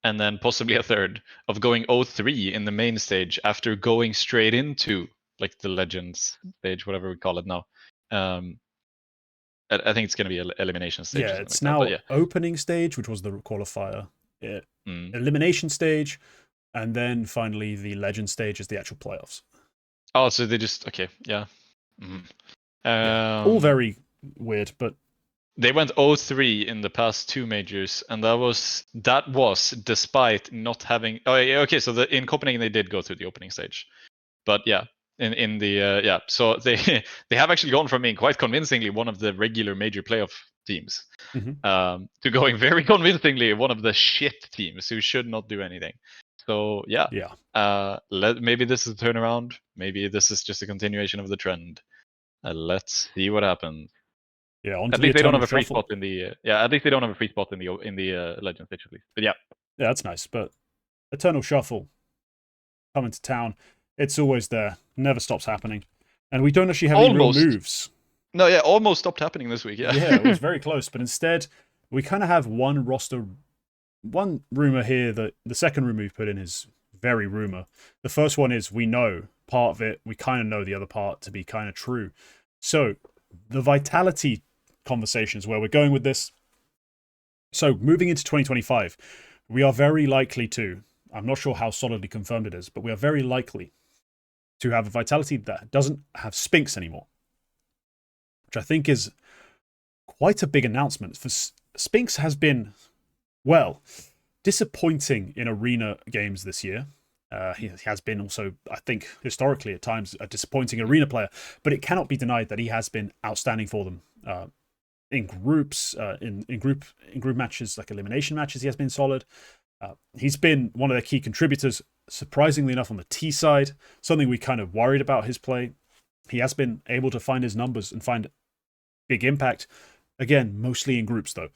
and then possibly a third of going 0-3 in the main stage after going straight into like the Legends stage, whatever we call it now. I think it's going to be elimination stage. Yeah, Or something it's like that, but now yeah. opening stage, which was the qualifier, elimination stage, and then finally the legend stage is the actual playoffs. Oh, so they just okay, yeah. Yeah, all very weird, but They went 0-3 in the past 2 majors, and that was despite not having. Oh, yeah, okay. So in Copenhagen they did go through the opening stage, but yeah, in the yeah. So they they have actually gone from being quite convincingly one of the regular major playoff teams to going very convincingly one of the shit teams who should not do anything. So yeah, maybe this is a turnaround. Maybe this is just a continuation of the trend. Let's see what happens. Yeah, onto At the least they don't eternal have a free shuffle. spot in the yeah. At least they don't have a free spot in the Legends stage at least. But yeah, Yeah, that's nice. But eternal shuffle coming to town, it's always there. Never stops happening, and we don't actually have any real almost. moves. No, yeah, almost stopped happening this week. Yeah, Yeah, it was very close, but instead we kind of have one roster, one rumor here that the second rumor we've put in is very rumor. The first one is we know part of it, we kind of know the other part to be kind of true. So the vitality conversations where we're going with this. So moving into 2025, we are very likely to, I'm not sure how solidly confirmed it is, but we are very likely to have a vitality that doesn't have Spinks anymore, which I think is quite a big announcement. For Spinks has been, well, disappointing in arena games this year. He has been also, I think, historically at times a disappointing arena player, but it cannot be denied that he has been outstanding for them in groups, in group matches, like elimination matches. He has been solid. He's been one of their key contributors, surprisingly enough, on the T side. Something we kind of worried about his play. He has been able to find his numbers and find big impact. Again, mostly in groups though.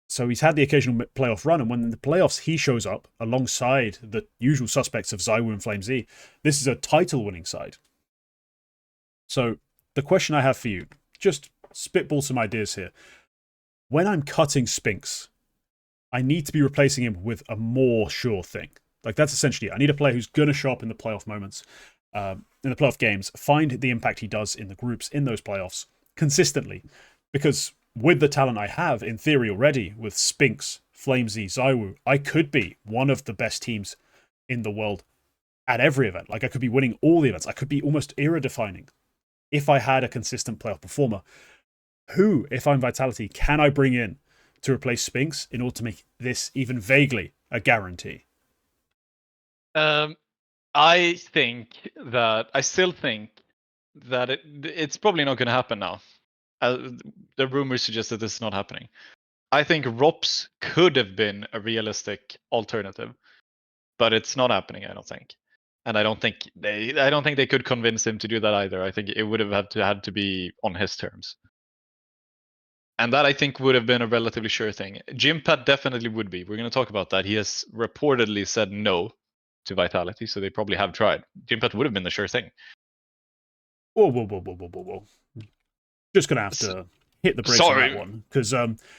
So he's had the occasional playoff run, and when in the playoffs he shows up alongside the usual suspects of ZywOo and FlameZ, this is a title-winning side. So the question I have for you, just spitball some ideas here. When I'm cutting Spinks, I need to be replacing him with a more sure thing. Like that's essentially it. I need a player who's going to show up in the playoff moments, in the playoff games, find the impact he does in the groups in those playoffs consistently, because with the talent I have, in theory already, with Spinks, FlameZ, ZywOo, I could be one of the best teams in the world at every event. Like I could be winning all the events. I could be almost era-defining if I had a consistent playoff performer. Who, if I'm Vitality, can I bring in to replace Spinks in order to make this even vaguely a guarantee? I still think that it's probably not going to happen now. The rumors suggest that this is not happening. I think ROPS could have been a realistic alternative, but it's not happening. I don't think, and I don't think they could convince him to do that either. I think it would have had to be on his terms, and that I think would have been a relatively sure thing. Jimpphat definitely would be. We're going to talk about that. He has reportedly said no to Vitality, so they probably have tried. Jimpphat would have been the sure thing. Whoa. Just going to have to hit the brakes on that one, because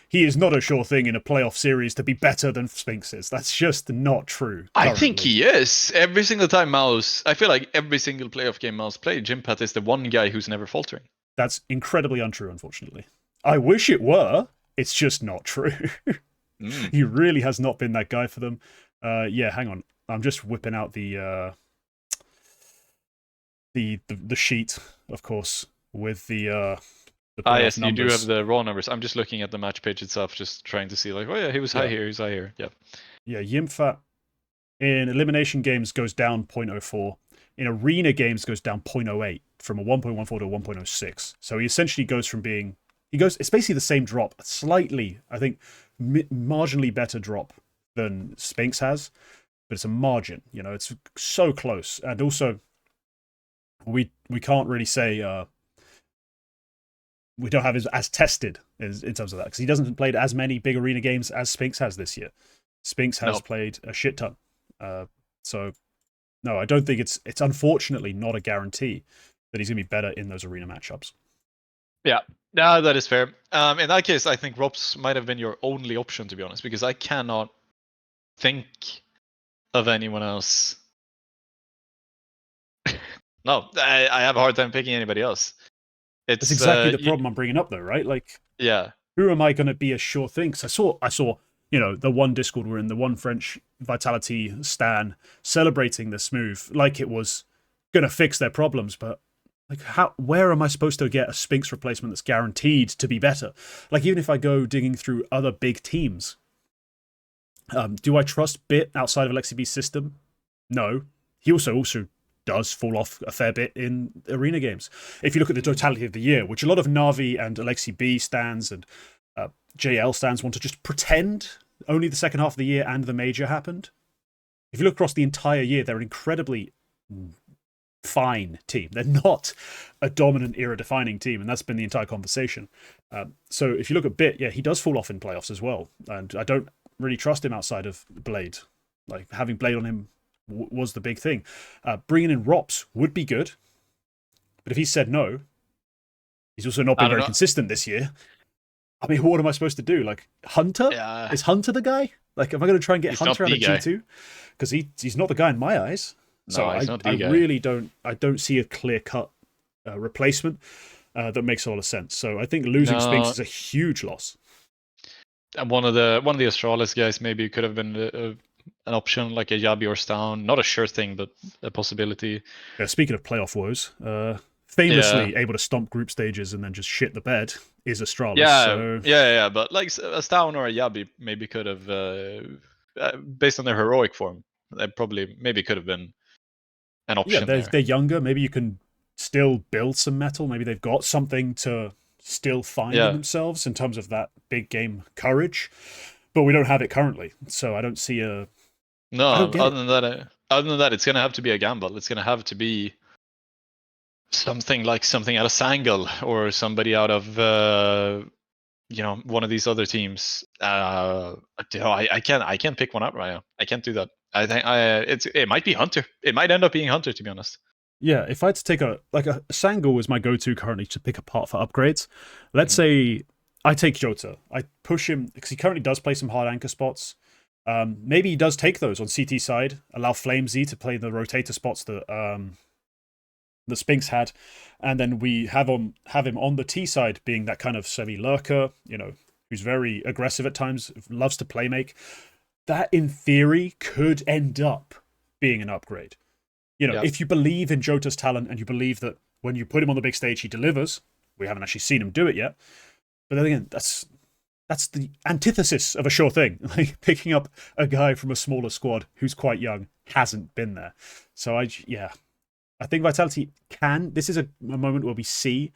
he is not a sure thing in a playoff series to be better than Spinks is. That's just not true. Currently. I think he is. Every single time Mouse, I feel like every single playoff game Mouse played, Jimpphat is the one guy who's never faltering. That's incredibly untrue, unfortunately. I wish it were. It's just not true. He really has not been that guy for them. Yeah, hang on. I'm just whipping out the sheet, of course, with the yes, numbers. You do have the raw numbers. I'm just looking at the match page itself, just trying to see like, oh yeah, he was high here, he was high here. Yeah. Yeah, Jimpphat in elimination games goes down 0.04. In arena games goes down 0.08 from a 1.14 to a 1.06. So he essentially goes from being it's basically the same drop, slightly, I think, marginally better drop than Spinks has, but it's a margin. You know, it's so close, and also we can't really say we don't have as tested in terms of that, because he doesn't play as many big arena games as Spinks has this year. Spinks has played a shit ton, so no, I don't think it's unfortunately not a guarantee that he's gonna be better in those arena matchups. Yeah, no, that is fair. In that case, I think ROPS might have been your only option, to be honest, because I cannot think of anyone else. No, I have a hard time picking anybody else. That's exactly the problem I'm bringing up, though, right? Like, yeah, who am I going to be a sure thing? Because I saw, you know, the one Discord we're in, the one French Vitality stan celebrating this move like it was going to fix their problems, but Like, where am I supposed to get a Spinks replacement that's guaranteed to be better? Like, even if I go digging through other big teams, do I trust Bit outside of Alexi B's system? No. He also does fall off a fair bit in arena games. If you look at the totality of the year, which a lot of Na'Vi and Alexi B stands and JL stands want to just pretend only the second half of the year and the major happened. If you look across the entire year, they're an incredibly fine team. They're not a dominant era-defining team, and that's been the entire conversation. So if you look at Bit, yeah, he does fall off in playoffs as well, and I don't really trust him outside of Blade. Like, having Blade on him was the big thing. Bringing in Rops would be good, but if he said no, he's also not been very consistent this year. I mean, what am I supposed to do? Like, Hunter? Is Hunter the guy? Like, am I going to try and get Hunter out of G2? Because he's not the guy in my eyes. So I really don't see a clear-cut replacement that makes a lot of sense. So I think losing Spinks is a huge loss. And one of the Astralis guys maybe could have been an option, like a Yabi or Stown. Not a sure thing, but a possibility. Yeah, speaking of playoff woes, famously able to stomp group stages and then just shit the bed is Astralis. Yeah. But like a Stown or a Yabi maybe could have, based on their heroic form, they probably maybe could have been an option. Yeah, they're younger. Maybe you can still build some metal. Maybe they've got something to still find in themselves in terms of that big game courage. But we don't have it currently, so I don't see a. No, other than that, it's gonna have to be a gamble. It's gonna have to be something out of Sangle or somebody out of one of these other teams. I can't pick one out right now. I can't do that. I think it might be Hunter. It might end up being Hunter, to be honest. Yeah, if I had to take a Sangle is my go-to currently to pick apart for upgrades. Let's say I take Jota. I push him because he currently does play some hard anchor spots. Maybe he does take those on CT side, allow FlameZ to play the rotator spots that the Spinks had, and then we have him on the T side being that kind of semi-lurker, who's very aggressive at times, loves to play make. That in theory could end up being an upgrade. If you believe in Jota's talent and you believe that when you put him on the big stage he delivers. We haven't actually seen him do it yet, but then again, that's the antithesis of a sure thing. Like, picking up a guy from a smaller squad who's quite young hasn't been there. So I think Vitality can. This is a moment where we see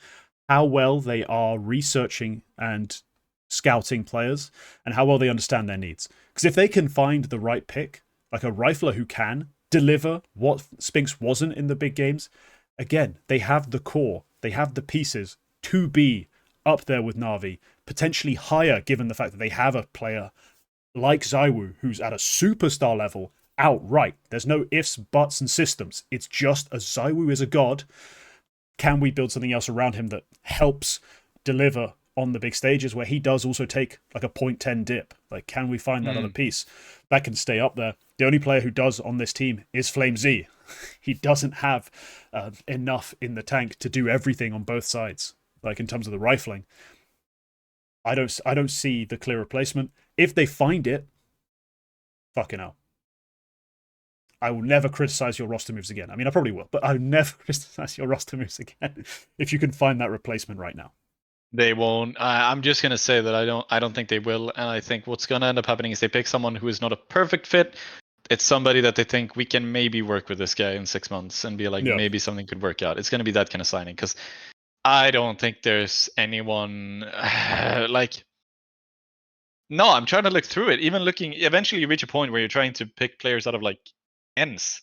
how well they are researching and scouting players and how well they understand their needs. Because if they can find the right pick, like a rifler who can deliver what Spinks wasn't in the big games, again, they have the core, they have the pieces to be up there with Na'Vi, potentially higher given the fact that they have a player like ZywOo who's at a superstar level outright. There's no ifs, buts, and systems. It's just as ZywOo is a god. Can we build something else around him that helps deliver on the big stages where he does also take like a 0.10 dip? Like, can we find that other piece that can stay up there? The only player who does on this team is FlameZ. He doesn't have enough in the tank to do everything on both sides. Like, in terms of the rifling, I don't see the clear replacement. If they find it, fucking hell, I will never criticize your roster moves again. I mean, I probably will, but I'll never criticize your roster moves again if you can find that replacement right now. They won't. I'm just gonna say that I don't think they will, and I think what's gonna end up happening is they pick someone who is not a perfect fit. It's somebody that they think we can maybe work with this guy in 6 months and be like, maybe something could work out. It's gonna be that kind of signing, because I don't think there's anyone like. No, I'm trying to look through it. Even looking, eventually you reach a point where you're trying to pick players out of like ends.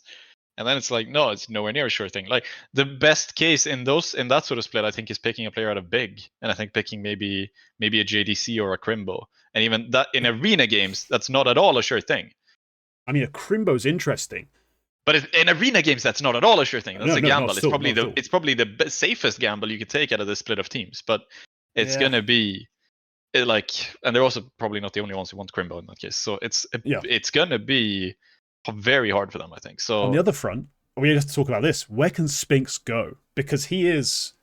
And then it's like, no, it's nowhere near a sure thing. Like, the best case in that sort of split, I think, is picking a player out of big, and I think picking maybe a JDC or a Crimbo. And even that in arena games, that's not at all a sure thing. I mean, a Crimbo's interesting, but in arena games, that's not at all a sure thing. That's a gamble. It's probably the safest gamble you could take out of this split of teams. But it's gonna be like, and they're also probably not the only ones who want Crimbo in that case. So it's gonna be very hard for them, I think. So on the other front, we have to talk about this. Where can Spinks go? Because he is,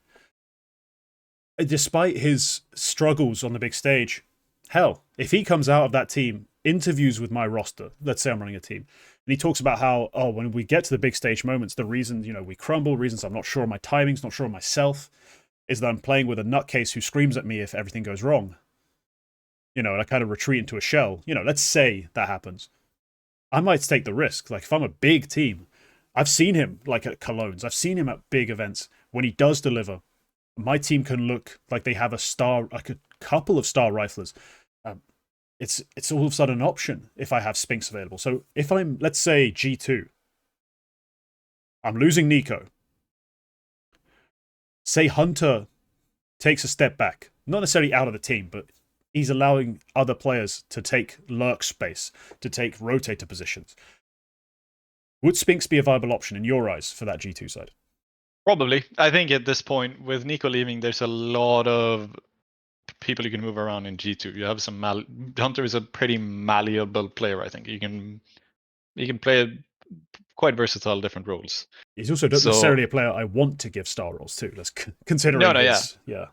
despite his struggles on the big stage, hell, if he comes out of that team, interviews with my roster, let's say I'm running a team, And he talks about how, oh, when we get to the big stage moments, the reason, we crumble, reasons I'm not sure of my timings, not sure of myself, is that I'm playing with a nutcase who screams at me if everything goes wrong. And I kind of retreat into a shell. Let's say that happens. I might take the risk. Like, if I'm a big team, I've seen him, like, at Colognes. I've seen him at big events. When he does deliver, my team can look like they have a couple of star riflers. It's all of a sudden an option if I have Spinks available. So if I'm, let's say, G2, I'm losing Nico. Say Hunter takes a step back, not necessarily out of the team, but he's allowing other players to take lurk space, to take rotator positions. Would Spinks be a viable option in your eyes for that G2 side? Probably. I think at this point, with Nico leaving, there's a lot of people you can move around in G2. You have some Hunter is a pretty malleable player. I think he can play quite versatile different roles. He's also not necessarily a player I want to give star roles to. Let's consider his. Yeah.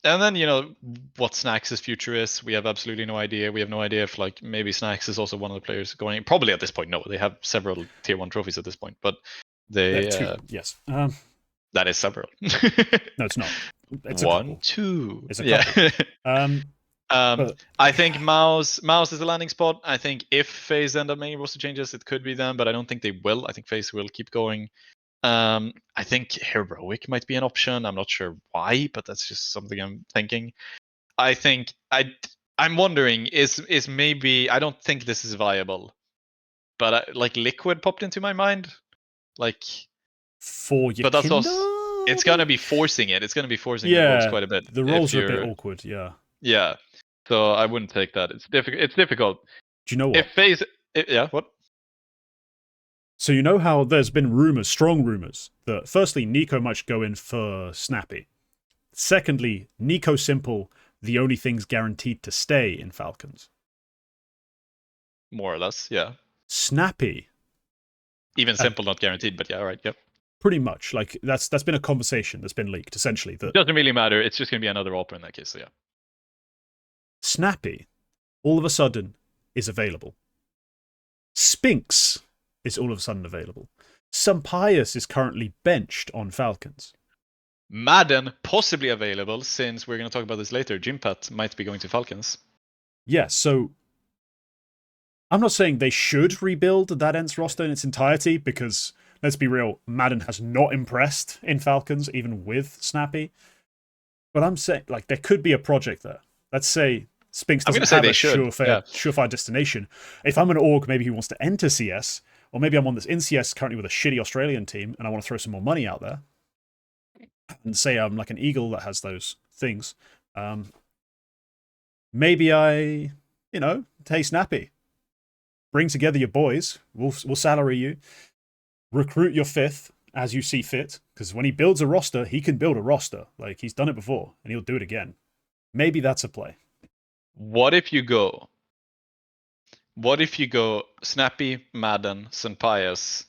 And then, what Snacks' future is, we have absolutely no idea. We have no idea if, like, maybe Snacks is also one of the players going. Probably at this point, no. They have several tier 1 trophies at this point, but they... two, yes. That is several. No, it's not. It's one, two. It's a couple. I think Mouse is a landing spot. I think if FaZe end up making roster changes, it could be them, but I don't think they will. I think FaZe will keep going. I think Heroic might be an option. I'm not sure why, but that's just something I'm thinking. I think I'm wondering is maybe, I don't think this is viable, but like Liquid popped into my mind, like for your. But that's also, it's gonna be forcing it. It's gonna be forcing the roles quite a bit. The roles are a bit awkward. Yeah. Yeah. So I wouldn't take that. It's difficult. It's difficult. Do you know what? If FaZe, yeah, what? So you know how there's been rumors, strong rumors, that firstly Nico might go in for Snappy. Secondly, Nico Simple, the only thing's guaranteed to stay in Falcons. More or less, yeah. Snappy. Even Simple not guaranteed, but yeah, all right, yep. Pretty much. Like, that's been a conversation that's been leaked, essentially. That it doesn't really matter. It's just going to be another AWPer in that case, so yeah. Snappy, all of a sudden, is available. Spinks is all of a sudden available. Sampaius is currently benched on Falcons. Madden, possibly available, since we're going to talk about this later. Jimpphat might be going to Falcons. Yeah, so I'm not saying they should rebuild that Ents roster in its entirety, because, let's be real, Madden has not impressed in Falcons, even with Snappy. But I'm saying, like, there could be a project there. Let's say Spinks doesn't have a surefire destination. If I'm an org, maybe who wants to enter CS, or maybe I'm on this in CS currently with a shitty Australian team, and I want to throw some more money out there, and say I'm like an Eagle that has those things, maybe I, take Snappy. Bring together your boys. We'll salary you. Recruit your fifth as you see fit. Because when he builds a roster, he can build a roster. Like, he's done it before, and he'll do it again. Maybe that's a play. What if you go Snappy, Madden, Sampaius?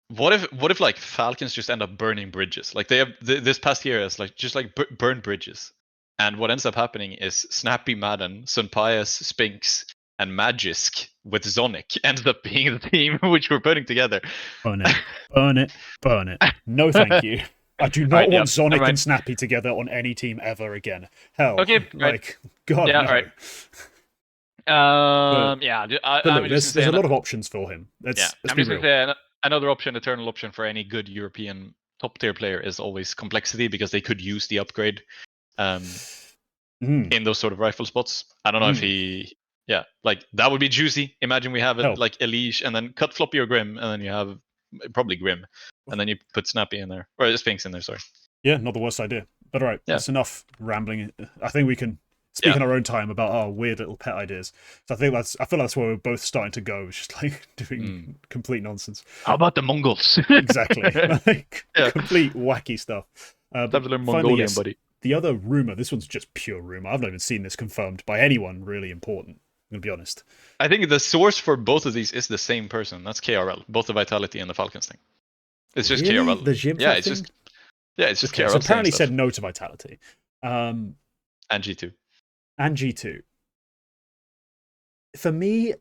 What if like Falcons just end up burning bridges? Like, they have this past year is like just like burn bridges, and what ends up happening is Snappy, Madden, Sampaius, Spinks, and Magisk with Zonic ends up being the team which we're putting together. Burn it, burn it, burn it. No, thank you. I do not want Zonic and Snappy together on any team ever again. Hell, okay, like, God, yeah, no. Right. Look, there's a lot of options for him. I'm just going to say another option, eternal option for any good European top tier player is always complexity, because they could use the upgrade in those sort of rifle spots. I don't know if he... Yeah, like, that would be juicy. Imagine we have it like Elige, and then cut Floppy or Grim, and then you have probably Grim, and then you put Snappy in there, or Spinks in there, sorry. Yeah, not the worst idea. But all right, that's enough rambling. I think we can speak in our own time about our weird little pet ideas. So I feel that's where we're both starting to go, just like doing complete nonsense. How about the Mongols? Exactly, like complete wacky stuff. Mongolian, buddy. The other rumor, this one's just pure rumor. I've not even seen this confirmed by anyone really important. I'm gonna be honest. I think the source for both of these is the same person. That's KRL, both the Vitality and the Falcons thing. It's just KRL. The Jimpphat thing? It's just KRL. So apparently said no to Vitality. And G2. And G2. For me,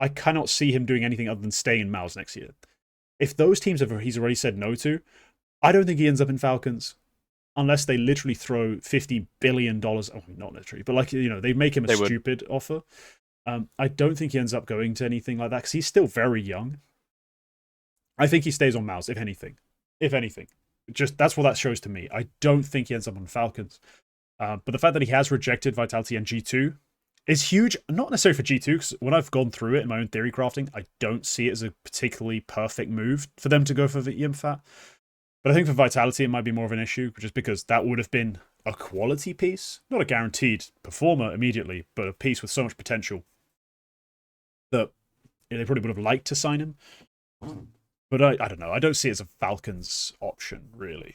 I cannot see him doing anything other than staying in Mouse next year. If those teams he's already said no to, I don't think he ends up in Falcons unless they literally throw $50 billion. Oh, not literally, but like, they make him a stupid offer. I don't think he ends up going to anything like that because he's still very young. I think he stays on Mouse, if anything. If anything. Just that's what that shows to me. I don't think he ends up on Falcons. But the fact that he has rejected Vitality and G2 is huge. Not necessarily for G2, because when I've gone through it in my own theory crafting, I don't see it as a particularly perfect move for them to go for Jimpphat. But I think for Vitality, it might be more of an issue, just because that would have been a quality piece. Not a guaranteed performer immediately, but a piece with so much potential that they probably would have liked to sign him. But I don't know. I don't see it as a Falcons option, really.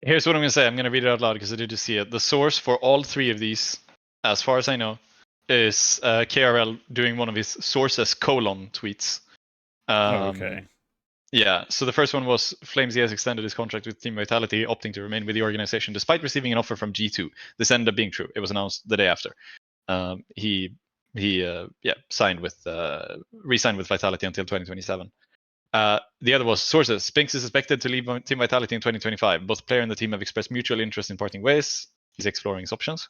Here's what I'm going to say. I'm going to read it out loud because I did just see it. The source for all three of these, as far as I know, is KRL doing one of his sources : tweets. Okay. Yeah, so the first one was Flames has extended his contract with Team Vitality, opting to remain with the organization despite receiving an offer from G2. This ended up being true. It was announced the day after. He re-signed with Vitality until 2027. The other was sources. Spinks is expected to leave Team Vitality in 2025. Both player and the team have expressed mutual interest in parting ways. He's exploring his options.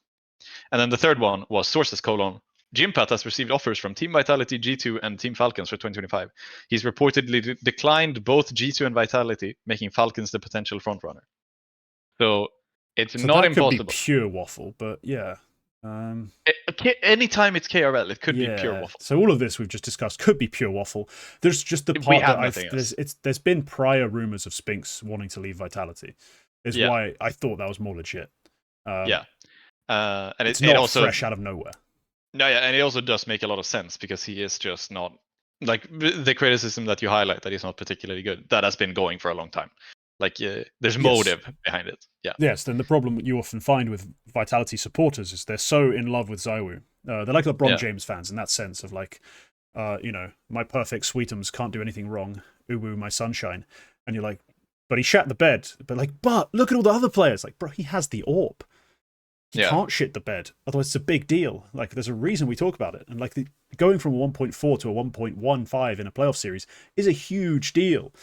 And then the third one was sources : Jimpphat has received offers from Team Vitality, G2, and Team Falcons for 2025. He's reportedly declined both G2 and Vitality, making Falcons the potential frontrunner. So it's not impossible. Could be pure waffle, but yeah. Anytime it's KRL, it could be pure waffle. So all of this we've just discussed could be pure waffle. There's just the part that there's been prior rumors of Spinks wanting to leave Vitality. Is why I thought that was more legit. And it's not also fresh out of nowhere. No, yeah, and it also does make a lot of sense because he is just not like the criticism that you highlight that he's not particularly good. That has been going for a long time. Like there's motive behind it. Yeah. Yes, then the problem you often find with Vitality supporters is they're so in love with ZywOo. They're like LeBron James fans in that sense of like, my perfect sweetums can't do anything wrong. Uwu, my sunshine. And you're like, but he shat the bed. But look at all the other players. Like, bro, he has the AWP. He can't shit the bed. Otherwise, it's a big deal. Like, there's a reason we talk about it. And like, going from a 1.4 to a 1.15 in a playoff series is a huge deal.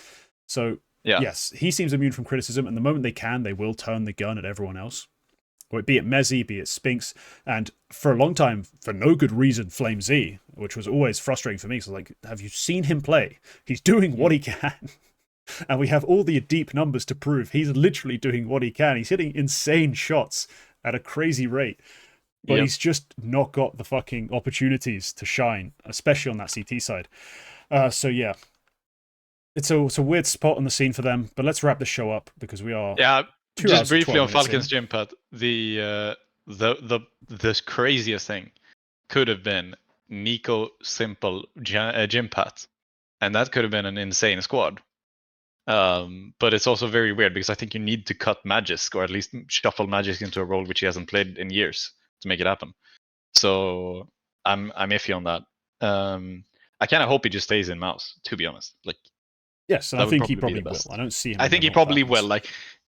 So, yes, he seems immune from criticism. And the moment they can, they will turn the gun at everyone else. Or be it Mezzy, be it Spinks. And for a long time, for no good reason, FlameZ, which was always frustrating for me. So, like, have you seen him play? He's doing what he can. And we have all the deep numbers to prove he's literally doing what he can. He's hitting insane shots at a crazy rate. But he's just not got the fucking opportunities to shine, especially on that CT side. So, yeah. It's a weird spot on the scene for them. But let's wrap this show up because we are... Yeah, just briefly on Falcons Jimpphat, the craziest thing could have been Nico, Simple, Jimpphat. And that could have been an insane squad. But it's also very weird because I think you need to cut Magisk, or at least shuffle Magisk into a role which he hasn't played in years to make it happen. So I'm iffy on that. I kind of hope he just stays in Mouse, to be honest. Like, yes, and I think he probably will. I don't see him. I think he probably will. Like,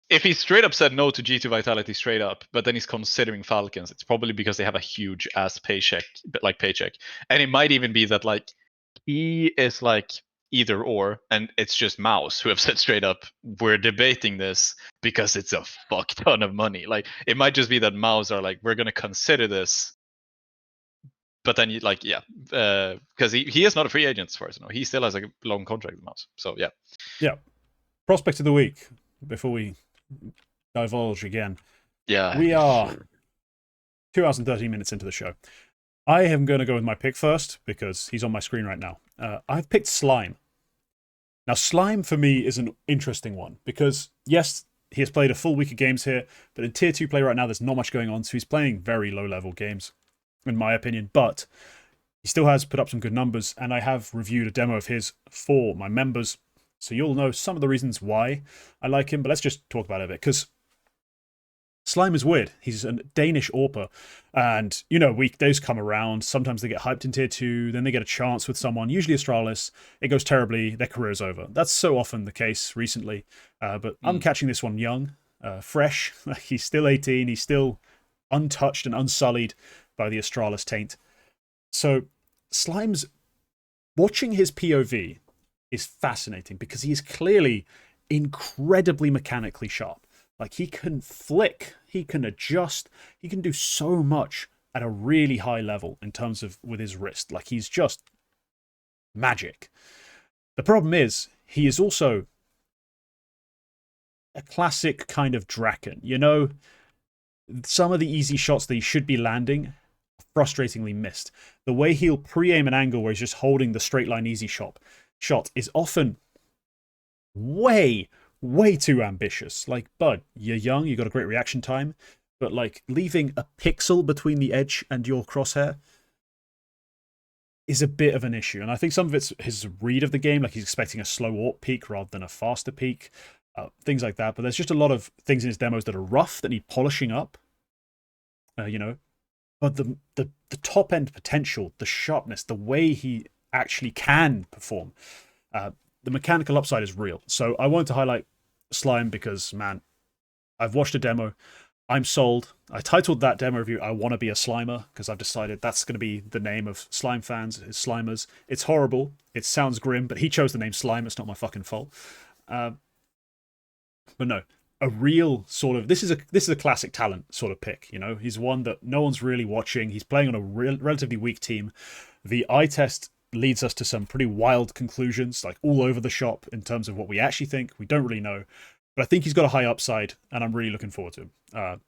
if he straight up said no to G2 Vitality straight up, but then he's considering Falcons, it's probably because they have a huge ass paycheck, and it might even be that like he is like either or, and it's just Mouse who have said straight up, we're debating this because it's a fuck ton of money. Like, it might just be that Mouse are like, we're gonna consider this, but then you like, because he is not a free agent as far as I know. He still has a long contract with Mouse. So yeah. Prospect of the week before we divulge again. Yeah, we are 2 hours and 13 minutes into the show. I am going to go with my pick first because he's on my screen right now. I've picked Slime. Now, Slime for me is an interesting one because, yes, he has played a full week of games here, but in Tier 2 play right now, there's not much going on, so he's playing very low-level games, in my opinion, but he still has put up some good numbers, and I have reviewed a demo of his for my members, so you'll know some of the reasons why I like him, but let's just talk about it a bit, because Slime is weird. He's a Danish AWPer, and, weekdays come around. Sometimes they get hyped in Tier 2, then they get a chance with someone, usually Astralis. It goes terribly, their career's over. That's so often the case recently, but I'm catching this one young, fresh. He's still 18, he's still untouched and unsullied by the Astralis taint. So, Slime's watching his POV is fascinating because he is clearly incredibly mechanically sharp. Like he can flick, he can adjust, he can do so much at a really high level in terms of with his wrist. Like he's just magic. The problem is he is also a classic kind of Draken. You know, some of the easy shots that he should be landing frustratingly missed. The way he'll pre-aim an angle where he's just holding the straight line easy shot is often way, way too ambitious. Like, bud, you're young, you got a great reaction time, but like leaving a pixel between the edge and your crosshair is a bit of an issue. And I think some of it's his read of the game, like he's expecting a slow AWP peak rather than a faster peak, things like that. But there's just a lot of things in his demos that are rough that need polishing up. You know, but the top end potential, the sharpness, the way he actually can perform, the mechanical upside is real. So I wanted to highlight Slime because, man, I've watched a demo. I'm sold. I titled that demo review, I Want to Be a Slimer, because I've decided that's going to be the name of Slime fans, is Slimers. It's horrible. It sounds grim, but he chose the name Slime. It's not my fucking fault. But no, a real sort of this is a classic talent sort of pick. You know, he's one that no one's really watching. He's playing on a relatively weak team. The eye test leads us to some pretty wild conclusions, like all over the shop in terms of what we actually think. We don't really know. But I think he's got a high upside, and I'm really looking forward to him.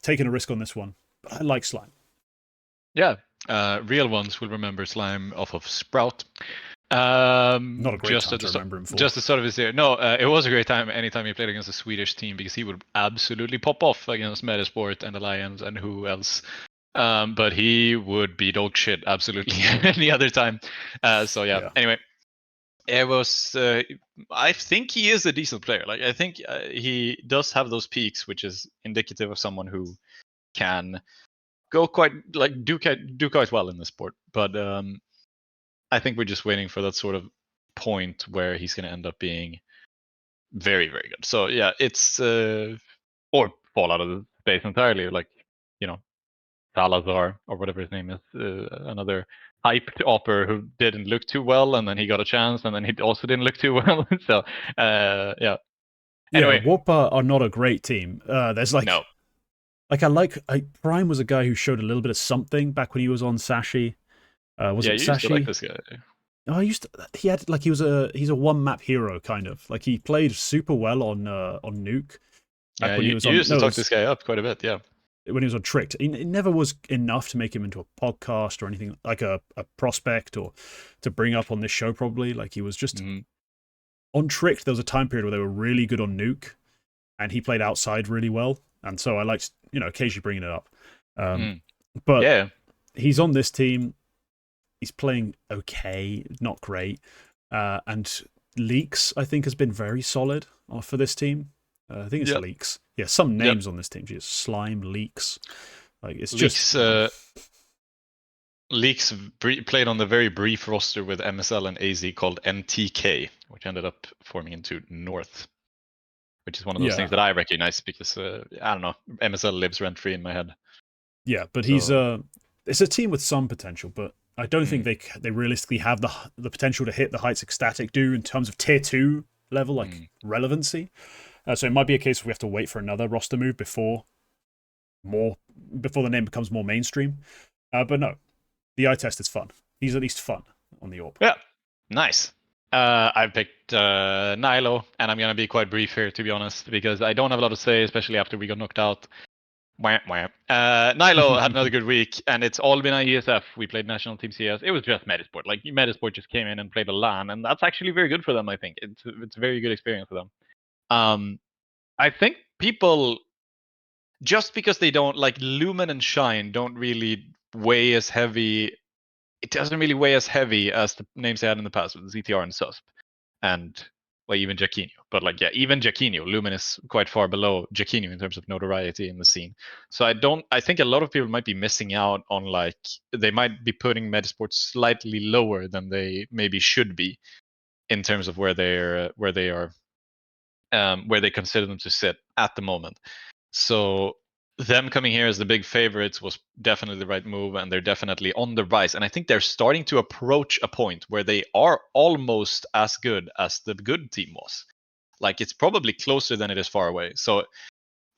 Taking a risk on this one, but I like Slime. Yeah, real ones will remember Slime off of Sprout. Not a great time to remember him for. Just the start of his year. No, it was a great time anytime he played against a Swedish team because he would absolutely pop off against Metasport and Alliance and who else. But he would be dog shit absolutely any other time. So yeah. Anyway, it was. I think he is a decent player. Like I think he does have those peaks, which is indicative of someone who can go quite like do quite well in the sport. But I think we're just waiting for that sort of point where he's going to end up being very, very good. So yeah, it's or fall out of the space entirely, like you know, Salazar or whatever his name is, another hyped opper who didn't look too well, and then he got a chance, and then he also didn't look too well. So yeah. Anyway, Whopper are not a great team. There's like no. Prime was a guy who showed a little bit of something back when he was on Sashi. Was it you Sashi? Used to like this guy. Oh, he had like he's a one map hero kind of. Like he played super well on Nuke. Yeah, you used to talk this guy up quite a bit, yeah. When he was on Tricked. It never was enough to make him into a podcast or anything like a prospect or to bring up on this show probably. Like he was just on Tricked. There was a time period where they were really good on Nuke and he played outside really well. And so I liked, occasionally bringing it up. But yeah, he's on this team. He's playing okay, not great. And Leaks, I think, has been very solid for this team. I think it's Leaks. Yeah, some names on this team. Jeez, Slime, Leaks. Like it's Leaks, Leaks played on the very brief roster with MSL and AZ called NTK, which ended up forming into North, which is one of those things that I recognize because I don't know, MSL lives rent free in my head. Yeah, but he's it's a team with some potential, but I don't think they realistically have the potential to hit the heights Ecstatic do in terms of tier 2 level, like relevancy. So it might be a case where we have to wait for another roster move before the name becomes more mainstream. But no, the eye test is fun. He's at least fun on the AWP. Yeah, nice. I picked Nilo, and I'm gonna be quite brief here, to be honest, because I don't have a lot to say, especially after we got knocked out. Nilo had another good week, and it's all been IESF. We played National Team CS. It was just Metasport. Like Metasport just came in and played a LAN, and that's actually very good for them. I think it's a very good experience for them. I think people, just because they don't like Lumen and Shine, don't really weigh as heavy. It doesn't really weigh as heavy as the names they had in the past with ZTR and SUSP, and well, even Jaquinho. But like, yeah, even Jaquinho, Lumen is quite far below Jaquinho in terms of notoriety in the scene. So I think a lot of people might be missing out on, like, they might be putting Metasport slightly lower than they maybe should be in terms of where they are, where they consider them to sit at the moment. So them coming here as the big favorites was definitely the right move, and they're definitely on the rise. And I think they're starting to approach a point where they are almost as good as the good team was. Like, it's probably closer than it is far away. So,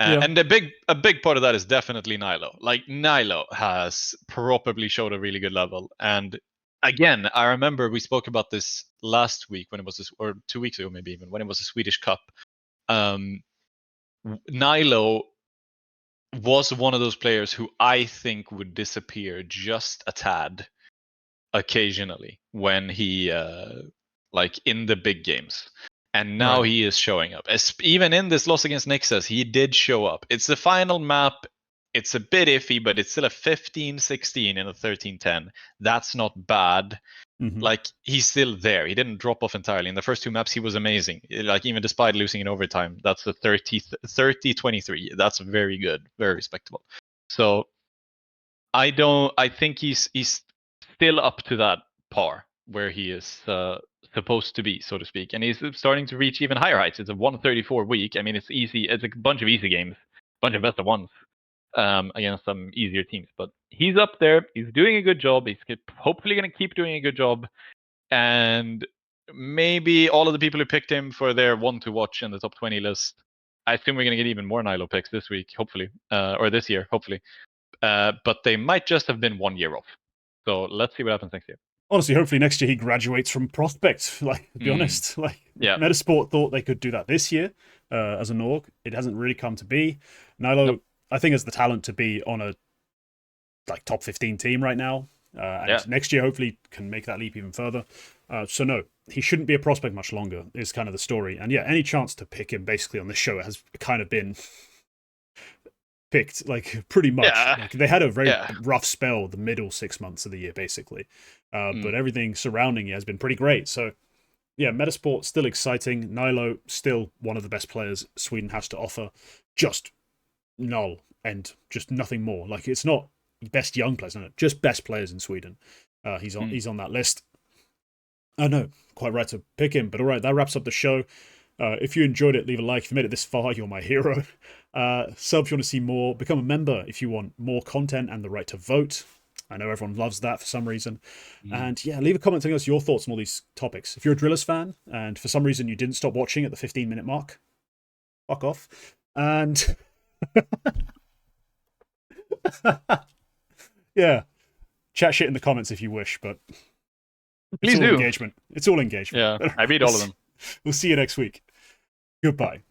Yeah. and a big part of that is definitely Nilo. Like, Nilo has probably showed a really good level. And again, I remember we spoke about this last week when it was this, or 2 weeks ago maybe even, when it was the Swedish Cup. Nilo was one of those players who I think would disappear just a tad occasionally when he like in the big games. And now Right. he is showing up. Even in this loss against Nixas, he did show up. It's the final map. It's a bit iffy, but it's still a 15-16 in a 13-10. That's not bad. Mm-hmm. Like, he's still there. He didn't drop off entirely. In the first two maps, he was amazing. Like, even despite losing in overtime, that's a 30-23. That's very good, very respectable. So I think he's still up to that par where he is supposed to be, so to speak, and he's starting to reach even higher heights. It's a 134 week. I mean, it's easy. It's a bunch of easy games, bunch of best of ones against some easier teams. But he's up there. He's doing a good job. He's hopefully going to keep doing a good job, and maybe all of the people who picked him for their one to watch in the top 20 list. I assume we're going to get even more Nilo picks this week, hopefully, or this year, hopefully. But they might just have been 1 year off. So let's see what happens next year. Honestly, hopefully next year he graduates from prospect. Like, to be honest, like Yeah. Metasport thought they could do that this year as an org. It hasn't really come to be. Nilo, Nope. I think, has the talent to be on a like top 15 team right now. And Yeah. next year, hopefully, can make that leap even further. So no, he shouldn't be a prospect much longer. Is kind of the story. And yeah, any chance to pick him basically on this show has kind of been picked, like pretty much. Yeah. Like, they had a very Yeah. rough spell the middle 6 months of the year, basically. Mm. But everything surrounding it has been pretty great. So yeah, Metasport still exciting. Nilo still one of the best players Sweden has to offer. Just null and just nothing more. Like, it's not best young players, no, just best players in Sweden. He's on that list. I know, quite right to pick him, but all right, that wraps up the show. If you enjoyed it, leave a like. If you made it this far, you're my hero. Sub if you want to see more. Become a member if you want more content and the right to vote. I know everyone loves that for some reason. And yeah, leave a comment telling us your thoughts on all these topics. If you're a Drillas fan and for some reason you didn't stop watching at the 15-minute mark, fuck off. And yeah, chat shit in the comments if you wish, but Please it's all do. engagement. It's all engagement. Yeah, I read all of them. We'll see you next week. Goodbye.